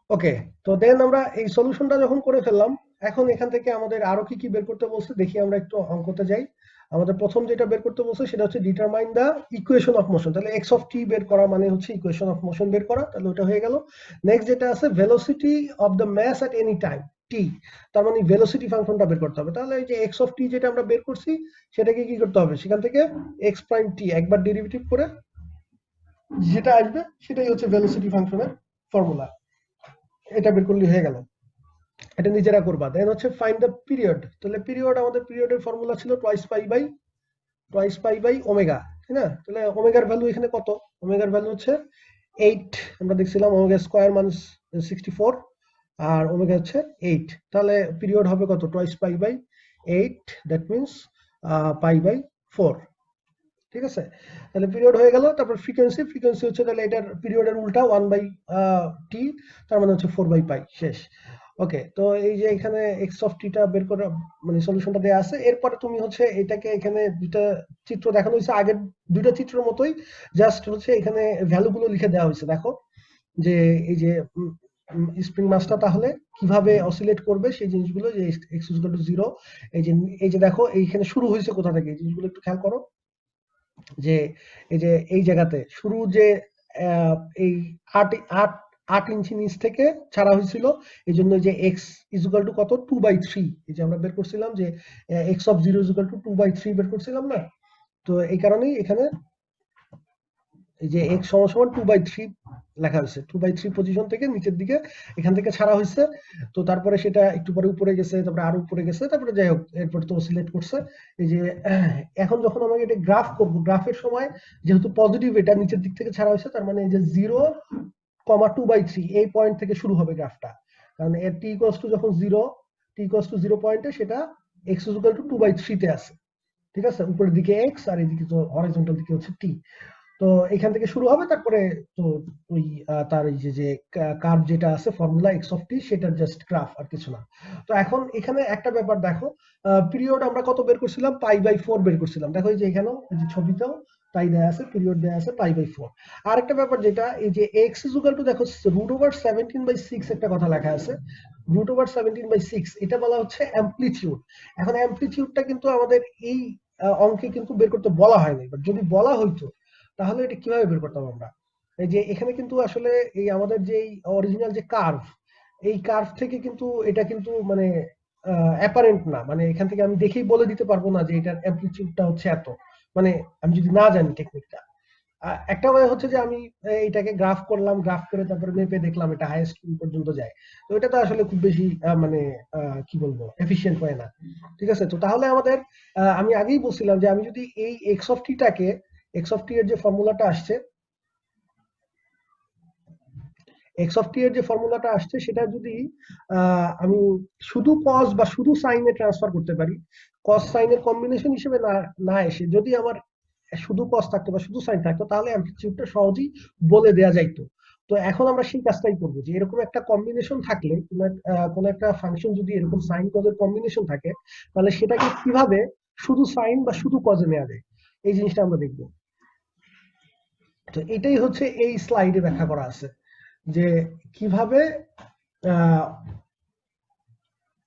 ওকে, তো দেন আমরা এই সলিউশনটা যখন করে ফেললাম এখন এখান থেকে আমাদের আরো কি কি বের করতে বলছে দেখি, আমরা একটু অঙ্কতে যাই। আমাদের প্রথম যেটা বের করতে বলছে সেটা হচ্ছে determine the equation of motion. তাহলে এক্স অফ টি বের করা মানে হচ্ছে ইকুয়েশন অফ মোশন বের করা, তাহলে ওটা হয়ে গেল। নেক্সট যেটা আছে velocity of the mass at any time t, তার মানে ভেলোসিটি ফাংশনটা বের করতে হবে। তাহলে এই যে এক্স অফ টি যেটা আমরা বের করছি সেটাকে কি করতে হবে, সেখান থেকে এক্স প্রাইম টি একবার ডেরিভেটিভ করে যেটা আসবে সেটাই হচ্ছে ভেলোসিটি ফাংশনের ফর্মুলা। এটা বের করলে হয়ে গেল, এটা নিজেরা করবা। দেন হচ্ছে ফাইন্ড দ্য পিরিয়ড। তাহলে পিরিয়ড, আমাদের পিরিয়ডের ফর্মুলা ছিল টোয়াইস পাই বাই ওমেগা, তাই না? তাহলে ওমেগার ভ্যালু এখানে কত? ওমেগার ভ্যালু হচ্ছে 8, আমরা দেখছিলাম ওমেগা স্কয়ার মানে 64 আর ওমেগা হচ্ছে 8। তাহলে পিরিয়ড হবে কত? Twice pi by 8, that means pi by 4। ঠিক আছে, তাহলে পিরিয়ড হয়ে গেল। তারপর ফ্রিকোয়েন্সি হচ্ছে, তাহলে এটার পিরিয়ডের উল্টা 1/t, তার মানে হচ্ছে 4/পাই, শেষ। ওকে, তো এই যে এখানে এক্স অফ টিটা বের করা মানে সলিউশনটা দেয়া আছে। এরপরে তুমি হচ্ছে এটাকে এখানে দুইটা চিত্র দেখানো হয়েছে, আগের দুইটা চিত্রের মতোই, জাস্ট হচ্ছে এখানে ভ্যালুগুলো লিখে দেওয়া হয়েছে। দেখো যে এই যে স্প্রিং মাসটা তাহলে কিভাবে অসিলেট করবে সেই জিনিসগুলো, যে এক্স ইকুয়াল টু 0, এই যে দেখো এইখানে শুরু হয়েছে কোথা থেকে, এই জিনিসগুলো একটু খেয়াল করো। যে এই যে এই জায়গাতে শুরু যে এই 8 ইঞ্চি নিচ থেকে ছাড়া হয়েছিল, এই জন্য যে এক্স ইকুয়াল টু কত 2/3, এই যে আমরা বের করছিলাম যে এক্স অফ 0 ইকুয়াল টু 2/3 বের করছিলাম না, তো এই কারণেই এখানে এই যে এক্স সমান 2/3 লেখা হয়েছে। 2/3 পজিশন থেকে নিচের দিকে এখান থেকে ছাড়া হয়েছে। তো তারপরে সেটা একটু পরে উপরে গেছে, তারপরে আরো উপরে গেছে, তারপরে যাই হোক এরপর তো অসিলেট করছে। এই যে এখন যখন আমরা এটা গ্রাফ করব, গ্রাফের সময় যেহেতু পজিটিভ এটা নিচের দিক থেকে ছাড়া হয়েছে, তার মানে এই যে 0,2/3 এই পয়েন্ট থেকে শুরু হবে গ্রাফটা। কারণ এর টি ইকুয়ালস টু যখন 0 পয়েন্টে সেটা এক্স ইকুয়াল টু 2/3 তে আছে। ঠিক আছে, উপরের দিকে এক্স আর এদিকে তো হরাইজন্টাল দিকে হচ্ছে টি। তো এখান থেকে শুরু হবে, তারপরে তো ওই তার এই যে কার্ভ যেটা আছে ফর্মুলা এক্স অফ টি, সেটার জাস্ট গ্রাফ আর কিছু না। তো এখন এখানে একটা ব্যাপার দেখো, পিরিয়ড আমরা কত বের করছিলাম? π/4 বের করছিলাম। দেখো এই যে এখানেও এই যে ছবিতেও তাই দেয়া আছে, পিরিয়ড দেয়া আছে π/4। আর একটা ব্যাপার যেটা, এই যে এক্স ইকুয়াল টু দেখো √17/6 একটা কথা লেখা আছে, √17/6, এটা বলা হচ্ছে অ্যামপ্লিটিউড। এখন অ্যামপ্লিটিউডটা কিন্তু আমাদের এই অঙ্কে কিন্তু বের করতে বলা হয়নি, বাট যদি বলা হইতো তাহলে এটা কিভাবে বের করতাম আমরা? এই যে এখানে কিন্তু আসলে এই আমাদের যে অরিজিনাল যে কার্ভ, এই কার্ভ থেকে কিন্তু এটা কিন্তু মানে অ্যাপারেন্ট না, মানে এখান থেকে আমি দেখেই বলে দিতে পারবো না যে এটার অ্যামপ্লিটিউডটা হচ্ছে এত, মানে আমি যদি না জানি টেকনিকটা। একটা ওয়ে হচ্ছে যে আমি এইটাকে গ্রাফ করলাম, গ্রাফ করে তারপরে মেপে দেখলাম এটা হাইয়েস্ট পর্যন্ত যায়। তো এটা তো আসলে খুব বেশি মানে কি বলবো এফিশিয়েন্ট হয় না। ঠিক আছে, তো তাহলে আমাদের আমি আগেই বলছিলাম যে আমি যদি এই এক্স অফ টিটাকে, এক্স অফ টি এর যে ফর্মুলাটা আসছে, এক্স অফ টি এর যে ফর্মুলাটা আসছে সেটা যদি আমি শুধু কস বা শুধু সাইনে ট্রান্সফার করতে পারি, কস সাইনের কম্বিনেশন হিসেবে না এসে যদি আমার শুধু কস থাকতো বা শুধু সাইন থাকতো, তাহলে অ্যামপ্লিটিউডটা সহজেই বলে দেয়া যাইতো। তো এখন আমরা সেই কাজটাই করবো, যে এরকম একটা কম্বিনেশন থাকলে কোন একটা ফাংশন যদি এরকম সাইন কজের কম্বিনেশন থাকে, তাহলে সেটাকে কিভাবে শুধু সাইন বা শুধু কজে নেওয়া যায়, এই জিনিসটা আমরা দেখবো। তো এটাই হচ্ছে এই স্লাইডে ব্যাখ্যা করা আছে যে কিভাবে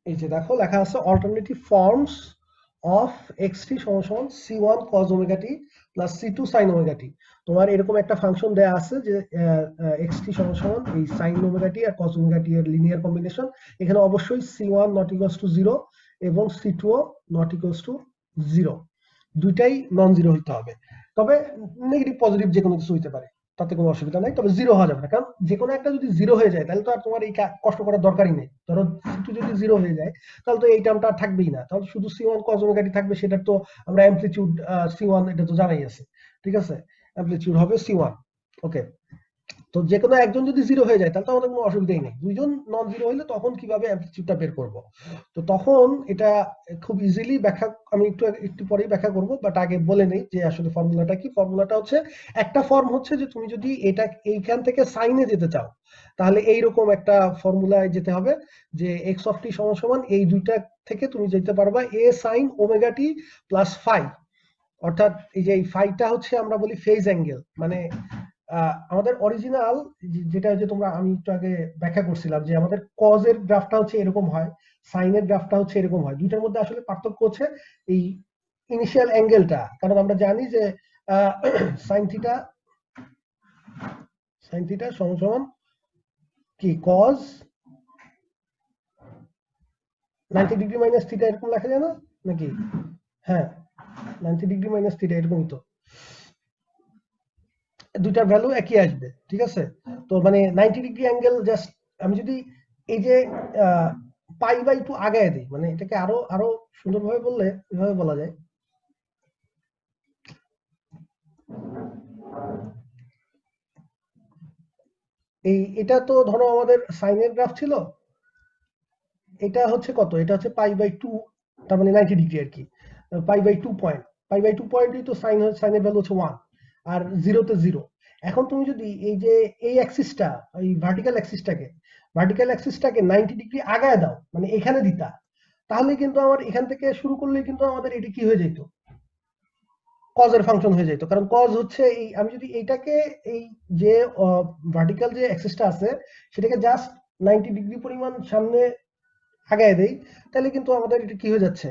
এই যে দেখো লেখা আছে অল্টারনেটিভ ফর্মস অফ xt সমান c1 cos omega t plus c2 sin omega t। তোমার এরকম একটা ফাংশন দেয়া আছে যে xt সমান এই sin ওমেগা t আর cos ওমেগা t এর লিনিয়ার কম্বিনেশন। এখানে অবশ্যই c1 নট ইকুয়ালস টু 0 এবং c2 নট ইকুয়ালস টু 0, দুইটাই নন জিরো হইতে হবে। তবে নেগেটিভ পজিটিভ যে কোনো কিছু হইতে পারে, তাতে কোনো অসুবিধা নাই, তবে জিরো হওয়া যাবে না। কারণ যে কোনো একটা যদি জিরো হয়ে যায় তাহলে তো আর তোমার এই কষ্ট করার দরকারই নেই। ধরো c2 যদি জিরো হয়ে যায় তাহলে তো এই টার্মটা আর থাকবেই না, তাহলে শুধু c1 cos ওমেগা t থাকবে। সেটার তো আমরা অ্যামপ্লিটিউড c1 এটা তো জানাই আছে। ঠিক আছে, অ্যামপ্লিটিউড হবে c1। ওকে, তো যে কোনো একজন যদি জিরো হয়ে যায় তাহলে তো আমাদের কোনো অসুবিধাই নেই। দুইজন নন জিরো হইলে তখন কিভাবে অ্যামপ্লিটিউডটা বের করব? তো তখন এটা খুব ইজিলি ব্যাখ্যা আমি একটু পরেই ব্যাখ্যা করব, বাট আগে বলে নেই যে আসলে ফর্মুলাটা কি। ফর্মুলাটা হচ্ছে, একটা ফর্ম হচ্ছে যে তুমি যদি এটা এইখান থেকে সাইনে যেতে চাও তাহলে এইরকম একটা ফর্মুলায় যেতে হবে, যে এক্স অফ টি সমান এই দুইটা থেকে তুমি যেতে পারবা এ sine omega t plus phi. অর্থাৎ এই যে এই ফাইটা হচ্ছে আমরা বলি ফেজ অ্যাঙ্গেল, মানে আমাদের অরিজিনাল যেটা যে তোমরা আমি একটু আগে ব্যাখ্যা করছিলাম যে আমাদের কজের গ্রাফটা হচ্ছে এরকম হয়, সাইনের গ্রাফটা হচ্ছে এরকম হয়। দুইটার মধ্যে আসলে পার্থক্য হচ্ছে এই ইনিশিয়াল অ্যাঙ্গেলটা, কারণ আমরা জানি যে সাইন থিটা সমান কি cos 90 ডিগ্রি মাইনাস থিটা, এরকম লেখা যায় না নাকি? হ্যাঁ, 90 ডিগ্রি মাইনাস থিটা এরকমই তো, দুইটার ভ্যালু একই আসবে, ঠিক আছে? তো মানে 90 ডিগ্রি অ্যাঙ্গেল জাস্ট আমি যদি এই যে π/2 আগায় দিই, মানে এটাকে আরো সুন্দরভাবে বললে এভাবে বলা যায়, এটা তো ধরো আমাদের সাইনের গ্রাফ ছিল, এটা হচ্ছে কত, এটা হচ্ছে π/2, তার মানে 90 ডিগ্রি আর কি, π/2 পয়েন্ট, π/2 পয়েন্টই তো সাইনের ভ্যালু হচ্ছে 1 আর 0 তে 0। এখন তুমি যদি এই যে এই অ্যাক্সিসটা, এই ভার্টিক্যাল অ্যাক্সিসটাকে 90 ডিগ্রি আগায় দাও, মানে এখানে দিতা, তাহলে কিন্তু আমার এখান থেকে শুরু করলে কিন্তু আমাদের এটা কি হয়ে যেত, কজ এর ফাংশন হয়ে যেত। কারণ কজ হচ্ছে এই, আমি যদি এইটাকে এই যে ভার্টিক্যাল যে অ্যাক্সিসটা আছে সেটাকে জাস্ট 90 ডিগ্রি পরিমাণ সামনে আগায় দেই, তাহলে কিন্তু আমাদের এটা কি হয়ে যাচ্ছে,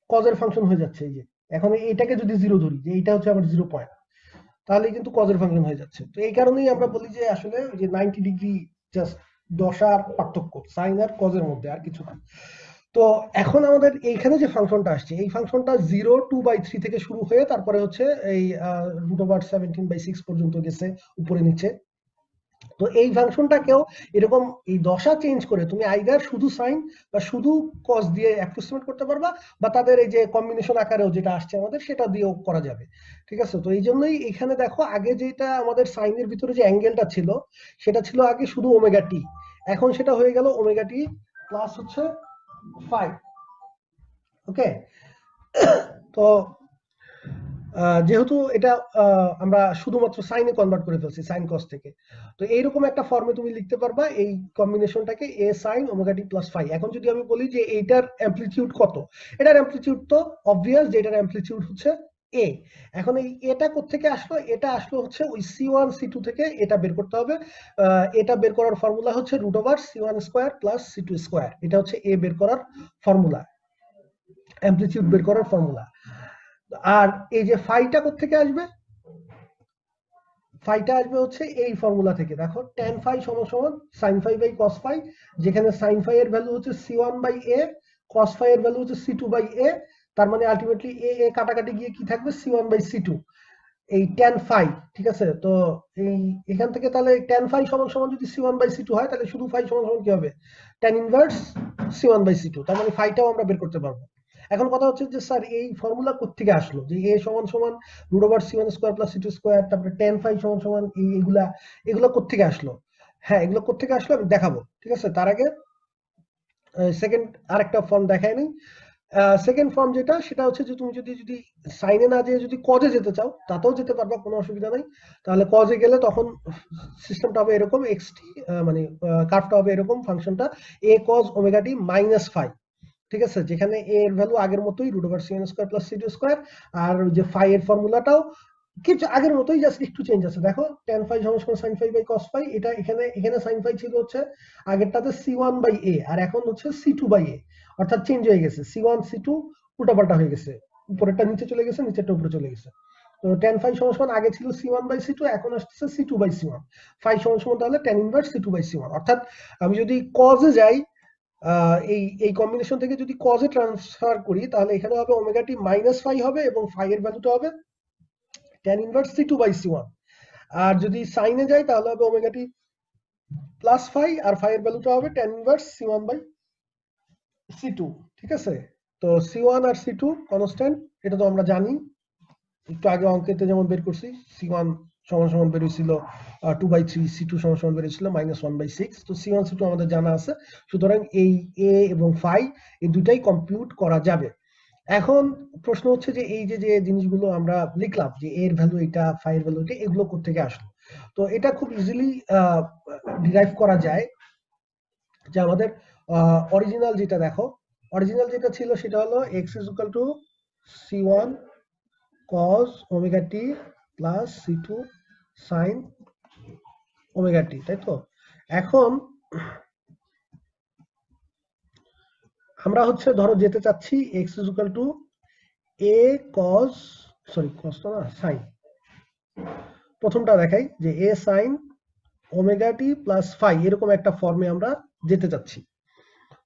কজের ফাংশন হয়ে যাচ্ছে। এই যে এখন এইটাকে যদি 0 ধরি, যে এইটা হচ্ছে আমার 0 পয়েন্ট, তাহলে কিন্তু কজের ফাংশন হয়ে যাচ্ছে। তো এই কারণেই আমরা বলি যে আসলে ওই যে 90 ডিগ্রি জাস্ট দশার পার্থক্য সাইন আর কজের মধ্যে, আর কিছু না। তো এখন আমাদের এইখানে যে ফাংশনটা আসছে, এই ফাংশনটা 0 2/3 থেকে শুরু হয়ে তারপরে হচ্ছে এই √17/6 পর্যন্ত গেছে উপরে নিচে। তো এই ফাংশনটাকেও এরকম এই দশা চেঞ্জ করে তুমি আইদার শুধু সাইন বা শুধু কস দিয়ে অ্যাপ্রক্সিমেট করতে পারবা, বা তাদের এই যে কম্বিনেশন আকারেও যেটা আসছে আমাদের সেটা দিয়েও করা যাবে, ঠিক আছে? তো এই জন্যই এখানে দেখো আগে যেটা আমাদের সাইনের ভিতরে যে অ্যাঙ্গেলটা ছিল সেটা ছিল আগে শুধু ওমেগা টি, এখন সেটা হয়ে গেল ওমেগা টি প্লাস হচ্ছে 5। ওকে, তো যেহেতু এটা আমরা শুধুমাত্র সাইনে কনভার্ট করে ফেলছি সাইন কস থেকে, তো এইরকম একটা ফর্মে তুমি লিখতে পারবা এই কম্বিনেশনটাকে a sin omega t plus phi. এখন যদি আমি বলি যে এইটার অ্যামপ্লিটিউড কত, এটার অ্যামপ্লিটিউড তো অবভিয়াস যে এটার অ্যামপ্লিটিউড হচ্ছে a। এখন এই এটা কোত্থেকে আসলো, এটা আসলো হচ্ছে ওই c1 c2 থেকে, এটা বের করতে হবে। এটা বের করার ফর্মুলা হচ্ছে √c1 square plus c2 square, এটা হচ্ছে a বের করার ফর্মুলা, অ্যামপ্লিটিউড বের করার ফর্মুলা। আর এই যে ফাইটা কোত্থেকে আসবে, ফাইটা আসবে হচ্ছে এই ফর্মুলা থেকে। দেখো tan phi সমান সমান sin phi by cos phi, যেখানে sin phi এর ভ্যালু হচ্ছে c1/a, cos phi এর ভ্যালু হচ্ছে c2/a, তার মানে আলটিমেটলি a কাটাকাটি গিয়ে কি থাকবে, c1/c2, এই tan phi, ঠিক আছে? তো এই এখান থেকে তাহলে tan phi সমান সমান যদি c1/c2 হয়, তাহলে শুধু phi সমান সমান কি হবে, tan ইনভার্স c1/c2, তার মানে ফাইটাও আমরা বের করতে পারবো। এখন কথা হচ্ছে যে স্যার এই ফর্মুলা কোত্থেকে আসলো, যে a সমান সমান √c1 square plus c2 square, তারপরে tan phi সমান সমান এগুলা কোত্থেকে আসলো? হ্যাঁ, এগুলো কোত্থেকে আসলো আমি দেখাবো, ঠিক আছে? তার আগে সেকেন্ড আরেকটা ফর্ম দেখাই নেই। সেকেন্ড ফর্ম যেটা, সেটা হচ্ছে যে তুমি যদি সাইনে না যেয়ে যদি কজে যেতে চাও তাতেও যেতে পারবা, কোনো অসুবিধা নাই। তাহলে কজে গেলে তখন সিস্টেমটা হবে এরকম, xt মানে কার্ভটা হবে এরকম, ফাংশনটা a cos omega t minus phi, ঠিক আছে? যেখানে a এর ভ্যালু আগের মতোই √c1 square plus c2 square, আর যে ফাই এর ফর্মুলাটাও কিছু আগের মতোই, জাস্ট একটু চেঞ্জ আছে। দেখো tan phi সমান সমান sin phi by cos phi, এটা এখানে sin phi ছিল হচ্ছে আগেরটাতে c1/a, আর এখন হচ্ছে c2/a, অর্থাৎ চেঞ্জ হয়ে গেছে, c1 c2 উল্টাপাল্টা হয়ে গেছে, উপরেরটা নিচে চলে গেছে, নিচেরটা উপরে চলে গেছে। তো tan phi সমান সমান আগে ছিল c1/c2, এখন আসছে c2/c1, phi সমান সমান তাহলে tan ইনভার্স c2/c1। অর্থাৎ আমি যদি cos-এ যাই, এই কম্বিনেশন থেকে যদি cos-এ ট্রান্সফার করি, তাহলে এখানে হবে ওমেগা টি মাইনাস ফাই হবে, এবং ফাই এর ভ্যালুটা হবে tan ইনভার্স c2/c1। আর যদি সাইনে যাই তাহলে হবে ওমেগা টি প্লাস ফাই, আর ফাই এর ভ্যালুটা হবে tan ইনভার্স c1/c2, ঠিক আছে? তো c1 আর c2 কনস্ট্যান্ট, এটা তো আমরা জানি, একটু আগে অঙ্কেতে যেমন বের করছি, c1 সমান সমান বের হয়েছিল 2/3, c2 সমান সমান বের হয়েছিল -1/6। তো c1 c2 আমাদের জানা আছে, সুতরাং এই a এবং ফাই এই দুটাই কম্পিউট করা যাবে। এখন প্রশ্ন হচ্ছে যে এই যে জিনিসগুলো আমরা লিখলাম, যে এর ভ্যালু এটা, ফাই এর ভ্যালু এটা, এগুলো কোত্থেকে আসলো? তো এটা খুব ইজিলি ডিরাইভ করা যায়, যে আমাদের অরিজিনাল যেটা, দেখো অরিজিনাল যেটা ছিল সেটা হলো x = c1 cos omega t plus c2 sin omega t, তাই তো? এখন আমরা হচ্ছে ধরো যেতে চাচ্ছি x is equal to a cos cos তো না sin, প্রথমটা দেখাই যে a sin omega t plus phi এরকম একটা ফর্মে আমরা যেতে চাচ্ছি।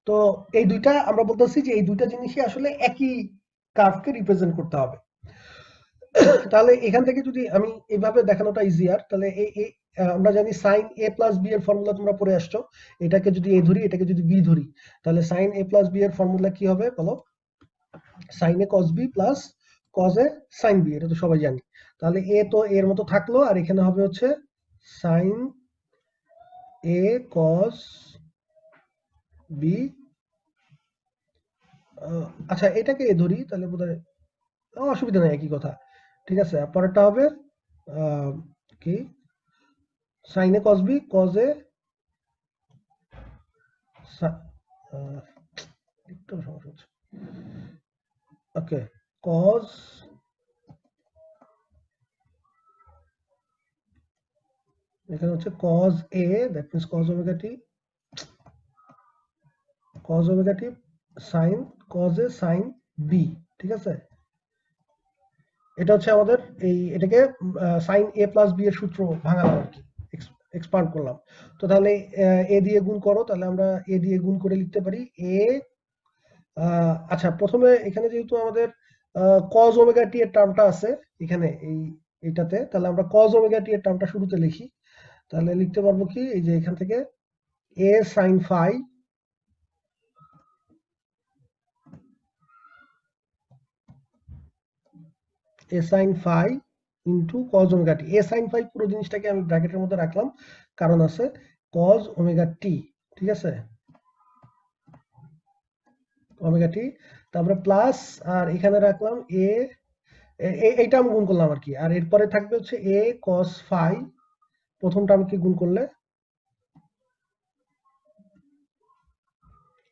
তো এই দুইটা আমরা বলতেছি যে এই দুইটা জিনিসই আসলে একই কার্ভকে রিপ্রেজেন্ট করতে হবে। তাহলে এখান থেকে যদি আমি এইভাবে দেখানোটা ইজিয়ার, তাহলে আমরা জানি সাইন এ প্লাস বি এর ফর্মুলা তোমরা পড়ে আসছো, এটাকে যদি এ ধরি এটাকে যদি বি ধরি, তাহলে সাইন এ প্লাস বি এর ফর্মুলা কি হবে বলো? সাইন এ কস বি প্লাস কস এ সাইন বি, এটা তো সবাই জানি। তাহলে এ তো এর মতো থাকলো, আর এখানে হবে হচ্ছে সাইন এ কস বি। আচ্ছা এটাকে এ ধরি তাহলে বোধহয় অসুবিধা নেই, একই কথা। ঠিক আছে, পরেরটা হবে কি সাইন এ কস বি কস এ, একটু সমস্যা হচ্ছে, ওকে কস এখানে হচ্ছে cos a, that means cos omega t sin cos a sin b। ঠিক আছে, এটা হচ্ছে আমাদের এটাকে sin a plus b এর সূত্র ভাঙালাম আর কি, এক্সপান্ড করলাম। তো তাহলে a দিয়ে গুণ করো, তাহলে আমরা a দিয়ে গুণ করে লিখতে পারি a। আচ্ছা প্রথমে এখানে যেহেতু আমাদের cos omega t এর টার্মটা আছে এখানে এইটাতে, তাহলে আমরা cos omega t এর টার্মটা শুরুতে লিখি। তাহলে লিখতে পারবো কি, এই যে এখান থেকে a sin phi into cos omega t। a sin phi পুরো জিনিসটাকে আমি ব্র্যাকেটের মধ্যে রাখলাম, কারণ আছে cos omega t। ঠিক আছে, omega t, তারপরে প্লাস, আর এখানে রাখলাম a, এইটা আমি গুণ করলাম আর কি। আর এরপরে থাকবে হচ্ছে a cos phi, প্রথম টার্মকে গুণ করলে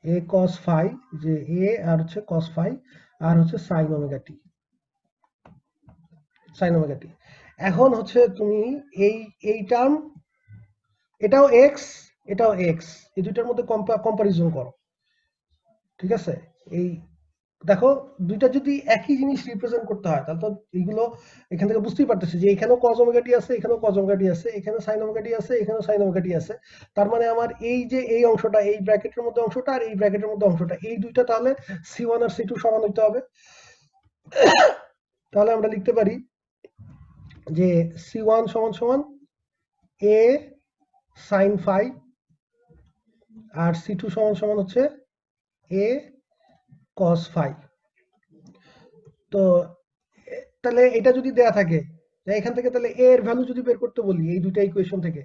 a cos phi, যে a আর হচ্ছে cos phi আর হচ্ছে sin omega t, sin omega t। এখন হচ্ছে তুমি এই টার্ম, এটাও x এটাও x, এই দুইটার মধ্যে কম্পারিজন করো। ঠিক আছে, এই দেখো দুইটা যদি একই জিনিস রিপ্রেজেন্ট করতে হয় তাহলে তো এইগুলো এখান থেকে বুঝতেই পারতেছে যে এখানেও cos omega t আছে, এখানেও cos omega t আছে, এখানে sin omega t আছে, এখানেও sin omega t আছে। তার মানে আমার এই যে এই অংশটা, এই ব্র্যাকেটের মধ্যে অংশটা আর এই ব্র্যাকেটের মধ্যে অংশটা, এই দুইটা তাহলে c1 আর c2 সমান হইতে হবে। তাহলে আমরা লিখতে পারি যে c1 সমান সমান a sin phi R c2 সমান সমান হচ্ছে a cos phi। তো তাহলে এটা যদি দেয়া থাকে এখান থেকে, তাহলে a এর ভ্যালু যদি বের করতে বলি এই দুইটা ইকুয়েশন থেকে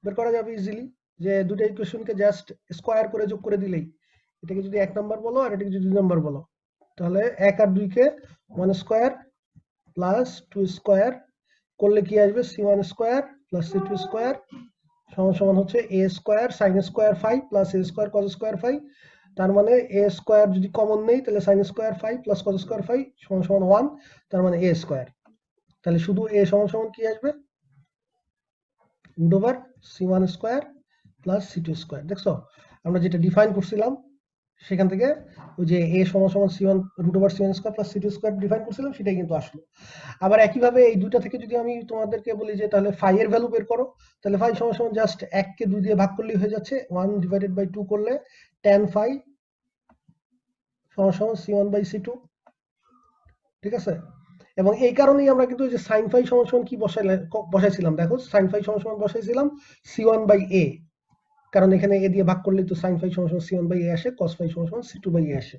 বের করা যাবে ইজিলি, যে দুইটা ইকুয়েশনকে জাস্ট স্কয়ার করে যোগ করে দিলেই, এটাকে যদি 1 নাম্বার বলো আর এটাকে যদি 2 নাম্বার বলো, তাহলে 1 আর 2 কে 1 স্কয়ার প্লাস 2 স্কয়ার করলে কি আসবে, c1 square plus c2 square সমান সমান হচ্ছে a square sin square phi plus a square cos square phi। তার মানে a স্কয়ার যদি কমন নেই তাহলে sin square phi plus cos square phi সমান সমান 1, তার মানে a স্কয়ার। তাহলে শুধু a সমান সমান কি আসবে, root over c1 square plus c2 square. দেখছো আমরা যেটা ডিফাইন করছিলাম সেখান থেকে ওই যে a সমান সমান c1 root over c1 square plus c2 square define করছিলাম, সেটাই কিন্তু আসলো। আবার একইভাবে এই দুইটা থেকে যদি আমি তোমাদেরকে বলি যে তাহলে phi এর ভ্যালু বের করো, তাহলে phi সমান সমান জাস্ট 1 কে 2 দিয়ে ভাগ করলেই হয়ে যাচ্ছে, 1 ডিভাইডেড বাই 2 করলে tan phi সমান সমান c1 বাই c2। ঠিক আছে, এবং এই কারণেই আমরা কিন্তু যে sin phi সমান সমান কি বসাইছিলাম, দেখো sin phi সমান সমান বসাইছিলাম c1 বাই a, কারণ এখানে a দিয়ে ভাগ করলেই তো sin phi সমান সমান c1 বাই a আসে, cos phi সমান সমান c2 বাই a আসে।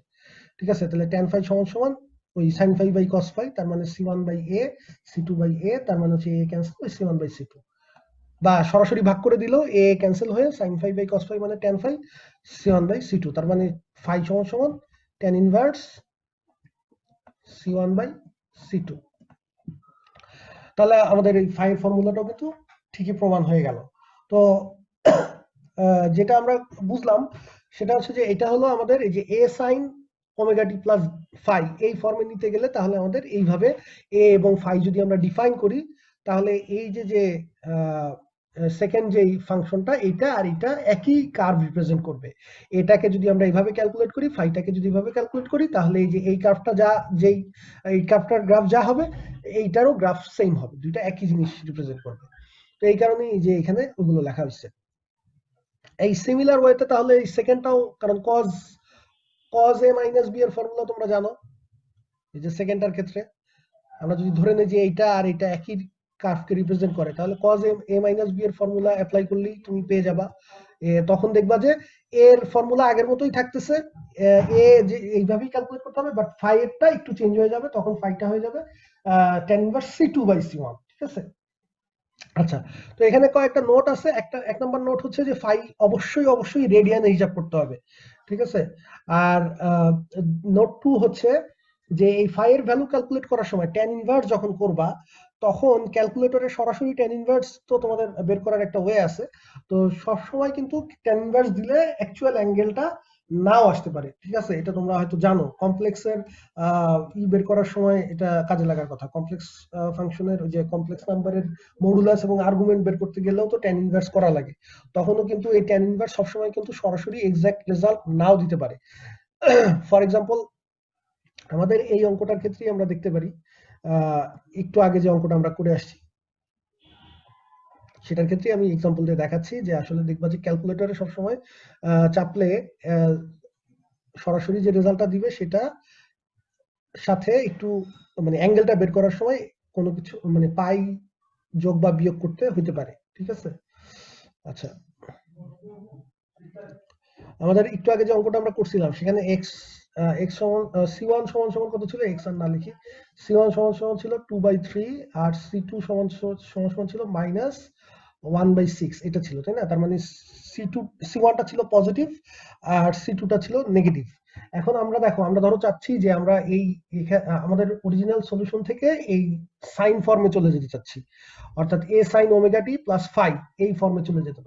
ঠিক আছে, তাহলে tan phi সমান সমান ওই sin phi by cos phi, তার মানে c1 by a, c2 by a, তার মানে হচ্ছে a ক্যান্সেল ওই c1 বাই c2, বা সরাসরি ভাগ করে দিলেও a ক্যান্সেল হয়ে sin phi by cos phi মানে tan phi c1 by c2, তার মানে phi সমান সমান tan inverse c1 by c2। তাহলে আমাদের এই phi ফর্মুলাটাও কিন্তু ঠিকই প্রমাণ হয়ে গেল। তো যেটা আমরা বুঝলাম সেটা হচ্ছে যে এটা হলো আমাদের এই যে a sin omega t plus phi এই ফর্মে নিতে গেলে তাহলে আমাদের এইভাবে a এবং phi যদি আমরা ডিফাইন করি, তাহলে এই যে সেকেন্ড যেই ফাংশনটা এটা আর এটা একই কার্ভ রিপ্রেজেন্ট করবে। এটাকে যদি আমরা এইভাবে ক্যালকুলেট করি, ফাইটাকে যদি এইভাবে ক্যালকুলেট করি, তাহলে এই যে এই কার্ভটা এই কার্ভটার গ্রাফ যা হবে এইটারও গ্রাফ সেম হবে, দুইটা একই জিনিস রিপ্রেজেন্ট করবে। তো এই কারণেই এই যে এখানে ওগুলো লেখা হয়েছে এই সিমিলার ওয়েতে। তাহলে এই সেকেন্ডটাও, কারণ cos a মাইনাস b এর ফর্মুলা তোমরা জানো, এই যে সেকেন্ডটার ক্ষেত্রে আমরা যদি ধরে নিই যে এইটা আর এটা একই কার্ভকে রিপ্রেজেন্ট করে, তাহলে cos a মাইনাস b এর ফর্মুলা অ্যাপ্লাই করলেই তুমি পেয়ে যাবা। তখন দেখবা যে এর ফর্মুলা আগের মতোই থাকতেছে, এ যে এইভাবেই ক্যালকুলেট করতে হবে, বাট ফাই এরটা একটু চেঞ্জ হয়ে যাবে, তখন ফাইটা হয়ে যাবে tan ইনভার্স c2/c1। ঠিক আছে? আচ্ছা, তো এখানে কয়েকটা নোট আছে। এক নম্বর নোট হচ্ছে যে ফাই অবশ্যই রেডিয়ানে হিসাব করতে হবে। ঠিক আছে? আর নোট 2 হচ্ছে যে এই ফাই এর ভ্যালু ক্যালকুলেট করার সময় tan ইনভার্স যখন করবা, তখন ক্যালকুলেটরে সরাসরি tan ইনভার্স তো তোমাদের বের করার একটা ওয়ে আছে। তো সব সময় কিন্তু tan ইনভার্স দিলে অ্যাকচুয়াল অ্যাঙ্গেলটা নাও আসতে পারে। ঠিক আছে? এটা তোমরা হয়তো জানো, কমপ্লেক্সের বের করার সময় এটা কাজে লাগার কথা। কমপ্লেক্স ফাংশনের যে কমপ্লেক্স নাম্বারের মডুলাস এবং আর্গুমেন্ট বের করতে গেলেও তো tan ইনভার্স করা লাগে। তখনও কিন্তু এই tan ইনভার্স সবসময় কিন্তু সরাসরি এক্সাক্ট রেজাল্ট নাও দিতে পারে। ফর এক্সাম্পল, আমাদের এই অঙ্কটার ক্ষেত্রেই আমরা দেখতে পারি, একটু আগে যে অঙ্কটা আমরা করে আসছি সেটার ক্ষেত্রে আমি এক্সাম্পল দিয়ে দেখাচ্ছি যে আসলে দেখবা যে ক্যালকুলেটরে সবসময় চাপলে সরাসরি যে রেজাল্টটা দিবে সেটা সাথে একটু মানে অ্যাঙ্গেলটা বের করার সময় কোনো কিছু মানে পাই যোগ বা বিয়োগ করতে হতে পারে। ঠিক আছে? আচ্ছা, আমাদের একটু আগে যে অঙ্কটা আমরা করছিলাম সেখানে c1 সমান সমান কত ছিল, x আর না লিখি, c1 সমান সমান ছিল 2/3 আর c2 সমান সমান ছিল -1/6। এটা ছিল, তাই না? তার মানে c1টা ছিল পজিটিভ আর c2টা ছিল নেগেটিভ। এখন আমরা দেখো, আমরা ধরো চাচ্ছি যে আমরা আমাদের অরিজিনাল সলিউশন থেকে এই সাইন ফর্মে চলে যেতে চাচ্ছি, অর্থাৎ a sin omega t plus phi এই ফর্মে চলে যেতে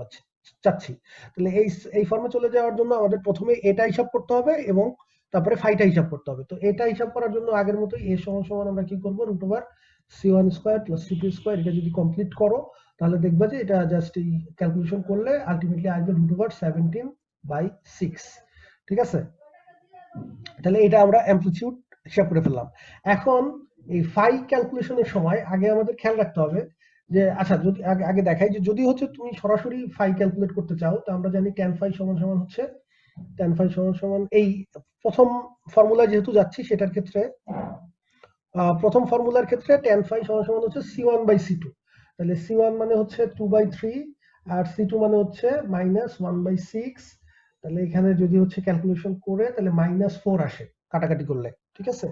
চাচ্ছি। তাহলে এই ফর্মে চলে যাওয়ার জন্য আমাদের প্রথমে এটা হিসাব করতে হবে এবং তারপরে ফাইটা হিসাব করতে হবে। তো এটা হিসাব করার জন্য আগের মতোই a সমান সমান আমরা কি করব, √c1 square plus c2 square. এটা যদি কমপ্লিট করো তাহলে দেখবা যে এটা জাস্ট এই ক্যালকুলেশন করলে আলটিমেটলি আসবে √17/6। ঠিক আছে? তাহলে এটা আমরা অ্যামপ্লিটিউড হিসাব করে ফেললাম। এখন এই ফাই ক্যালকুলেশনের সময় আগে আমাদের খেয়াল রাখতে হবে যে, আচ্ছা যদি আগে দেখাই যে যদি হচ্ছে তুমি সরাসরি ফাই ক্যালকুলেট করতে চাও, তো আমরা জানি tan phi সমান সমান হচ্ছে এই প্রথম ফর্মুলা যেহেতু যাচ্ছি সেটার ক্ষেত্রে প্রথম ফর্মুলার ক্ষেত্রে tan phi সমান সমান হচ্ছে c1/c2। তাহলে c1 মানে হচ্ছে 2/3 আর c2 মানে হচ্ছে -1/6। তাহলে এখানে যদি হচ্ছে ক্যালকুলেশন করে তাহলে -4 আসে কাটাকাটি করলে। ঠিক আছে?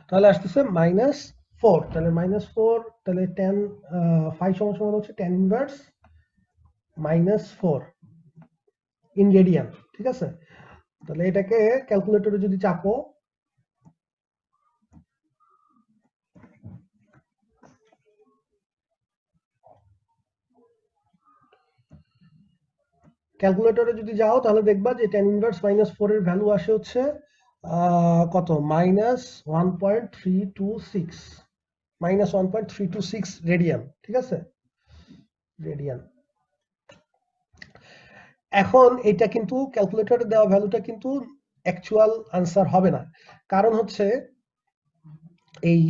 তাহলে আসতেছে -4। তাহলে -4, তাহলে tan phi সমান সমান হচ্ছে tan ইনভার্স -4 ইন রেডিয়ান। ঠিক আছে? তাহলে এটাকে ক্যালকুলেটরে যদি চাপো, ক্যালকুলেটরে যদি যাও তাহলে দেখবা যে tan ইনভার্স -4 এর ভ্যালু আসে হচ্ছে কত, -1.326 রেডিয়ান। ঠিক আছে? রেডিয়ান। এখন এটা কিন্তু ক্যালকুলেটরে দেওয়া ভ্যালুটা কিন্তু অ্যাকচুয়াল আনসার হবে না, কারণ হচ্ছে এই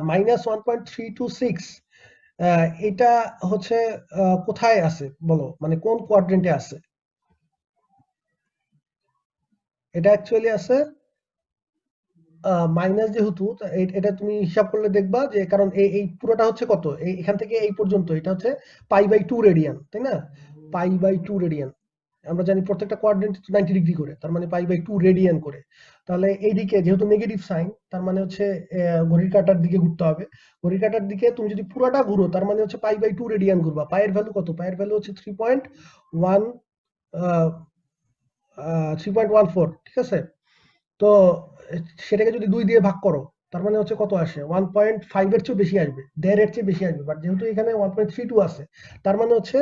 -1.326 এটা হচ্ছে কোথায় আছে বলো, মানে কোন কোয়াড্রেন্টে আছে? এটা অ্যাকচুয়ালি আছে মাইনাস, যেহেতু এটা তুমি হিসাব করলে দেখবা যে, কারণ এই পুরোটা হচ্ছে কত, এখান থেকে এই পর্যন্ত এটা হচ্ছে π/2 রেডিয়ান, তাই না? π/2 রেডিয়ান। আমরা জানি প্রত্যেকটা কোয়াড্রেন্ট 90 ডিগ্রি করে, তার মানে π/2 রেডিয়ান করে। তাহলে এইদিকে যেহেতু নেগেটিভ সাইন, তার মানে হচ্ছে ঘড়ির কাঁটার দিকে ঘুরতে হবে। ঘড়ির কাঁটার দিকে তুমি যদি পুরোটা ঘুরো তার মানে হচ্ছে π/2 রেডিয়ান ঘুরবা। পায়ের ভ্যালু কত? পায়ের ভ্যালু হচ্ছে 3.14। ঠিক আছে? তো সেটাকে যদি 2 দিয়ে ভাগ করো তার মানে হচ্ছে কত আসে, 1.5 এর চেয়ে বেশি আসবে, 1.5 এর চেয়ে বেশি আসবে। বাট যেহেতু এখানে 1.32 আছে, তার মানে হচ্ছে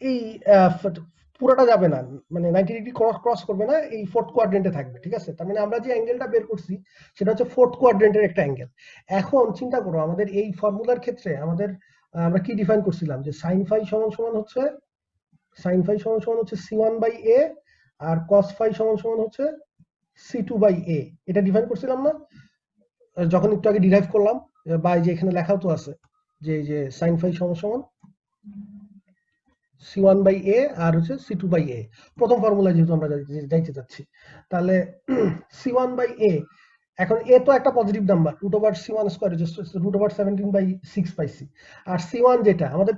এই পুরোটা যাবে না, মানে 90 ডিগ্রি ক্রস করবে না, এই ফোর্থ কোয়াড্রেন্টে থাকবে। ঠিক আছে? তার মানে আমরা যে অ্যাঙ্গেলটা বের করছি সেটা হচ্ছে ফোর্থ কোয়াড্রেন্টের একটা অ্যাঙ্গেল। এখন চিন্তা করো, আমাদের এই ফর্মুলার ক্ষেত্রে আমাদের আমরা কি ডিফাইন করছিলাম যে sin phi সমান সমান হচ্ছে c1/a আর cos phi সমান সমান হচ্ছে c2/a। এটা ডিফাইন করছিলাম না যখন একটু আগে ডিরাইভ করলাম, বা এই যে এখানে লেখাও তো আছে যে এই যে sin phi সমান সমান c1/a আর হচ্ছে c2/a, প্রথম ফর্মুলা যেহেতু আমরা যাইতে যাচ্ছি, তাহলে c1/a, এখন a তো একটা পজিটিভ নাম্বার, √c1² পাইছি। আর c1 যেটা আমাদের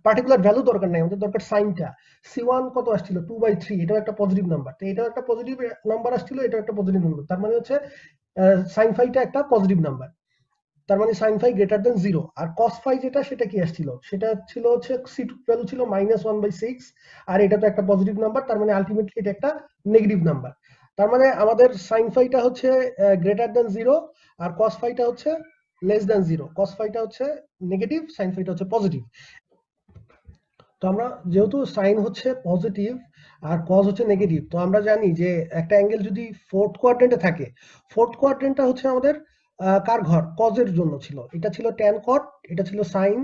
পার্টিকুলার ভ্যালু দরকার নাই, আমাদের দরকার সাইনটা। c1 কত আসছিল 2/3, এটাও একটা পজিটিভ নাম্বার, তো এটাও একটা পজিটিভ নাম্বার আসছিল, এটাও একটা পজিটিভ নাম্বার, তার মানে হচ্ছে sin phi-টা একটা পজিটিভ নাম্বার, তার মানে sin phi গ্রেটার দেন 0। আর cos phi যেটা, সেটা কি আসছিল, সেটা ছিল হচ্ছে c2 ভ্যালু ছিল -1/6, আর এটা তো একটা পজিটিভ নাম্বার, তার মানে আলটিমেটলি এটা একটা নেগেটিভ নাম্বার। তার মানে আমাদের sin phi-টা হচ্ছে গ্রেটার দেন 0 আর cos phi-টা হচ্ছে লেস দেন 0। cos phi-টা হচ্ছে নেগেটিভ, sin phi-টা হচ্ছে পজিটিভ। তো আমরা যেহেতু সাইন হচ্ছে পজিটিভ আর কজ হচ্ছে নেগেটিভ, তো আমরা জানি যে একটা অ্যাঙ্গেল যদি ফোর্থ কোয়াড্রেন্টে থাকে, ফোর্থ কোয়াড্রেন্টটা হচ্ছে আমাদের কার ঘর, কজের জন্য ছিল, এটা ছিল ট্যান কট, এটা ছিল সাইন,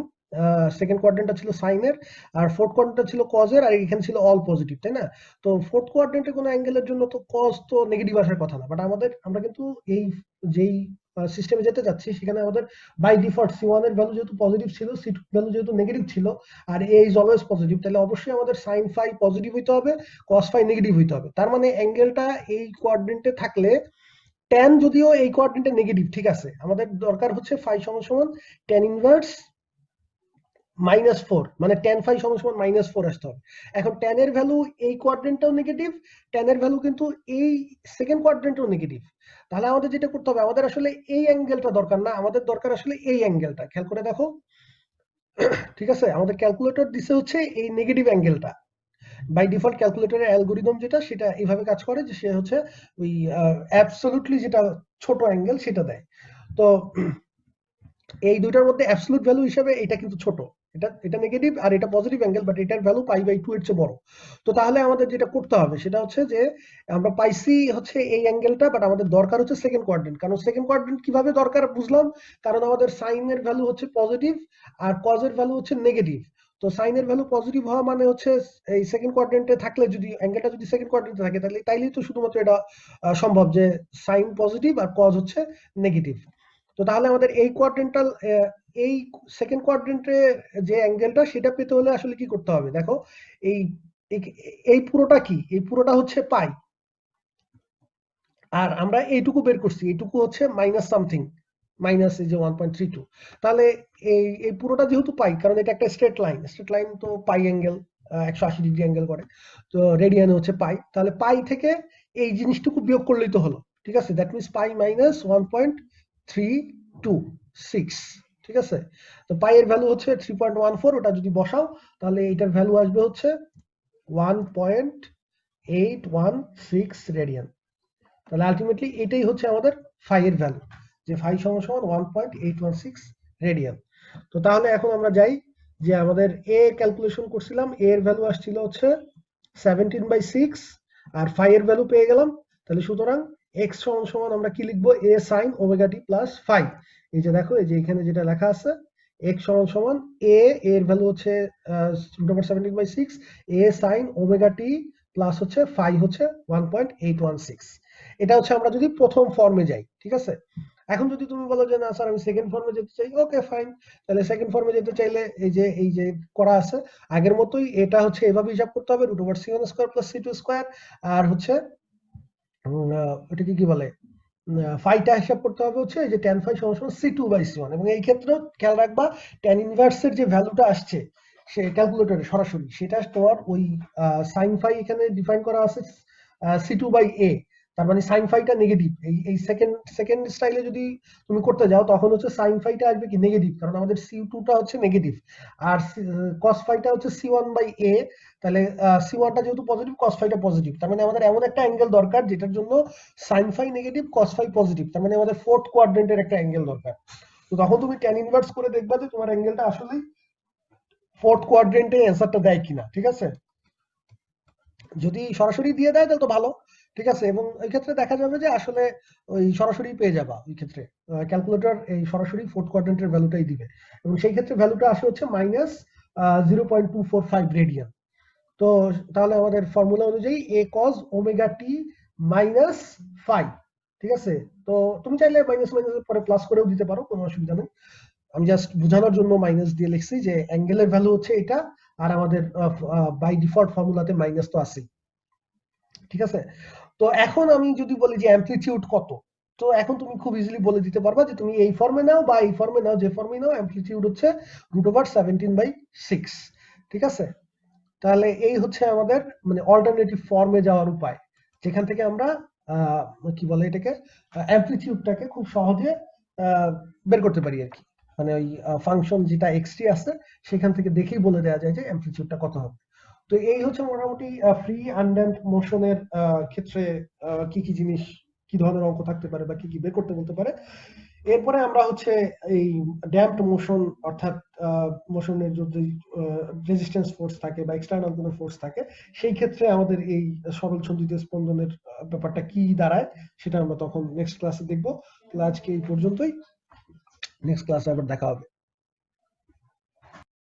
সেকেন্ড কোয়াড্রেন্টটা ছিল সাইনের, আর ফোর্থ কোয়াড্রেন্টটা ছিল কজের, আর এখানে ছিল অল পজিটিভ, তাই না? তো ফোর্থ কোয়াড্রেন্টে কোনো অ্যাঙ্গেলের জন্য তো কজ তো নেগেটিভ আসার কথা না, বাট আমরা কিন্তু এই যেই সিস্টেমে যেতে যাচ্ছি সেখানে আমাদের বাই ডিফল্ট c1 এর ভ্যালু যেহেতু পজিটিভ ছিল, c2 ভ্যালু যেহেতু নেগেটিভ ছিল, আর a ইজ অলওয়েজ পজিটিভ, তাহলে অবশ্যই আমাদের sin phi পজিটিভ হইতে হবে, cos phi নেগেটিভ হইতে হবে। তার মানে অ্যাঙ্গেলটা এই কোয়াড্রেন্টে থাকলে, tan যদিও এই কোয়াড্রেন্টে নেগেটিভ, ঠিক আছে, আমাদের দরকার হচ্ছে phi সমান সমান tan ইনভার্স -4, মানে tan phi সমান সমান -4 আসতে হবে। এখন tan এর ভ্যালু এই কোয়াড্রেন্টটাও নেগেটিভ, tan এর ভ্যালু কিন্তু এই সেকেন্ড কোয়াড্রেন্টেও নেগেটিভ। তাহলে আমাদের যেটা করতে হবে, আমাদের আসলে এই অ্যাঙ্গেলটা দরকার না, আমাদের দরকার আসলে এই অ্যাঙ্গেলটা। খেয়াল করে দেখো, ঠিক আছে, আমাদের ক্যালকুলেটর দিছে হচ্ছে এই নেগেটিভ অ্যাঙ্গেলটা। বাই ডিফল্ট ক্যালকুলেটরের অ্যালগোরিদম যেটা, সেটা এইভাবে কাজ করে যে সে হচ্ছে ওই অ্যাবসলিউটলি যেটা ছোট অ্যাঙ্গেল সেটা দেয়। তো এই দুইটার মধ্যে অ্যাবসলিউট ভ্যালু হিসেবে এটা কিন্তু ছোট, এটা নেগেটিভ আর এটা পজিটিভ অ্যাঙ্গেল, বাট এটার ভ্যালু π/2 এর চেয়ে বড়। তো তাহলে আমাদের যেটা করতে হবে সেটা হচ্ছে যে আমরা পাইছি হচ্ছে এই অ্যাঙ্গেলটা, বাট আমাদের দরকার হচ্ছে সেকেন্ড কোয়াড্রেন্ট। কারণ সেকেন্ড কোয়াড্রেন্ট কিভাবে দরকার বুঝলাম, কারণ আমাদের সাইন এর ভ্যালু হচ্ছে পজিটিভ আর কজ এর ভ্যালু হচ্ছে নেগেটিভ। তো সাইন এর ভ্যালু পজিটিভ হওয়া মানে হচ্ছে এই সেকেন্ড কোয়াড্রেন্টে থাকলে, যদি অ্যাঙ্গেলটা যদি সেকেন্ড কোয়াড্রেন্টে থাকে, তাইলেই তো শুধুমাত্র এটা সম্ভব যে সাইন পজিটিভ আর কজ হচ্ছে নেগেটিভ। তো তাহলে আমাদের এই কোয়াড্রেন্টাল, এই সেকেন্ড কোয়াড্রেন্টে যে অ্যাঙ্গেলটা, সেটা পেতে হলে আসলে কি করতে হবে, দেখো এই এই পুরোটা কি, এই পুরোটা হচ্ছে পাই, আর আমরা এইটুকু বের করছি, এইটুকু হচ্ছে মাইনাস সামথিং, মাইনাস এই যে 1.32। তাহলে এই পুরোটা যেহেতু পাই, কারণ এটা একটা স্ট্রেট লাইন, তো পাই অ্যাঙ্গেল 180 ডিগ্রি অ্যাঙ্গেল করে, তো রেডিয়ানে হচ্ছে পাই, তাহলে পাই থেকে এই জিনিসটুকু বিয়োগ করলেই তো হলো, ঠিক আছে, দ্যাট মিনস পাই মাইনাস 1.326, ঠিক আছে। তো পাই এর ভ্যালু হচ্ছে 3.14, ওটা যদি বসাও তাহলে এটার ভ্যালু আসবে হচ্ছে 1.816 রেডিয়ান। তাহলে আলটিমেটলি এটাই হচ্ছে আমাদের ফাই এর ভ্যালু, যে ফাই সমান সমান 1.816 রেডিয়ান। তো তাহলে এখন আমরা যাই যে আমাদের এ ক্যালকুলেশন করছিলাম, এ এর ভ্যালু আসছিল হচ্ছে 17/6, আর ফাই এর ভ্যালু পেয়ে গেলাম। তাহলে সুতরাং x সমান সমান আমরা কি লিখবো, a sin omega t plus phi. এই যে দেখো, এই যে এখানে যেটা লেখা আছে, x সমান সমান এর ভ্যালু হচ্ছে √17/6, a sin omega t plus হচ্ছে ফাই হচ্ছে 1.816। এটা হচ্ছে আমরা যদি প্রথম ফর্মে যাই, ঠিক আছে। এখন যদি তুমি বলো যে না স্যার আমি সেকেন্ড ফর্মে যেতে চাই, ওকে ফাইন, তাহলে সেকেন্ড ফর্মে যেতে চাইলে এই যে করা আছে আগের মতোই, এটা হচ্ছে এভাবে হিসাব করতে হবে, √c1² + c2², আর হচ্ছে ওটাকে কি বলে, ফাইটা হিসাব করতে হবে হচ্ছে এই যে tan phi সমান সমান c2/c1। এবং এই ক্ষেত্রে খেয়াল রাখবা, tan ইনভার্সের যে ভ্যালুটা আসছে সে ক্যালকুলেটরে সরাসরি, সেটা তোমার ওই sin phi এখানে ডিফাইন করা আছে c2/a, তার মানে sin phi টা নেগেটিভ। এই সেকেন্ড স্টাইলে যদি তুমি করতে যাও, তখন হচ্ছে sin phi টা আসবে কি নেগেটিভ, কারণ আমাদের c2 টা হচ্ছে নেগেটিভ, আর cos phi টা হচ্ছে c1/a। তাহলে c1 টা যেহেতু পজিটিভ, cos phi টা পজিটিভ, তার মানে আমাদের এমন একটা অ্যাঙ্গেল দরকার যেটার জন্য sin phi negative, cos phi positive, তার মানে আমাদের ফোর্থ কোয়াড্রেন্টের একটা অ্যাঙ্গেল দরকার। তো তখন তুমি tan ইনভার্স করে দেখবা যে তোমার অ্যাঙ্গেলটা আসলে ফোর্থ কোয়াড্রেন্টে অ্যান্সারটা দেয় কিনা, ঠিক আছে। যদি সরাসরি দিয়ে দেয় তাহলে তো ভালো, ঠিক আছে, এবং এই ক্ষেত্রে দেখা যাবে যে আসলে ওই সরাসরি পেয়ে যাবা ওই ক্ষেত্রে ক্যালকুলেটর এই সরাসরি ফোর্থ কোয়াড্রেন্টের ভ্যালুটাই দিবে, এবং সেই ক্ষেত্রে ভ্যালুটা আসে হচ্ছে -0.245 রেডিয়ান। তো তাহলে আমাদের ফর্মুলা অনুযায়ী a cos omega t minus phi, ঠিক আছে। তো তুমি চাইলে মাইনাস মাইনাসের পরে প্লাস করেও দিতে পারো, কোনো অসুবিধা নেই। আমি জাস্ট বোঝানোর জন্য মাইনাস দিয়ে লিখছি যে অ্যাঙ্গেলের ভ্যালু হচ্ছে এটা, আর আমাদের বাই ডিফল্ট ফর্মুলাতে মাইনাস তো আছেই, ঠিক আছে। তো এখন আমি যদি বলি যে অ্যামপ্লিটিউড কত, তো এখন তুমি খুব ইজিলি বলে দিতে পারবা যে তুমি এই ফর্মে নাও বা এই ফর্মে নাও, যে ফর্মে নাও অ্যামপ্লিটিউড হচ্ছে √17/6, ঠিক আছে। তাহলে এই হচ্ছে আমাদের মানে অল্টারনেটিভ ফর্মে যাওয়ার উপায়, যেখান থেকে আমরা কি বলে এটাকে অ্যামপ্লিটিউডটাকে খুব সহজে বের করতে পারি আর কি। মানে ওই ফাংশন যেটা এক্সটি আছে সেখান থেকে দেখেই বলে দেওয়া যায় যে অ্যামপ্লিটিউডটা কত হবে। তো এই হচ্ছে মোটামুটি ফ্রি আনড্যাম্পড মোশনের ক্ষেত্রে কি কি জিনিস, কি ধরনের অঙ্ক থাকতে পারে বা কি কি বের করতে বলতে পারে। এরপরে আমরা হচ্ছে এই ড্যাম্পড মোশন, অর্থাৎ মোশনের যদি রেজিস্ট্যান্স ফোর্স থাকে বা এক্সটার্নাল কোনো ফোর্স থাকে, সেই ক্ষেত্রে আমাদের এই সরল সঞ্চিত স্পন্দনের ব্যাপারটা কি দাঁড়ায় সেটা আমরা তখন নেক্সট ক্লাসে দেখবো। তাহলে আজকে এই পর্যন্তই, নেক্সট ক্লাসে আবার দেখা হবে।